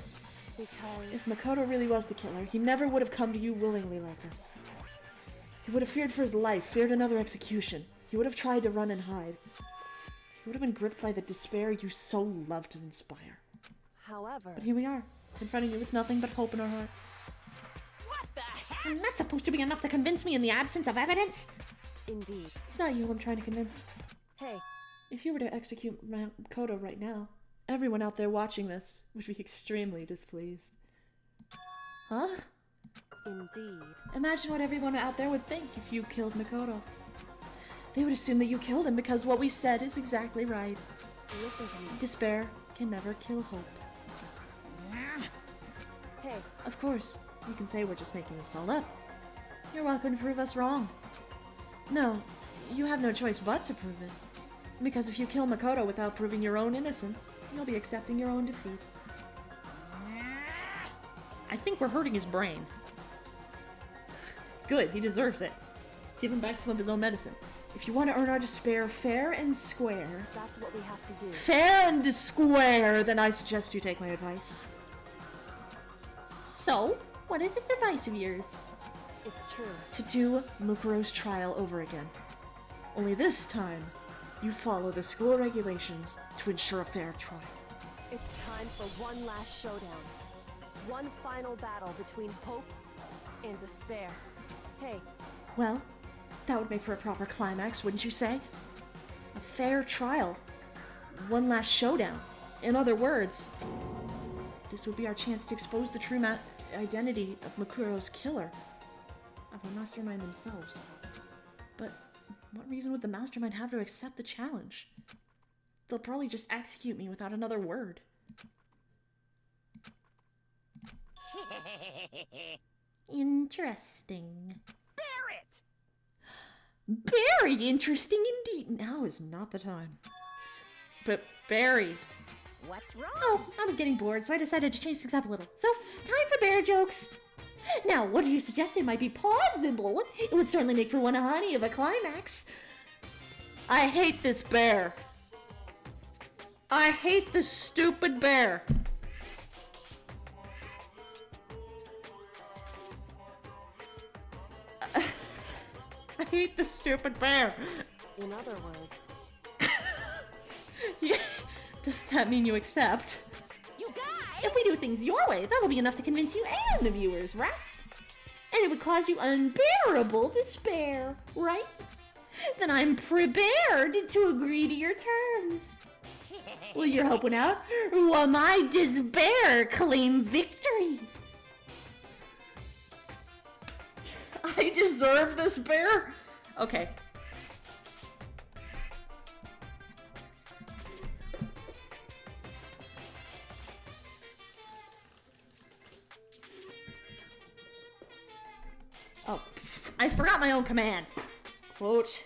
Because... If Makoto really was the killer, he never would have come to you willingly like this. He would have feared for his life, feared another execution. He would have tried to run and hide. He would have been gripped by the despair you so love to inspire. However... But here we are, confronting you with nothing but hope in our hearts. what the heck? And that's supposed to be enough to convince me in the absence of evidence? Indeed. It's not you I'm trying to convince. Hey, If you were to execute Makoto right now, everyone out there watching this would be extremely displeased. Huh? indeed. Imagine what everyone out there would think if you killed Makoto. They would assume that you killed him because what we said is exactly right. Listen to me. Despair can never kill hope. Hey, Of course, you can say we're just making this all up. You're welcome to prove us wrong. No, you have no choice but to prove it. Because if you kill Makoto without proving your own innocence, you'll be accepting your own defeat. I think we're hurting his brain. Good, he deserves it. Give him back some of his own medicine. If you want to earn our despair fair and square, that's what we have to do. fair and square, then I suggest you take my advice. So, what is this advice of yours? It's true. To do Mukuro's trial over again. Only this time, you follow the school regulations to ensure a fair trial. It's time for one last showdown. One final battle between hope and despair. Hey, Well, that would make for a proper climax, wouldn't you say? A fair trial. One last showdown. In other words, this would be our chance to expose the true identity of Makuro's killer. Of the mastermind themselves. But what reason would the mastermind have to accept the challenge? They'll probably just execute me without another word. Interesting. Barrett! Very interesting indeed. Now is not the time. But Barry, What's wrong? Oh, I was getting bored, so I decided to change things up a little. So, time for bear jokes. Now, what you suggested might be possible. It would certainly make for one honey of a climax. I hate this bear. I hate this stupid bear. I hate this stupid bear. in other words, Yeah. Does that mean you accept? You guys! If we do things your way, that'll be enough to convince you and the viewers, right? And it would cause you unbearable despair, right? Then I'm prepared to agree to your terms. Will your hope win out, or will my despair claim victory? I deserve this bear? Okay. Oh, I forgot my own command. Quote.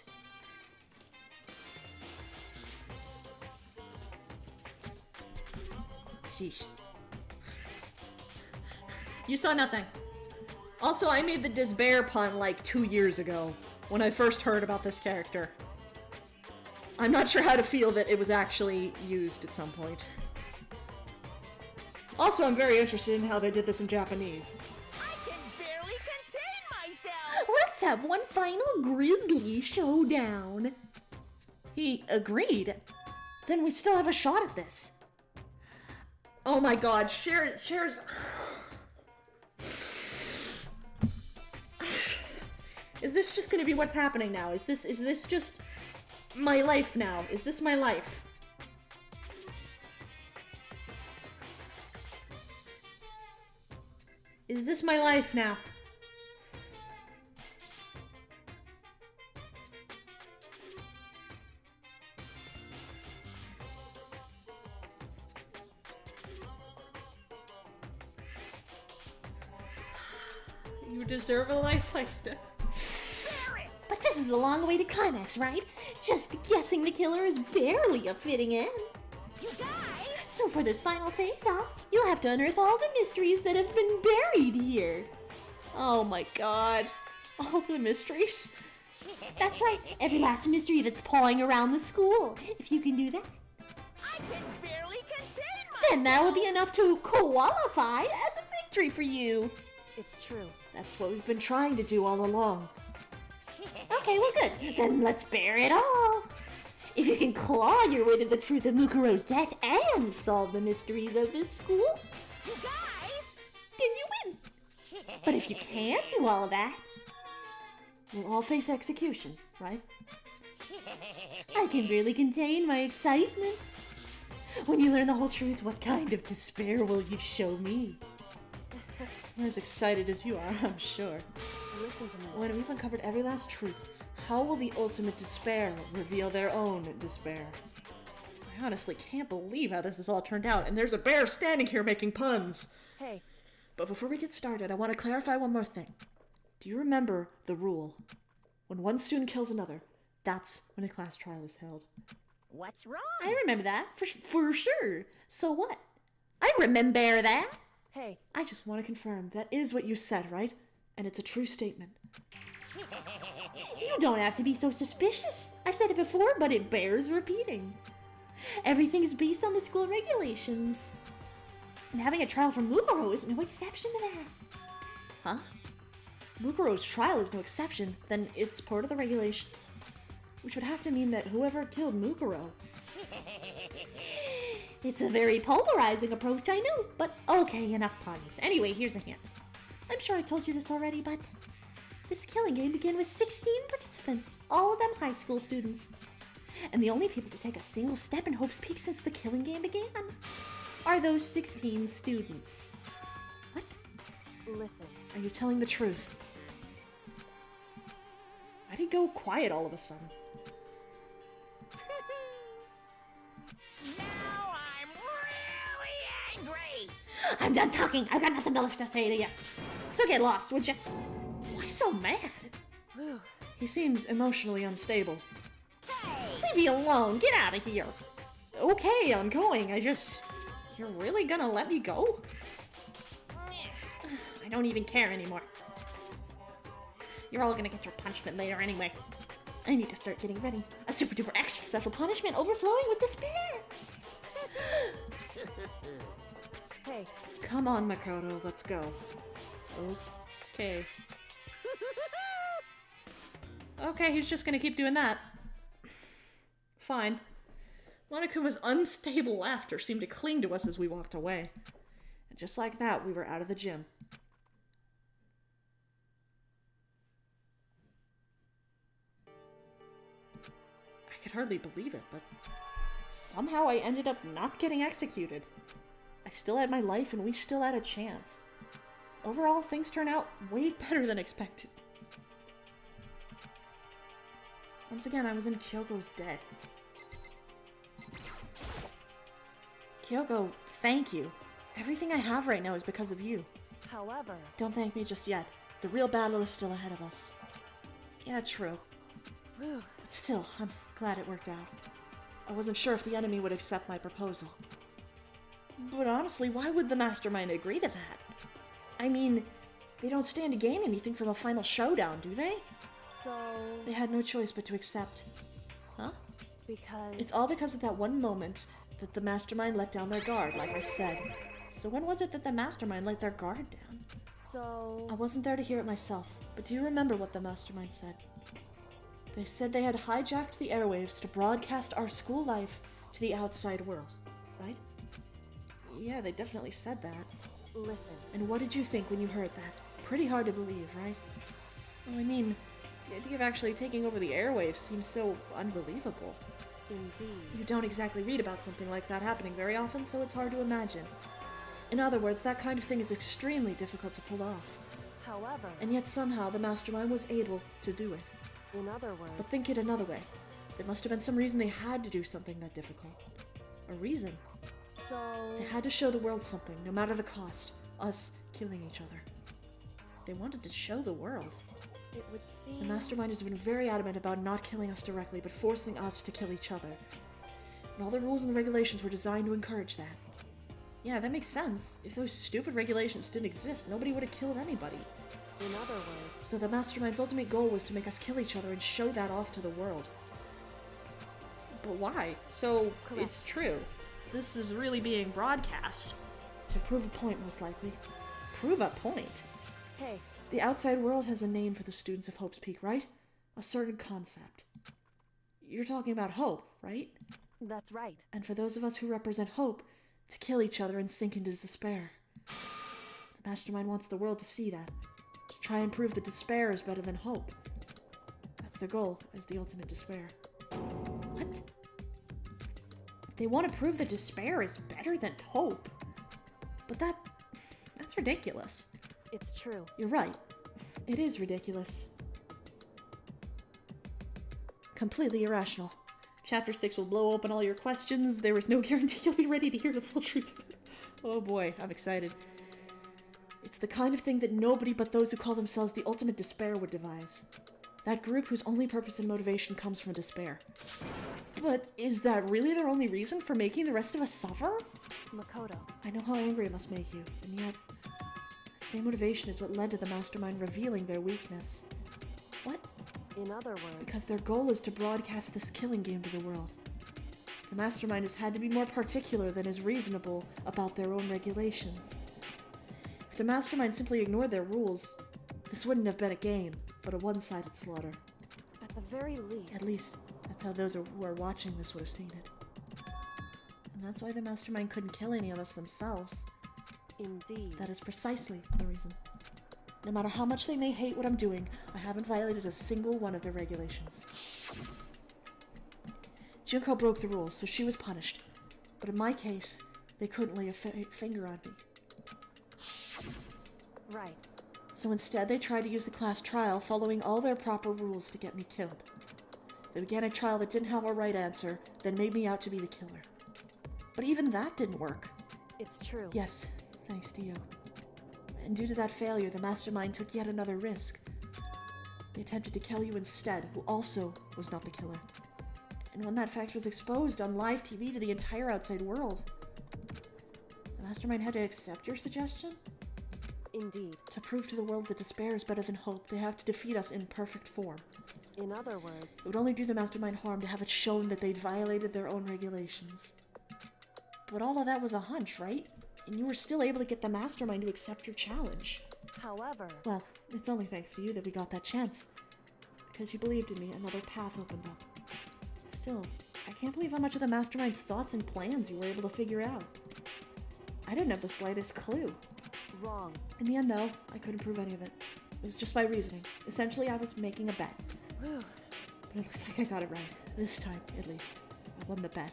Sheesh. You saw nothing. Also, I made the despair pun like 2 years ago when I first heard about this character. I'm not sure how to feel that it was actually used at some point. Also, I'm very interested in how they did this in Japanese. I can barely contain myself! Let's have one final grisly showdown. He agreed. Then we still have a shot at this. Oh my god, Cher's... Is this just gonna be what's happening now? Is this just my life now? Is this my life? Is this my life now? You deserve a life like that. But this is a long way to climax, right? Just guessing the killer is barely a fitting end. You guys! So for this final face-off, you'll have to unearth all the mysteries that have been buried here. Oh my god. All the mysteries? That's right, every last mystery that's pawing around the school. If you can do that, I can barely contain myself! then that'll be enough to qualify as a victory for you. It's true. That's what we've been trying to do all along. Okay, well good. Then let's bear it all. If you can claw your way to the truth of Mukuro's death and solve the mysteries of this school, You guys! then you win. But if you can't do all of that, We'll all face execution, right? I can barely contain my excitement. When you learn the whole truth, what kind of despair will you show me? I'm as excited as you are, I'm sure. Listen to me. When we've uncovered every last truth, how will the ultimate despair reveal their own despair? I honestly can't believe how this has all turned out, and there's a bear standing here making puns! Hey, But before we get started, I want to clarify one more thing. Do you remember the rule? When one student kills another, that's when a class trial is held. What's wrong? I remember that, for sure. So what? I remember that. hey, I just want to confirm that is what you said, right? And it's a true statement. You don't have to be so suspicious. I've said it before, but it bears repeating. Everything is based on the school regulations. And having a trial for Mukuro is no exception to that. Huh? Mukuro's trial is no exception, then it's part of the regulations. Which would have to mean that whoever killed Mukuro... It's a very polarizing approach, I know, but okay, enough puns. Anyway, here's a hint. I'm sure I told you this already, but this killing game began with 16 participants, all of them high school students. And the only people to take a single step in Hope's Peak since the killing game began are those 16 students. What? listen. Are you telling the truth? Why'd he go quiet all of a sudden? Now I'm really angry! I'm done talking. I've got nothing left to say to you. So get lost, would you? Why so mad? Whew. He seems emotionally unstable. Leave me alone. Get out of here. Okay, I'm going. You're really gonna let me go? I don't even care anymore. You're all gonna get your punishment later anyway. I need to start getting ready. A super duper extra special punishment overflowing with despair. Hey, Come on, Makoto, let's go. Okay. Okay, he's just gonna keep doing that. Fine. Monokuma's unstable laughter seemed to cling to us as we walked away. And just like that, we were out of the gym. I could hardly believe it, but somehow I ended up not getting executed. I still had my life and we still had a chance. Overall, things turned out way better than expected. Once again, I was in Kyogo's debt. Kyoko, thank you. Everything I have right now is because of you. However, Don't thank me just yet. The real battle is still ahead of us. Yeah, true. whew, But still, I'm glad it worked out. I wasn't sure if the enemy would accept my proposal. But honestly, why would the mastermind agree to that? I mean, they don't stand to gain anything from a final showdown, do they? so They had no choice but to accept. Huh? because It's all because of that one moment that the mastermind let down their guard, like I said. So when was it that the mastermind let their guard down? so I wasn't there to hear it myself, but do you remember what the mastermind said? They said they had hijacked the airwaves to broadcast our school life to the outside world, right? Yeah, they definitely said that. listen. And what did you think when you heard that? Pretty hard to believe, right? Well, I mean, the idea of actually taking over the airwaves seems so unbelievable. Indeed. You don't exactly read about something like that happening very often, so it's hard to imagine. In other words, that kind of thing is extremely difficult to pull off. However, And yet somehow the mastermind was able to do it. in other words, But think it another way. There must have been some reason they had to do something that difficult. A reason. so They had to show the world something, no matter the cost. Us killing each other. They wanted to show the world. it would seem The mastermind has been very adamant about not killing us directly, but forcing us to kill each other. And all the rules and regulations were designed to encourage that. Yeah, that makes sense. If those stupid regulations didn't exist, nobody would have killed anybody. in other words, So the mastermind's ultimate goal was to make us kill each other and show that off to the world. But why? So, Correct. it's true. This is really being broadcast. To prove a point, most likely. Prove a point? hey, The outside world has a name for the students of Hope's Peak, right? A certain concept. You're talking about hope, right? that's right. And for those of us who represent hope, to kill each other and sink into despair. The mastermind wants the world to see that. To try and prove that despair is better than hope. That's their goal, as the ultimate despair. What? They want to prove that despair is better than hope. But that's ridiculous. It's true. You're right. It is ridiculous. Completely irrational. Chapter 6 will blow open all your questions. There is no guarantee you'll be ready to hear the full truth of it. Oh boy, I'm excited. It's the kind of thing that nobody but those who call themselves the ultimate despair would devise. That group whose only purpose and motivation comes from despair. But is that really their only reason for making the rest of us suffer? Makoto, I know how angry it must make you, and yet that same motivation is what led to the mastermind revealing their weakness. What? in other words, Because their goal is to broadcast this killing game to the world. The mastermind has had to be more particular than is reasonable about their own regulations. If the mastermind simply ignored their rules, this wouldn't have been a game, but a one-sided slaughter. at the very least, At least, that's how those who are watching this would have seen it. And that's why the mastermind couldn't kill any of us themselves. indeed. That is precisely the reason. No matter how much they may hate what I'm doing, I haven't violated a single one of their regulations. Junko broke the rules, so she was punished. But in my case, they couldn't lay a finger on me. Right. So instead, they tried to use the class trial following all their proper rules to get me killed. They began a trial that didn't have a right answer, then made me out to be the killer. But even that didn't work. It's true. Yes, thanks to you. And due to that failure, the mastermind took yet another risk. They attempted to kill you instead, who also was not the killer. And when that fact was exposed on live TV to the entire outside world, the mastermind had to accept your suggestion? Indeed. To prove to the world that despair is better than hope, they have to defeat us in perfect form. In other words, It would only do the mastermind harm to have it shown that they'd violated their own regulations. But all of that was a hunch, right? And you were still able to get the mastermind to accept your challenge. however, Well, it's only thanks to you that we got that chance. Because you believed in me, another path opened up. Still, I can't believe how much of the mastermind's thoughts and plans you were able to figure out. I didn't have the slightest clue. wrong. In the end, though, I couldn't prove any of it. It was just my reasoning. Essentially, I was making a bet. Whew. But it looks like I got it right. This time, at least. I won the bet.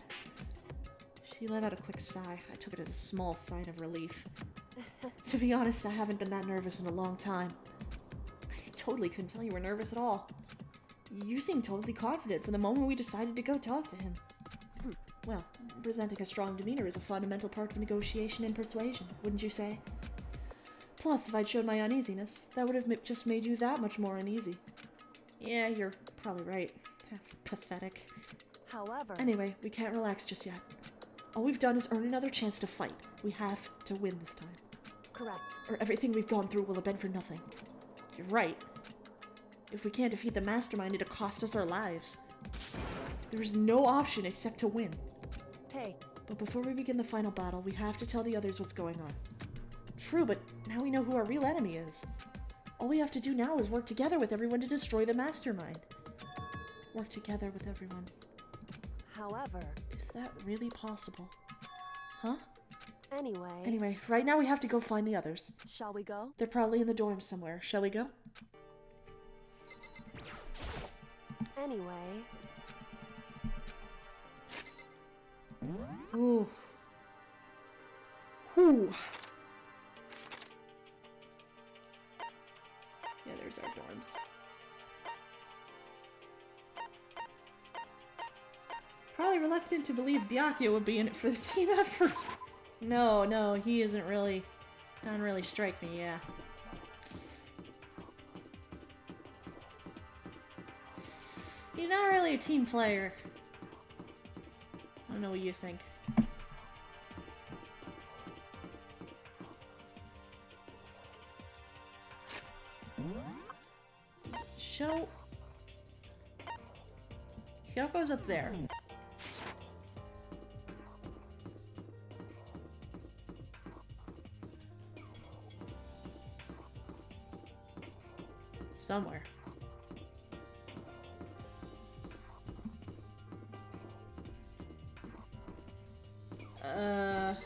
She let out a quick sigh. I took it as a small sign of relief. To be honest, I haven't been that nervous in a long time. I totally couldn't tell you were nervous at all. You seem totally confident from the moment we decided to go talk to him. Well, presenting a strong demeanor is a fundamental part of negotiation and persuasion, wouldn't you say? Plus, if I'd showed my uneasiness, that would have just made you that much more uneasy. Yeah, you're probably right. Pathetic. However... Anyway, we can't relax just yet. All we've done is earn another chance to fight. We have to win this time. Correct. Or everything we've gone through will have been for nothing. You're right. If we can't defeat the mastermind, it'll cost us our lives. There is no option except to win. Hey. But before we begin the final battle, we have to tell the others what's going on. True, but now we know who our real enemy is. All we have to do now is work together with everyone to destroy the mastermind. Work together with everyone. However... Is that really possible? Huh? Anyway, right now we have to go find the others. Shall we go? They're probably in the dorms somewhere. Shall we go? Anyway... Ooh. Ooh. Yeah, there's our dorms. Probably reluctant to believe Byakuya would be in it for the team effort. No, he isn't really... Doesn't really strike me, yeah. He's not really a team player. I don't know what you think. Does it show? Hyoko's up there. Somewhere. And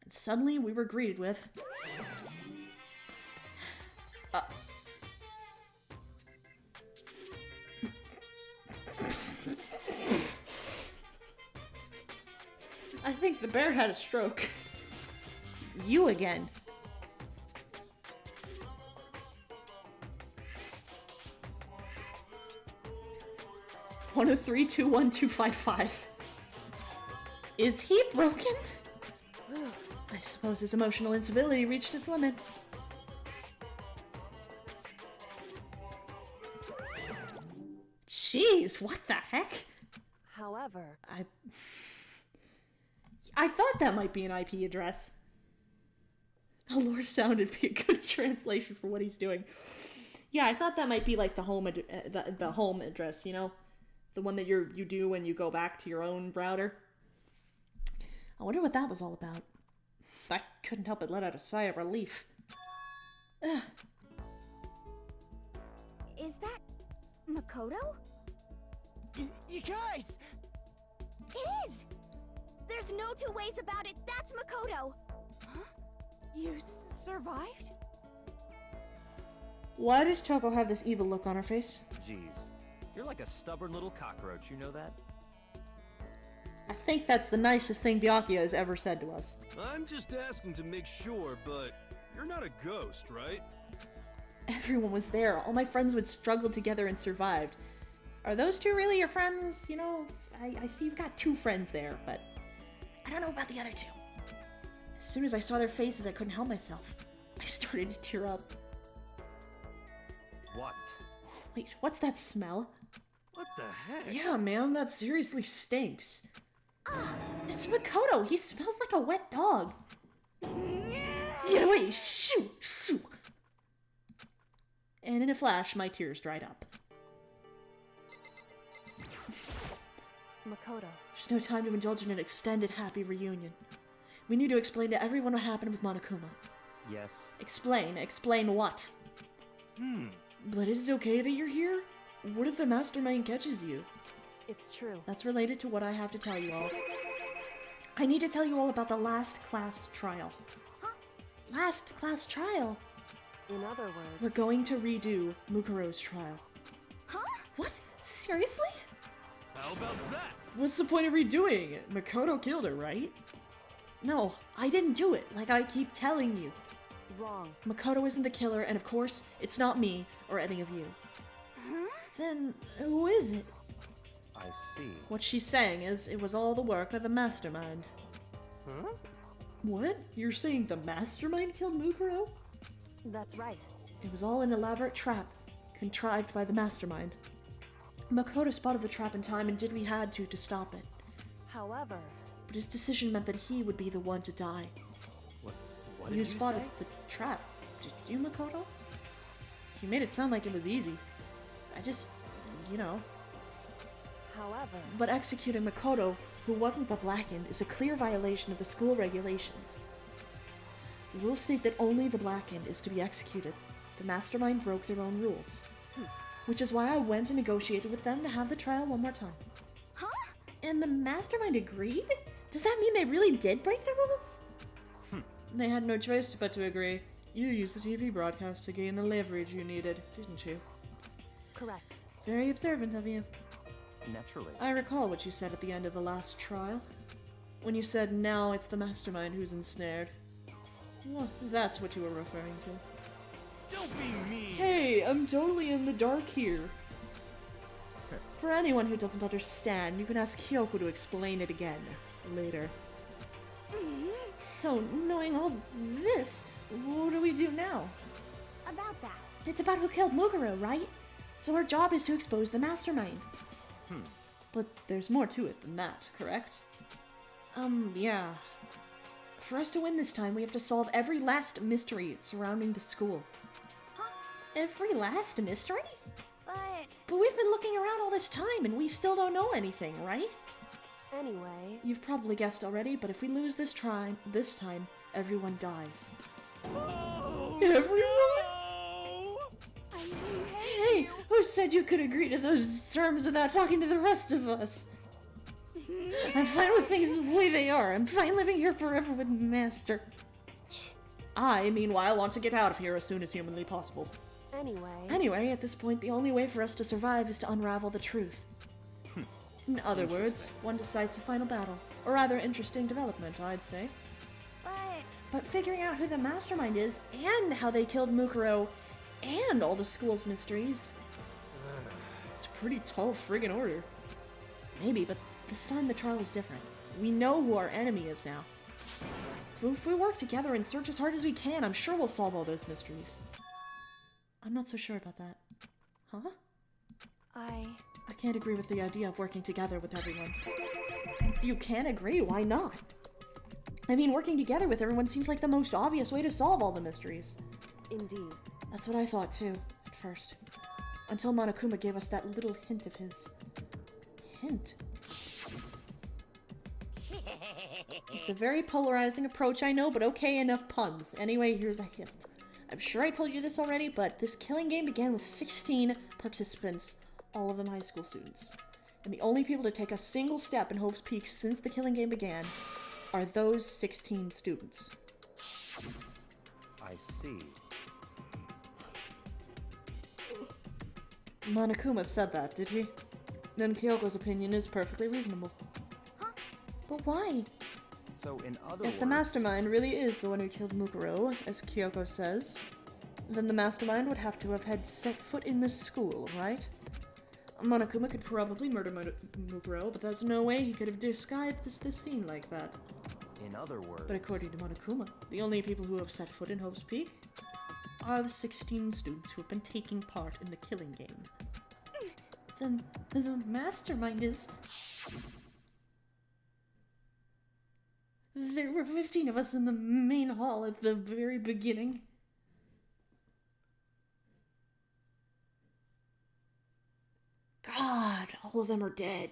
suddenly we were greeted with... I think the bear had a stroke. You again. One of 3, 2, 1, 2, 5, 5. Is he broken? I suppose his emotional instability reached its limit. Jeez, what the heck? However... I thought that might be an IP address. Allure sound would be a good translation for what he's doing. Yeah, I thought that might be like the home the home address, you know? The one that you do when you go back to your own router. I wonder what that was all about. I couldn't help but let out a sigh of relief. Ugh. Is that... Makoto? You guys! It is! There's no two ways about it, that's Makoto! Huh? You survived? Why does Choco have this evil look on her face? Jeez, you're like a stubborn little cockroach, you know that? I think that's the nicest thing Byakuya has ever said to us. I'm just asking to make sure, but you're not a ghost, right? Everyone was there. All my friends would struggle together and survived. Are those two really your friends? You know, I see you've got 2 friends there, but I don't know about the other 2. As soon as I saw their faces, I couldn't help myself. I started to tear up. What? Wait, what's that smell? What the heck? Yeah, man, that seriously stinks. It's Makoto. He smells like a wet dog. Get away! Shoo! Shoo! And in a flash, my tears dried up. Makoto. There's no time to indulge in an extended happy reunion. We need to explain to everyone what happened with Monokuma. Yes. Explain? Explain what? But it is okay that you're here? What if the mastermind catches you? It's true. That's related to what I have to tell you all. I need to tell you all about the last class trial. Huh? Last class trial? In other words... We're going to redo Mukuro's trial. Huh? What? Seriously? How about that? What's the point of redoing it? Makoto killed her, right? No, I didn't do it, like I keep telling you. Wrong. Makoto isn't the killer, and of course, it's not me or any of you. Then, who is it? I see. What she's saying is, it was all the work of the mastermind. Huh? What? You're saying the mastermind killed Mukuro? That's right. It was all an elaborate trap, contrived by the mastermind. Makoto spotted the trap in time and did what he had to stop it. However, But his decision meant that he would be the one to die. What did You you spotted say? the trap. Did you, Makoto? You made it sound like it was easy. I just, you know. however, But executing Makoto, who wasn't the Blackened, is a clear violation of the school regulations. The rules state that only the Blackened is to be executed. The mastermind broke their own rules. Which is why I went and negotiated with them to have the trial one more time. Huh? And the mastermind agreed? Does that mean they really did break the rules? They had no choice but to agree. You used the TV broadcast to gain the leverage you needed, didn't you? correct. Very observant of you. Naturally. I recall what you said at the end of the last trial. When you said, now it's the mastermind who's ensnared. Well, that's what you were referring to. Don't be mean! Hey, I'm totally in the dark here. For anyone who doesn't understand, you can ask Kyoko to explain it again, later. So, knowing all this, what do we do now? About that. It's about who killed Mukuro, right? So our job is to expose the mastermind. But there's more to it than that, correct? Yeah. For us to win this time, we have to solve every last mystery surrounding the school. Every last mystery? But But we've been looking around all this time and we still don't know anything, right? Anyway, You've probably guessed already, but if we lose this time, everyone dies. Everyone? I hate Hey, you. who said you could agree to those terms without talking to the rest of us? I'm fine with things the way they are. I'm fine living here forever with Master. I, meanwhile, want to get out of here as soon as humanly possible. Anyway, at this point, the only way for us to survive is to unravel the truth. In other words, one decisive final battle. A rather interesting development, I'd say. But figuring out who the mastermind is, and how they killed Mukuro, and all the school's mysteries... It's a pretty tall friggin' order. Maybe, but this time the trial is different. We know who our enemy is now. So if we work together and search as hard as we can, I'm sure we'll solve all those mysteries. I'm not so sure about that. Huh? I can't agree with the idea of working together with everyone. You can't agree? Why not? I mean, working together with everyone seems like the most obvious way to solve all the mysteries. Indeed. That's what I thought too, at first. Until Monokuma gave us that little hint of his. Hint? It's a very polarizing approach, I know, but okay, enough puns. Anyway, here's a hint. I'm sure I told you this already, but this killing game began with 16 participants, all of them high school students. And the only people to take a single step in Hope's Peak since the killing game began are those 16 students. I see. Monokuma said that, did he? Then Kyoko's opinion is perfectly reasonable. But why? So, in other If words... the mastermind really is the one who killed Mukuro, as Kyoko says, then the mastermind would have to have had set foot in this school, right? Monokuma could probably murder Mukuro, but there's no way he could have disguised this scene like that. In other words... But according to Monokuma, the only people who have set foot in Hope's Peak are the 16 students who have been taking part in the killing game. Then the mastermind is... There were 15 of us in the main hall at the very beginning. God, all of them are dead.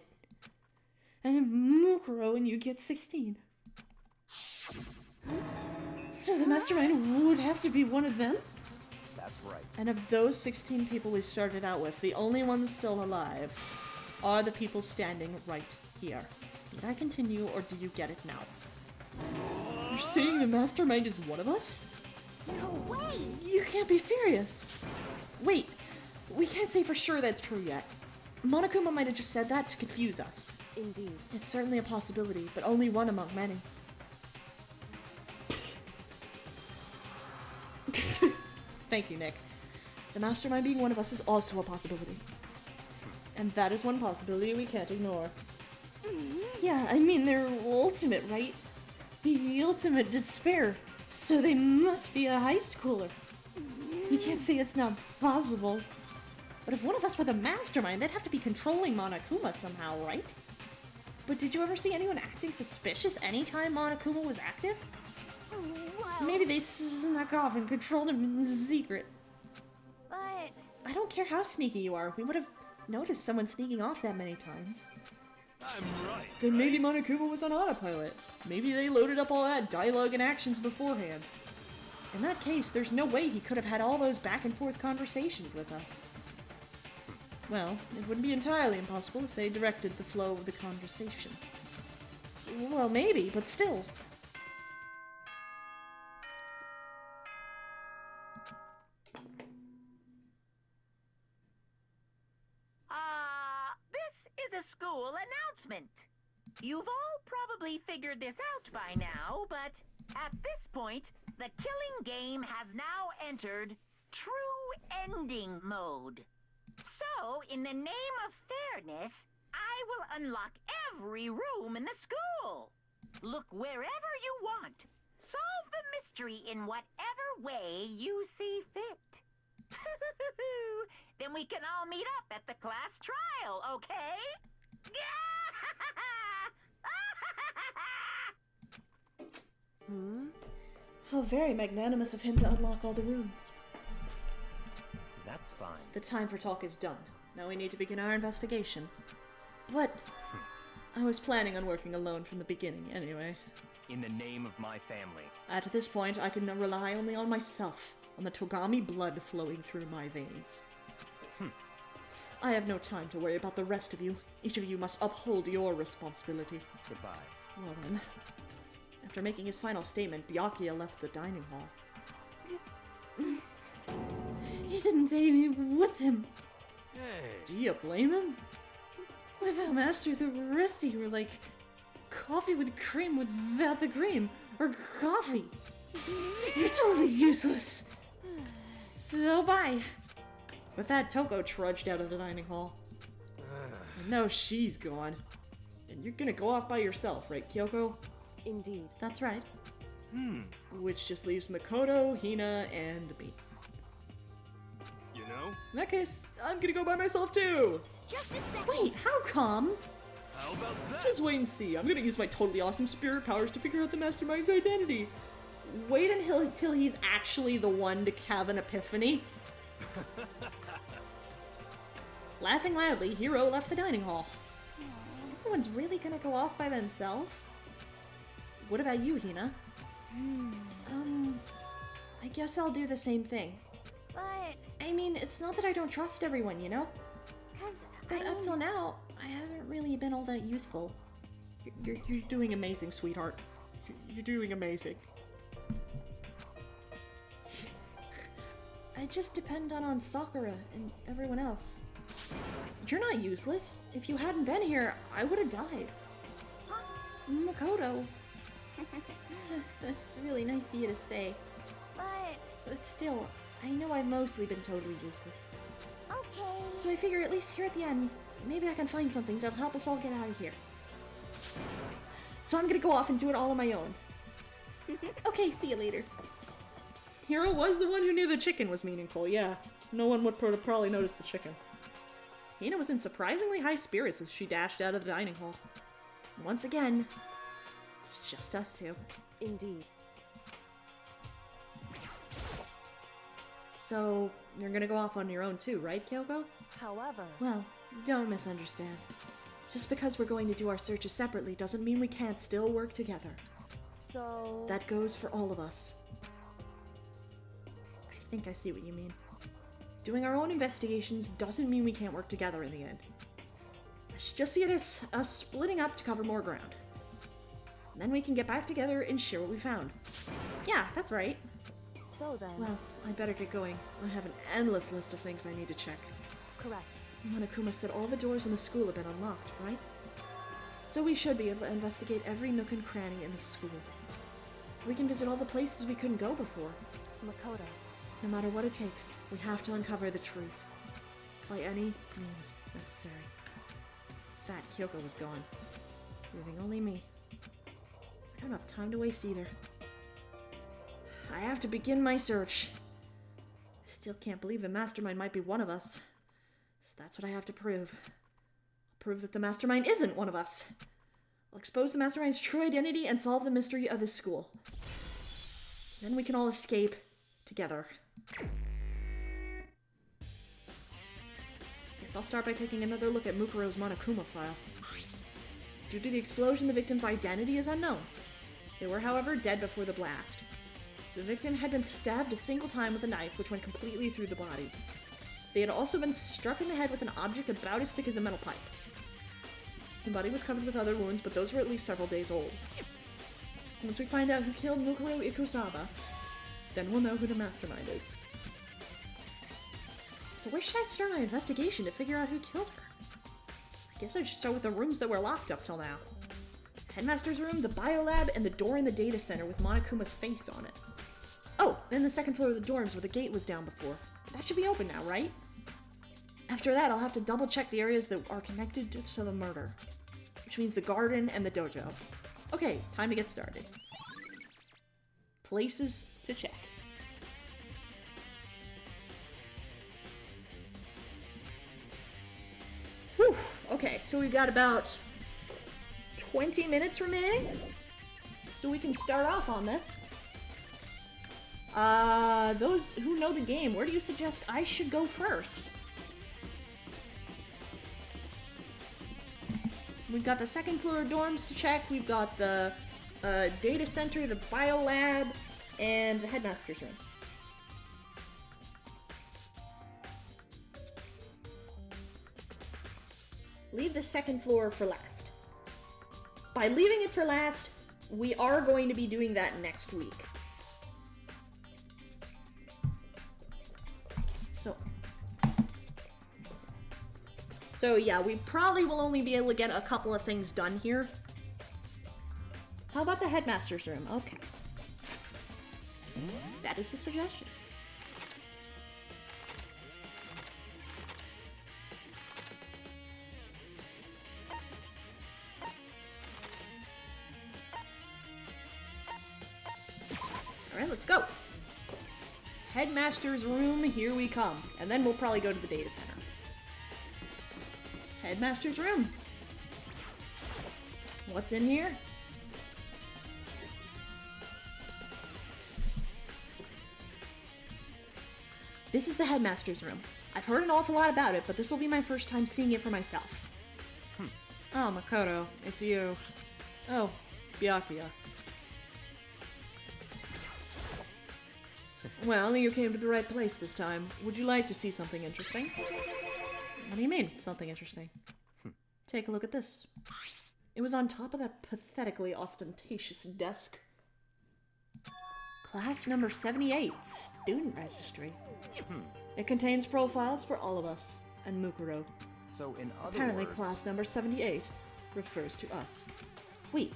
And Mukuro and you get 16. So the mastermind would have to be one of them? That's right. And of those 16 people we started out with, the only ones still alive are the people standing right here. Did I continue, or do you get it now? You're saying the mastermind is one of us? No way! You can't be serious. Wait, we can't say for sure that's true yet. Monokuma might have just said that to confuse us. Indeed. It's certainly a possibility, but only one among many. Thank you, Nick. The mastermind being one of us is also a possibility. And that is one possibility we can't ignore. Yeah, I mean, they're ultimate, right? The ultimate despair. So they must be a high schooler. You can't say it's not possible. But if one of us were the mastermind, they'd have to be controlling Monokuma somehow, right? But did you ever see anyone acting suspicious anytime Monokuma was active? Well, Maybe they snuck off and controlled him in secret. but I don't care how sneaky you are, we would have noticed someone sneaking off that many times. I'm right. Then maybe Monokuma was on autopilot. Maybe they loaded up all that dialogue and actions beforehand. In that case, there's no way he could have had all those back and forth conversations with us. Well, it wouldn't be entirely impossible if they directed the flow of the conversation. Well, maybe, but still. This is a school announcement. You've all probably figured this out by now, but at this point, the killing game has now entered true ending mode. So, in the name of fairness, I will unlock every room in the school. Look wherever you want. Solve the mystery in whatever way you see fit. Then we can all meet up at the class trial, okay? How very magnanimous of him to unlock all the rooms. That's fine. The time for talk is done. Now we need to begin our investigation. But I was planning on working alone from the beginning anyway. In the name of my family. At this point, I can rely only on myself, on the Togami blood flowing through my veins. I have no time to worry about the rest of you. Each of you must uphold your responsibility. Goodbye. Well then. After making his final statement, Byakuya left the dining hall. He didn't take me with him. Hey. Do you blame him? Without Master, the rest of you were like coffee with cream without the cream, or coffee. You're totally useless. So bye. With that, Toko trudged out of the dining hall. And now she's gone. And you're gonna go off by yourself, right, Kyoko? Indeed. That's right. Which just leaves Makoto, Hina, and me. You know? In that case, I'm gonna go by myself too! just a second. Wait, how come? How about that? Just wait and see. I'm gonna use my totally awesome spirit powers to figure out the mastermind's identity. Wait until he's actually the one to have an epiphany. Laughing loudly, Hiro left the dining hall. Everyone's really gonna go off by themselves? What about you, Hina? I guess I'll do the same thing. But, I mean, it's not that I don't trust everyone, you know? But up till now, I haven't really been all that useful. You're doing amazing, sweetheart. You're doing amazing. I just depend on Sakura and everyone else. You're not useless. If you hadn't been here, I would have died. Makoto. That's really nice of you to say. But still, I know I've mostly been totally useless. okay. So I figure at least here at the end, maybe I can find something that'll help us all get out of here. So I'm gonna go off and do it all on my own. Okay, see you later. Hiro was the one who knew the chicken was meaningful, yeah. No one would probably notice the chicken. Hina was in surprisingly high spirits as she dashed out of the dining hall. Once again, it's just us two. Indeed. So, you're gonna go off on your own too, right, Kyoko? However, Well, don't misunderstand. Just because we're going to do our searches separately doesn't mean we can't still work together. so... That goes for all of us. I think I see what you mean. Doing our own investigations doesn't mean we can't work together in the end. I should just see it as us splitting up to cover more ground. And then we can get back together and share what we found. Yeah, that's right. So then... Well, I better get going. I have an endless list of things I need to check. correct. Monokuma said all the doors in the school have been unlocked, right? So we should be able to investigate every nook and cranny in the school. We can visit all the places we couldn't go before. Makoto, No matter what it takes, we have to uncover the truth. By any means necessary. Fat Kyoko was gone, leaving only me. I don't have time to waste either. I have to begin my search. I still can't believe the Mastermind might be one of us. So that's what I have to prove. I'll prove that the Mastermind isn't one of us. I'll expose the Mastermind's true identity and solve the mystery of this school. Then we can all escape together. Guess I'll start by taking another look at Mukuro's Monokuma file. Due to the explosion, the victim's identity is unknown. They were, however, dead before the blast. The victim had been stabbed a single time with a knife, which went completely through the body. They had also been struck in the head with an object about as thick as a metal pipe. The body was covered with other wounds, but those were at least several days old. Once we find out who killed Mukuro Ikusaba, then we'll know who the Mastermind is. So where should I start my investigation to figure out who killed her? I guess I should start with the rooms that were locked up till now. Headmaster's room, the biolab, and the door in the data center with Monokuma's face on it. Oh, and the second floor of the dorms where the gate was down before. That should be open now, right? After that, I'll have to double check the areas that are connected to the murder. Which means the garden and the dojo. Okay, time to get started. Places to check. Whew, okay, so we've got about 20 minutes remaining. So we can start off on this. Those who know the game, where do you suggest I should go first? We've got the second floor dorms to check. We've got the data center, the biolab, and the headmaster's room. Leave the second floor for last. By leaving it for last, we are going to be doing that next week. So yeah, we probably will only be able to get a couple of things done here. How about the headmaster's room? Okay. That is a suggestion. Alright, let's go. Headmaster's room, here we come. And then we'll probably go to the data center. Headmaster's room. What's in here? This is the headmaster's room. I've heard an awful lot about it, but this will be my first time seeing it for myself. Oh, Makoto, it's you. Oh, Byakuya. Well, you came to the right place this time. Would you like to see something interesting? What do you mean, something interesting? Take a look at this. It was on top of that pathetically ostentatious desk. Class number 78, student registry. It contains profiles for all of us, and Mukuro. So in other Apparently words... class number 78 refers to us. Wait,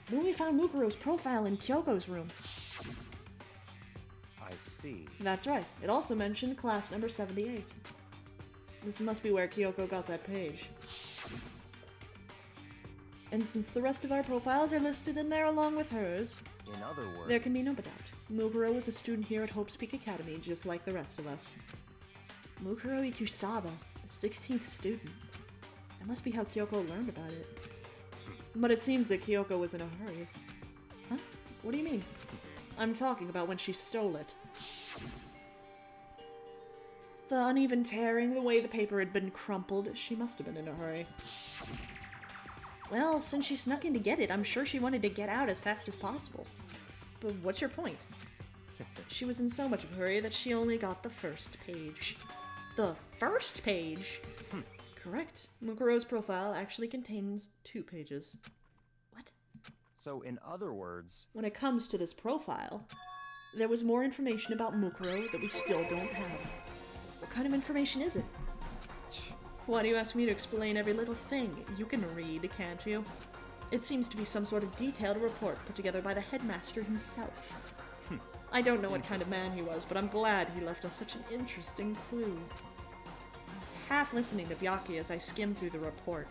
when we found Mukuro's profile in Kyoko's room. I see. That's right, it also mentioned class number 78. This must be where Kyoko got that page. And since the rest of our profiles are listed in there along with hers, In other words... there can be no doubt. Mukuro was a student here at Hope's Peak Academy, just like the rest of us. Mukuro Ikusaba, the 16th student. That must be how Kyoko learned about it. But it seems that Kyoko was in a hurry. Huh? What do you mean? I'm talking about when she stole it. The uneven tearing, the way the paper had been crumpled, she must have been in a hurry. Well, since she snuck in to get it, I'm sure she wanted to get out as fast as possible. But what's your point? She was in so much of a hurry that she only got the first page. The first page? Correct. Mukuro's profile actually contains 2 pages. What? So in other words... When it comes to this profile, there was more information about Mukuro that we still don't have. What kind of information is it? Why do you ask me to explain every little thing? You can read, can't you? It seems to be some sort of detailed report put together by the headmaster himself. I don't know what kind of man he was, but I'm glad he left us such an interesting clue. I was half listening to Byakuya as I skimmed through the report.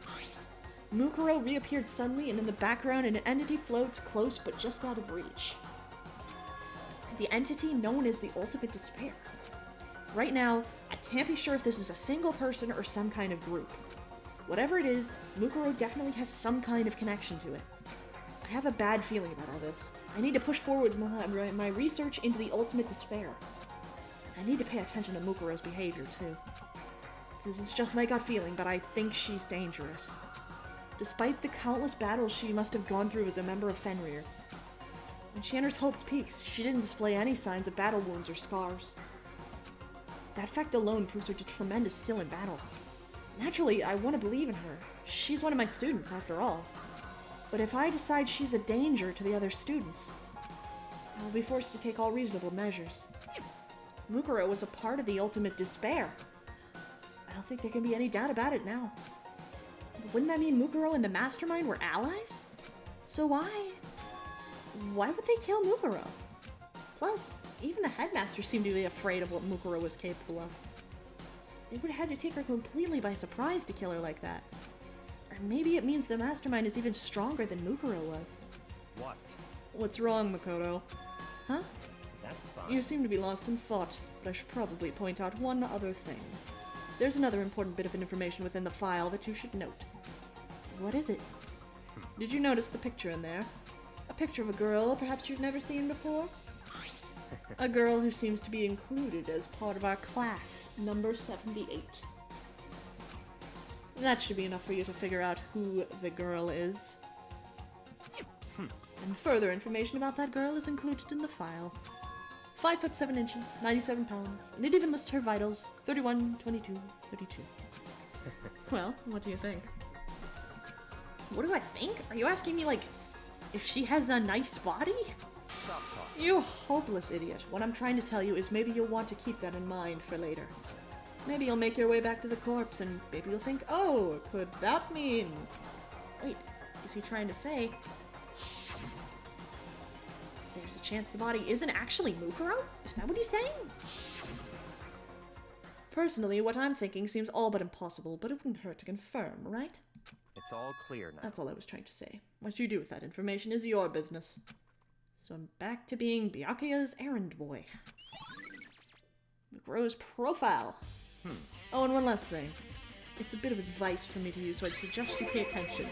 Mukuro reappeared suddenly, and in the background an entity floats close but just out of reach. The entity known as the Ultimate Despair. Right now, I can't be sure if this is a single person or some kind of group. Whatever it is, Mukuro definitely has some kind of connection to it. I have a bad feeling about all this. I need to push forward my research into the Ultimate Despair. I need to pay attention to Mukuro's behavior, too. This is just my gut feeling, but I think she's dangerous. Despite the countless battles she must have gone through as a member of Fenrir, when she enters Hope's Peaks, she didn't display any signs of battle wounds or scars. That fact alone proves her to tremendous skill in battle. Naturally, I want to believe in her. She's one of my students, after all. But if I decide she's a danger to the other students, I will be forced to take all reasonable measures. Mukuro was a part of the Ultimate Despair. I don't think there can be any doubt about it now. But wouldn't that mean Mukuro and the Mastermind were allies? So why would they kill Mukuro? Plus, even the headmaster seemed to be afraid of what Mukuro was capable of. They would have had to take her completely by surprise to kill her like that. Or maybe it means the Mastermind is even stronger than Mukuro was. What? What's wrong, Makoto? Huh? That's fine. You seem to be lost in thought, but I should probably point out one other thing. There's another important bit of information within the file that you should note. What is it? Did you notice the picture in there? A picture of a girl perhaps you've never seen before? A girl who seems to be included as part of our class, number 78. That should be enough for you to figure out who the girl is. And further information about that girl is included in the file. 5 foot 7 inches, 97 pounds, and it even lists her vitals, 31, 22, 32. Well, what do you think? What do I think? Are you asking me, like, if she has a nice body? Stop talking. You hopeless idiot. What I'm trying to tell you is maybe you'll want to keep that in mind for later. Maybe you'll make your way back to the corpse, and maybe you'll think, oh, could that mean... Wait, is he trying to say... There's a chance the body isn't actually Mukuro? Is that what he's saying? Personally, what I'm thinking seems all but impossible, but it wouldn't hurt to confirm, right? It's all clear now. That's all I was trying to say. What you do with that information is your business. So I'm back to being Byakuya's errand boy. Mukuro's profile. Oh, and one last thing. It's a bit of advice for me to use, so I'd suggest you pay attention.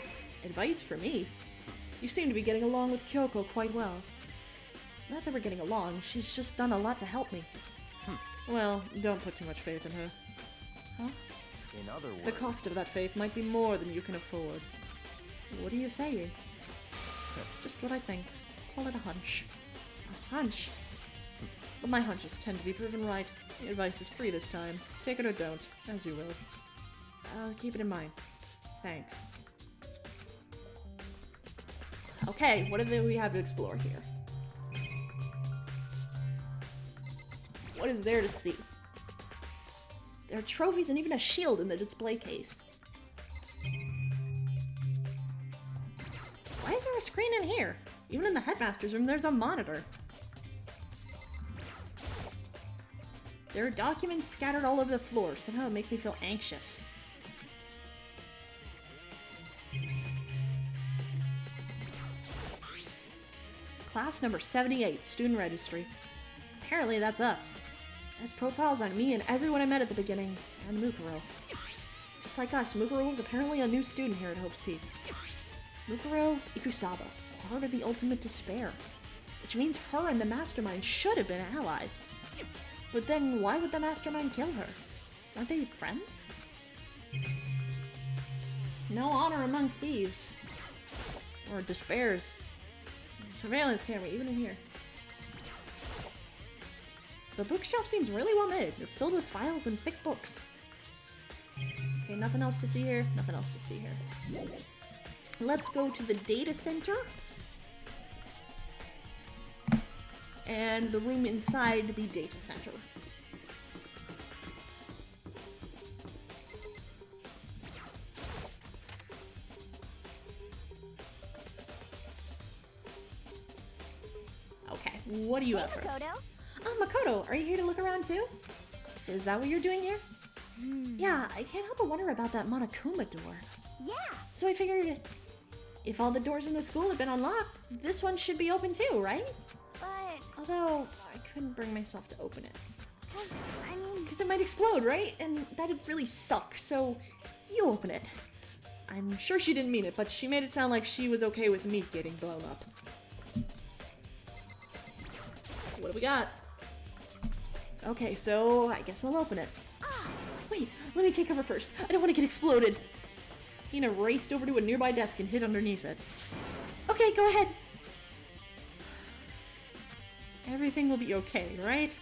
Advice for me? You seem to be getting along with Kyoko quite well. It's not that we're getting along, she's just done a lot to help me. Well, don't put too much faith in her. Huh? In other words... The cost of that faith might be more than you can afford. What are you saying? Just what I think. Call it a hunch. A hunch? But my hunches tend to be proven right. The advice is free this time. Take it or don't, as you will. I'll keep it in mind. Thanks. Okay, what do we have to explore here? What is there to see? There are trophies and even a shield in the display case. Why is there a screen in here? Even in the headmaster's room, there's a monitor. There are documents scattered all over the floor. Somehow it makes me feel anxious. Class number 78, student registry. Apparently that's us. It has profiles on me and everyone I met at the beginning, and Mukuro. Just like us, Mukuro was apparently a new student here at Hope's Peak. Mukuro Ikusaba, part of the Ultimate Despair, which means her and the Mastermind should have been allies. But then why would the Mastermind kill her? Aren't they friends? No honor among thieves. Or despairs. There's a surveillance camera even in here. The bookshelf seems really well made. It's filled with files and thick books. Okay, nothing else to see here. Nothing else to see here. Let's go to the data center. And the room inside the data center. What do you have for us? Makoto. Oh, Makoto, are you here to look around too? Is that what you're doing here? Yeah, I can't help but wonder about that Monokuma door. Yeah. So I figured if all the doors in the school have been unlocked, this one should be open too, right? But, Although, I couldn't bring myself to open it. I mean, Because it might explode, right? And that'd really suck, so you open it. I'm sure she didn't mean it, but she made it sound like she was okay with me getting blown up. What do we got? Okay, so I guess I'll open it. Wait, let me take cover first. I don't want to get exploded. Hina raced over to a nearby desk and hid underneath it. Okay, go ahead. Everything will be okay, right?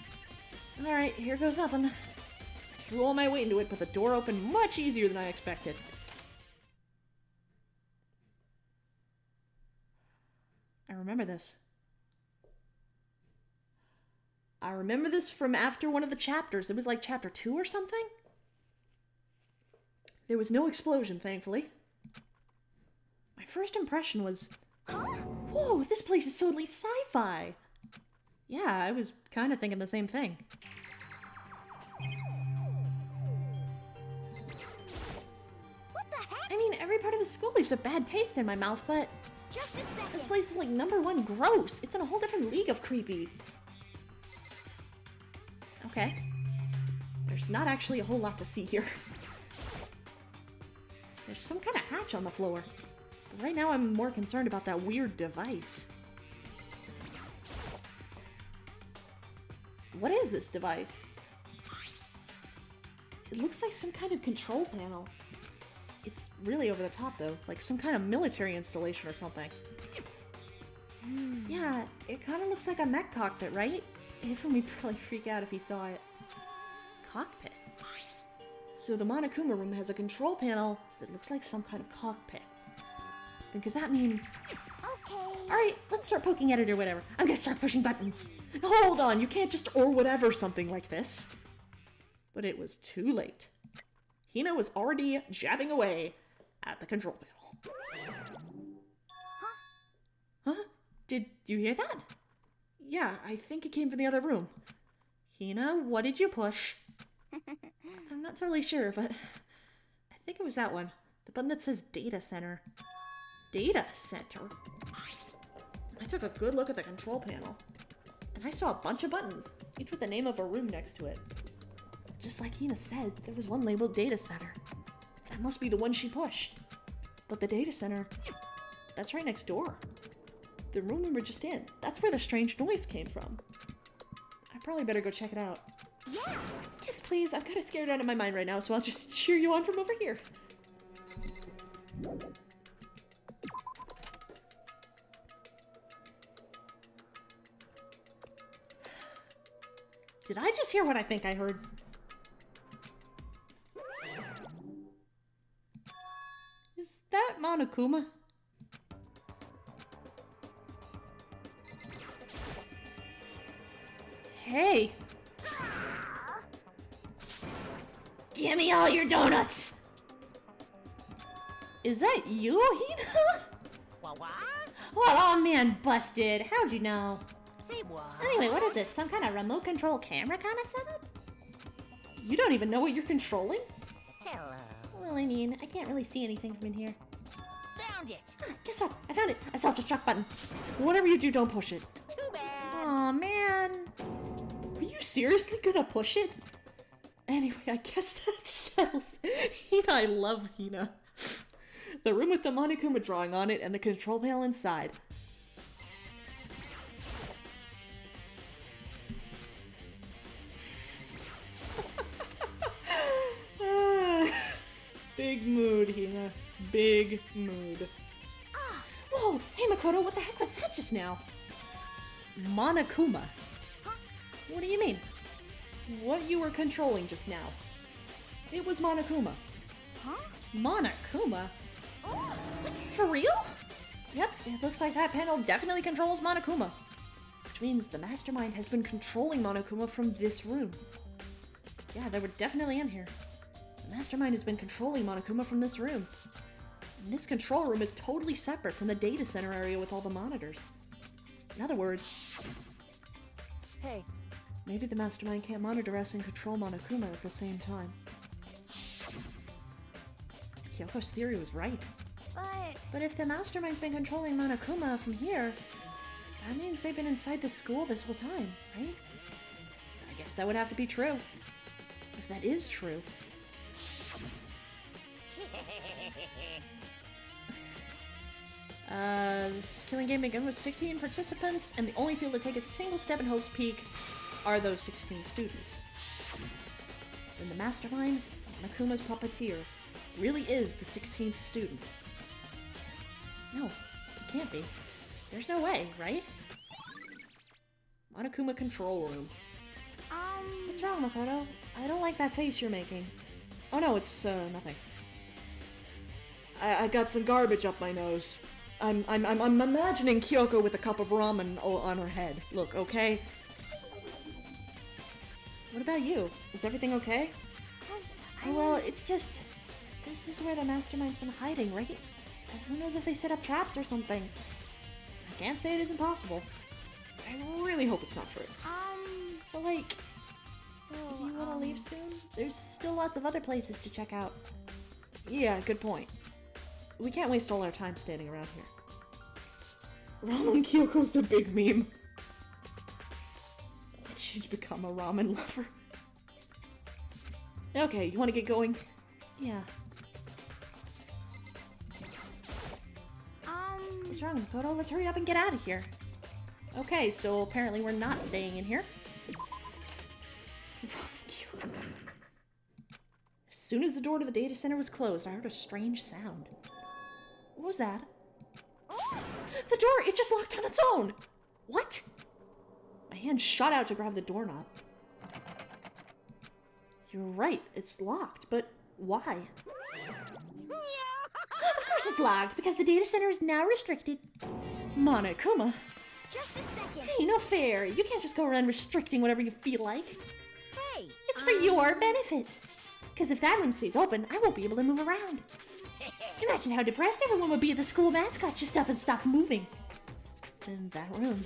Alright, here goes nothing. I threw all my weight into it, but the door opened much easier than I expected. I remember this. I remember this from after one of the chapters. It was like chapter 2 or something? There was no explosion, thankfully. My first impression was, whoa, this place is totally sci-fi. Yeah, I was kind of thinking the same thing. what the heck? I mean, every part of the school leaves a bad taste in my mouth, but Just a second. this place is like #1 gross. It's in a whole different league of creepy. Okay. There's not actually a whole lot to see here. There's some kind of hatch on the floor. But right now I'm more concerned about that weird device. What is this device? It looks like some kind of control panel. It's really over the top though, like some kind of military installation or something. Yeah, it kind of looks like a mech cockpit, right? Ifan would probably freak out if he saw it. Cockpit? So the Monokuma room has a control panel that looks like some kind of cockpit. Then could that mean... Okay. Alright, let's start poking at it or whatever. I'm gonna start pushing buttons. Hold on, you can't just or whatever something like this. But it was too late. Hina was already jabbing away at the control panel. Huh? Did you hear that? Yeah, I think it came from the other room. Hina, what did you push? I'm not totally sure, but I think it was that one. The button that says Data Center. Data Center? I took a good look at the control panel, and I saw a bunch of buttons, each with the name of a room next to it. Just like Hina said, there was one labeled Data Center. That must be the one she pushed. But the Data Center, that's right next door. The room we were just in, that's where the strange noise came from. I probably better go check it out. Yeah. Yes, please. I'm kind of scared out of my mind right now, so I'll just cheer you on from over here. Did I just hear what I think I heard? Is that Monokuma? Hey! Give me all your donuts! Is that you, Hina? What? What? Oh man, busted. How'd you know? Say what? Anyway, what is it? Some kind of remote control camera kind of setup? You don't even know what you're controlling? Hello. Well, I mean, I can't really see anything from in here. Found it. Guess what? I found it! A self-destruct button. Whatever you do, don't push it. Too bad. Aw, man. Are you seriously gonna push it? Anyway, I guess that settles. Hina, I love Hina. The room with the Monokuma drawing on it and the control panel inside. Big mood, Hina. Big mood. Whoa! Hey, Makoto, what the heck was that just now? Monokuma. What do you mean? What you were controlling just now. It was Monokuma. Huh? Monokuma? What, for real? Yep, it looks like that panel definitely controls Monokuma. Which means the mastermind has been controlling Monokuma from this room. Yeah, they were definitely in here. The mastermind has been controlling Monokuma from this room. And this control room is totally separate from the data center area with all the monitors. In other words, Hey, Maybe the mastermind can't monitor us and control Monokuma at the same time. Kyoko's theory was right. But if the mastermind's been controlling Monokuma from here, that means they've been inside the school this whole time, right? I guess that would have to be true. If that is true. This killing game began with 16 participants, and the only people to take its single step in Hope's Peak are those 16 students. Then the mastermind, Monokuma's puppeteer, really is the 16th student. No, it can't be. There's no way, right? Monokuma control room. What's wrong, Makoto? I don't like that face you're making. Oh no, it's, nothing. I got some garbage up my nose. I'm imagining Kyoko with a cup of ramen on her head. Look, okay? What about you? Is everything okay? Well, it's just... This is where the mastermind's been hiding, right? And who knows if they set up traps or something. I can't say it isn't possible. I really hope it's not true. So, like... Do you want to leave soon? There's still lots of other places to check out. Yeah, good point. We can't waste all our time standing around here. Ramen Kyoko's a big meme. She's become a ramen lover. Okay, you want to get going? Yeah. What's wrong, Makoto? Let's hurry up and get out of here. Okay, so apparently we're not staying in here. As soon as the door to the data center was closed, I heard a strange sound. What was that? The door! It just locked on its own! What? My hand shot out to grab the doorknob. You're right, it's locked, but why? Of course it's locked, because the data center is now restricted. Monokuma. Just a second. Hey, no fair. You can't just go around restricting whatever you feel like. Hey! It's for your benefit. Because if that room stays open, I won't be able to move around. Imagine how depressed everyone would be if the school mascot just up and stopped moving. In that room.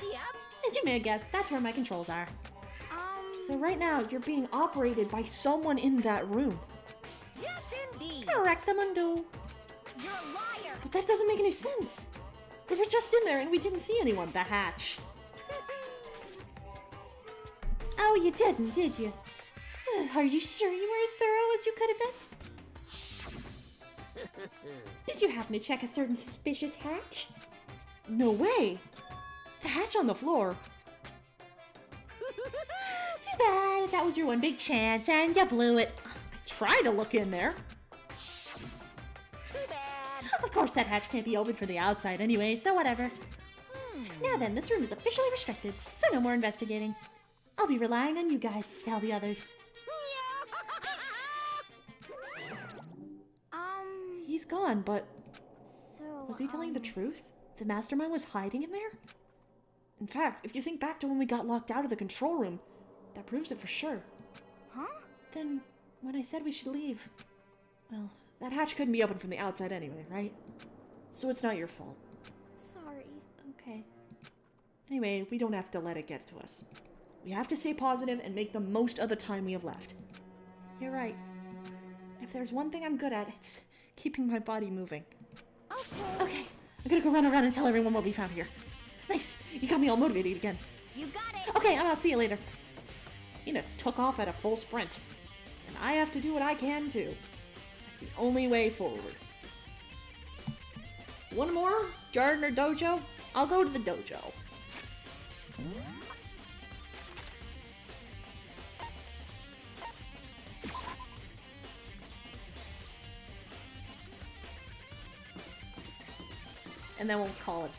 Yep. As you may have guessed, that's where my controls are. So right now, you're being operated by someone in that room. Yes, indeed. Correct, Mundo. You're a liar. But that doesn't make any sense. We were just in there and we didn't see anyone. The hatch. Oh, you didn't, did you? Are you sure you were as thorough as you could have been? Did you happen to check a certain suspicious hatch? No way! The hatch on the floor. Too bad. That was your one big chance and you blew it. I tried to look in there. Too bad. Of course that hatch can't be opened from the outside anyway, so whatever. Now then, this room is officially restricted, so no more investigating. I'll be relying on you guys to tell the others. He's gone, but So, was he telling the truth? The mastermind was hiding in there? In fact, if you think back to when we got locked out of the control room, that proves it for sure. Huh? Then, when I said we should leave, well, that hatch couldn't be opened from the outside anyway, right? So it's not your fault. Sorry. Okay. Anyway, we don't have to let it get to us. We have to stay positive and make the most of the time we have left. You're right. If there's one thing I'm good at, it's keeping my body moving. Okay, I'm gonna go run around and tell everyone what we found here. Nice, you got me all motivated again. You got it. Okay, I'll see you later. Ina took off at a full sprint. And I have to do what I can too. That's the only way forward. One more? Garden or dojo? I'll go to the dojo. And then we'll call it.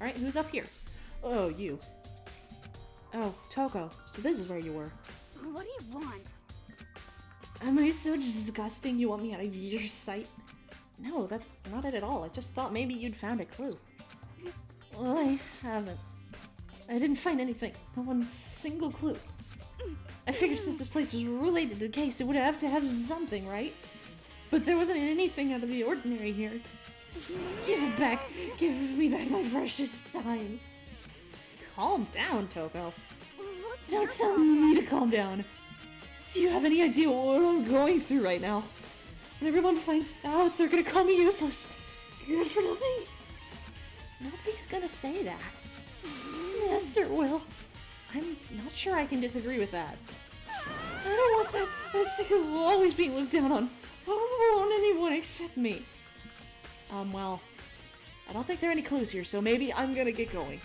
Alright, who's up here? Oh, you. Oh, Toko. So this is where you were. What do you want? Am I so disgusting you want me out of your sight? No, that's not it at all. I just thought maybe you'd found a clue. Well, I haven't. I didn't find anything. Not one single clue. I figured since this place was related to the case, it would have to have something, right? But there wasn't anything out of the ordinary here. Give it back! Give me back my precious time! Calm down, Toko. Don't tell me to calm down. Do you have any idea what I'm going through right now? When everyone finds out, they're gonna call me useless. Good for nothing. Nobody's gonna say that. Master will. I'm not sure I can disagree with that. I don't want that. I'm sick of always being looked down on. Why won't anyone accept me? Well, I don't think there are any clues here, so maybe I'm gonna get going.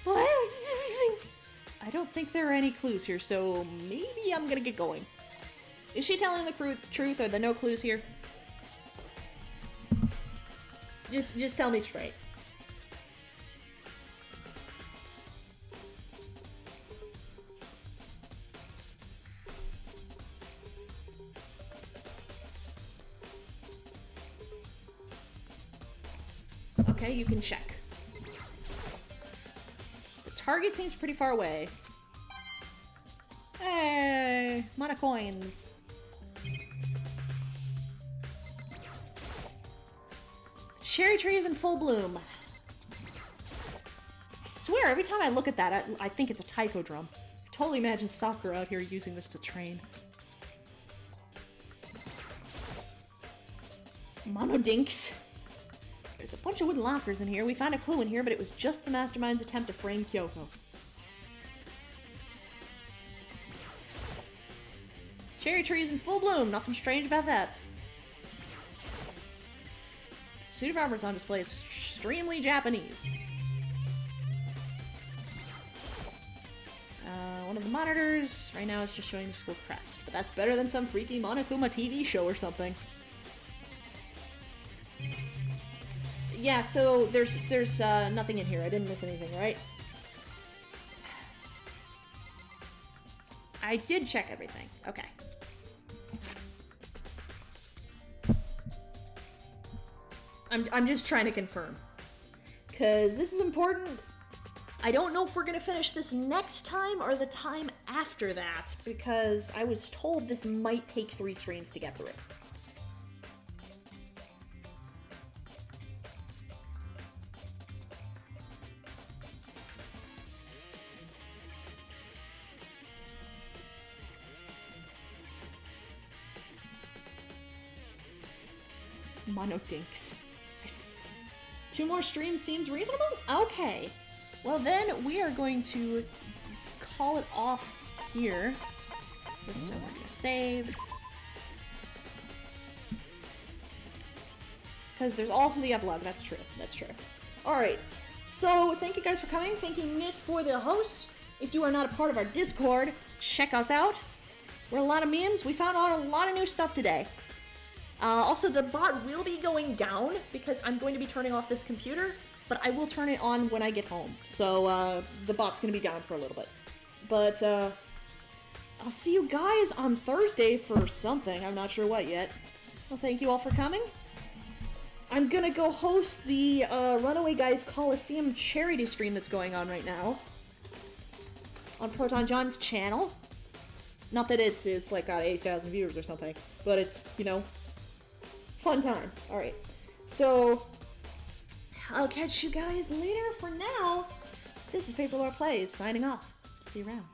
What is everything? I don't think there are any clues here, so maybe I'm gonna get going. Is she telling the truth, or the no clues here? Just tell me straight. Okay, you can check. The target seems pretty far away. Hey, mana coins. The cherry tree is in full bloom. I swear, every time I look at that, I think it's a taiko drum. I totally imagine Sakura out here using this to train. Mono dinks. There's a bunch of wooden lockers in here. We found a clue in here, but it was just the Mastermind's attempt to frame Kyoko. Cherry tree is in full bloom. Nothing strange about that. Suit of armor is on display. It's extremely Japanese. One of the monitors right now is just showing the school crest, but that's better than some freaky Monokuma TV show or something. Yeah, so there's nothing in here. I didn't miss anything, right? I did check everything. Okay. I'm just trying to confirm. Because this is important. I don't know if we're going to finish this next time or the time after that, because I was told this might take 3 streams to get through it. Mono dinks. Nice. 2 more streams seems reasonable? Okay. Well then, we are going to call it off here. System, we're gonna save. Because there's also the epilogue, that's true, that's true. Alright, so thank you guys for coming. Thank you, Nick, for the host. If you are not a part of our Discord, check us out. We're a lot of memes. We found out a lot of new stuff today. Also, the bot will be going down because I'm going to be turning off this computer, but I will turn it on when I get home. So, the bot's going to be down for a little bit. But, I'll see you guys on Thursday for something. I'm not sure what yet. Well, thank you all for coming. I'm going to go host the Runaway Guys Coliseum charity stream that's going on right now on Proton John's channel. Not that it's like got 8,000 viewers or something, but it's, you know, fun time. Alright, so I'll catch you guys later. For now, this is Paper Lore Plays signing off. See you around.